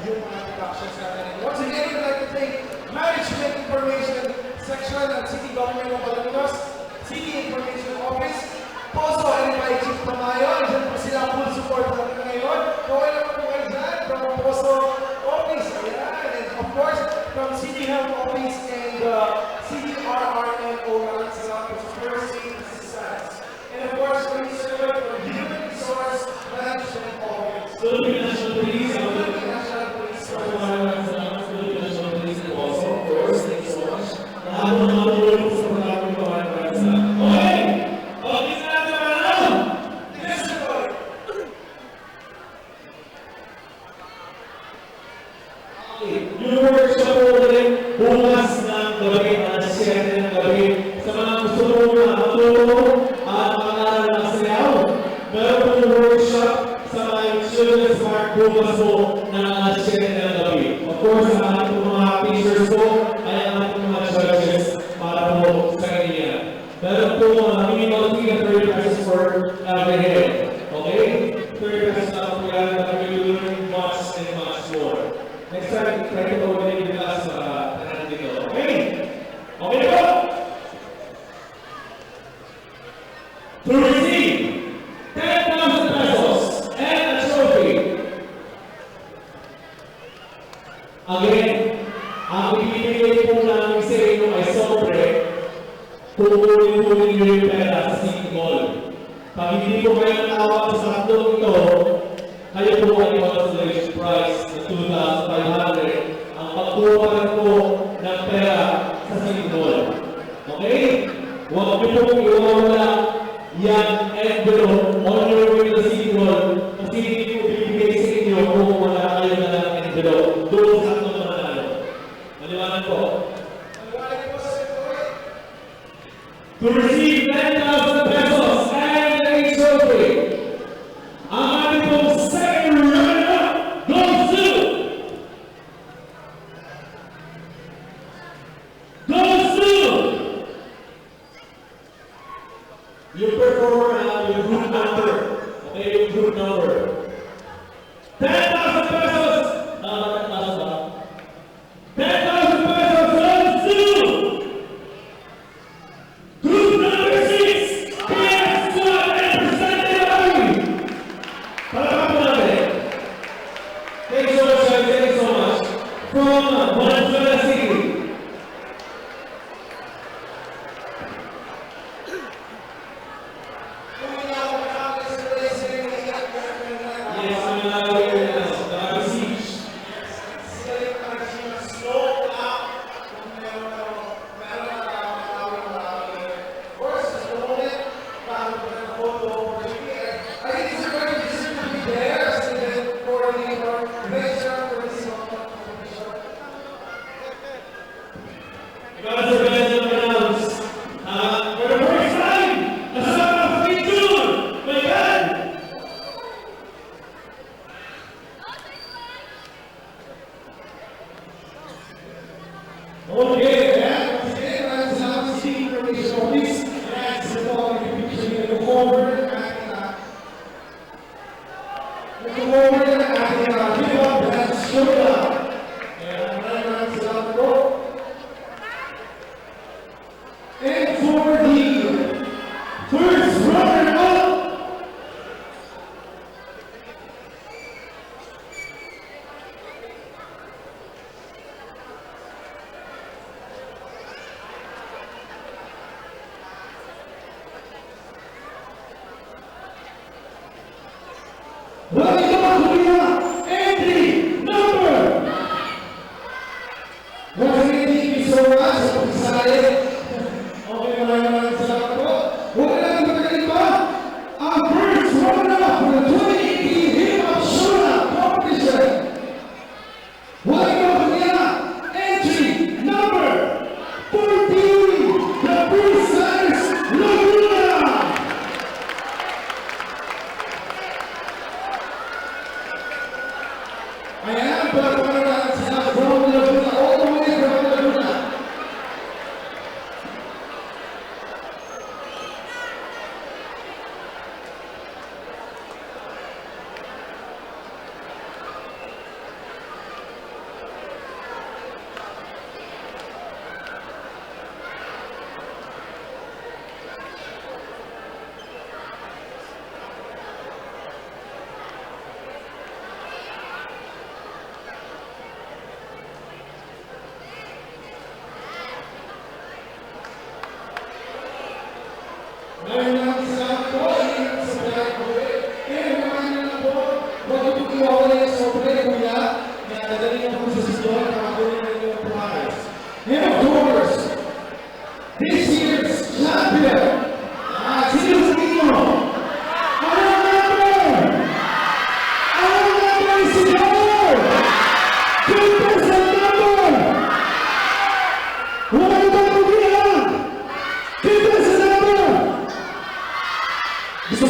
yung mga deductions natin. Once again, we'd like to thank Management Information Section ng City Government of Alaminos, City Information Office, Poso NFI Chief Tamayo, dyan po sila full support natin ngayon. Okay naman po kayo dyan from Poso Office, ayan, and of course, from City Health Office and City RRNO, maraming salamat po sa First Assistance. And of course, we serve for Human Resource Management Office. Philippine National Police, Philippine National Police Service. Philippine National Police also, of course, thank you so much. Lahat ng mga tulong po sa maraming mga bansa. Okay! Okay, sa natin mga alam! Yes, sir. Yung workshop po ulit bukas ng gabi, alas 7 ng gabi. Sa mga gusto mo na matulong at mga na sayaw, meron po yung workshop sa mga children's park bukas po ng alas 7 ng gabi. Of course, ang ating mga teachers po ay ang ating mga judges para po sa kanila. Meron po minimal fee na 30 pesos for every head. Okay? 30 pesos na po yan, but we will learn much and much more. Next time, try to go with us dito. Okay? Okay na po? To receive 10,000 pesos and a trophy. Again, ang ibibigay po namin sa inyo ay sobre kukunin nyo yung pera sa City Mall. Pag hindi po kayo natawag sa tatlong ito, kayo po ay consolation prize na 2,500 ang pagkuha po ng pera sa City Mall. Okay? Huwag nyo po iwawala yan envelope on your way to the City Mall kasi hindi po bibigay sa inyo kung wala kayo na lang envelope. Doon sa tatlong manalo. Maliwanag po. To receive 10,000 pesos and a trophy, ang ating pong second runner-up goes to yung performer yung group number. Okay, yung group number. 10,000 pesos! 10,000 ba? 10,000 pesos goes to group number 6, PS Squad and Representative Army. Palakpak po natin. Thank you so much, guys. Thank you so much. From Valenzuela City. Kung hindi ako makakalis sa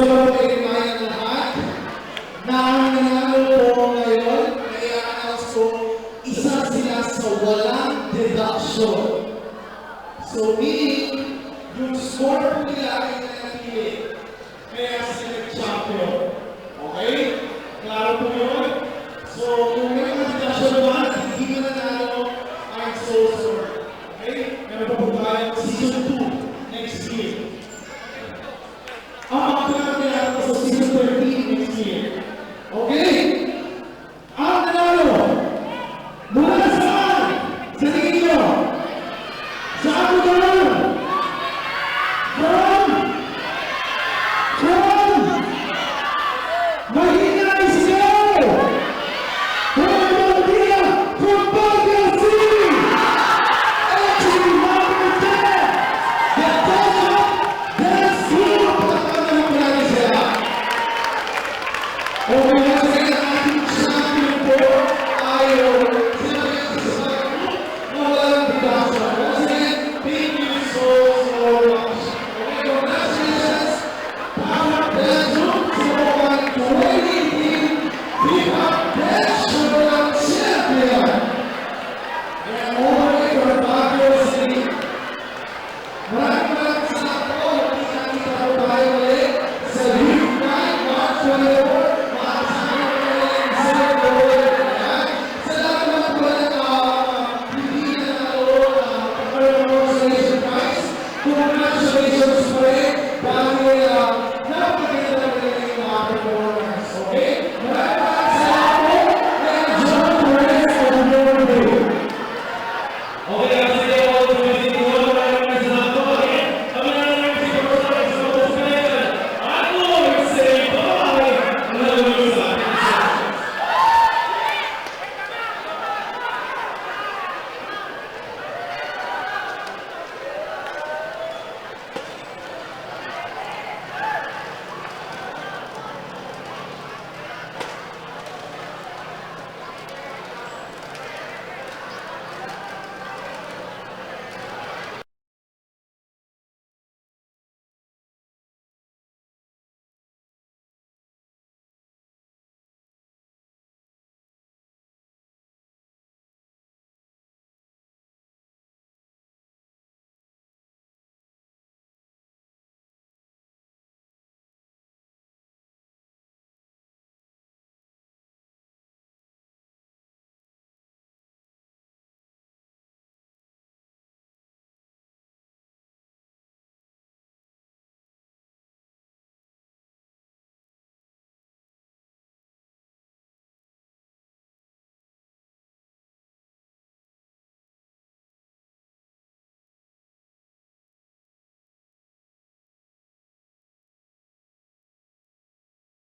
ko po i-remind lahat na ang nanalo po ngayon, kaya also isa sila sa walang deduction. So meaning, yung score po nila ay nanatili. Kaya sila nag-champion. Okay? Klaro po yun? So kung may mga deduction naman, hindi mo nanalo, I'm so sorry.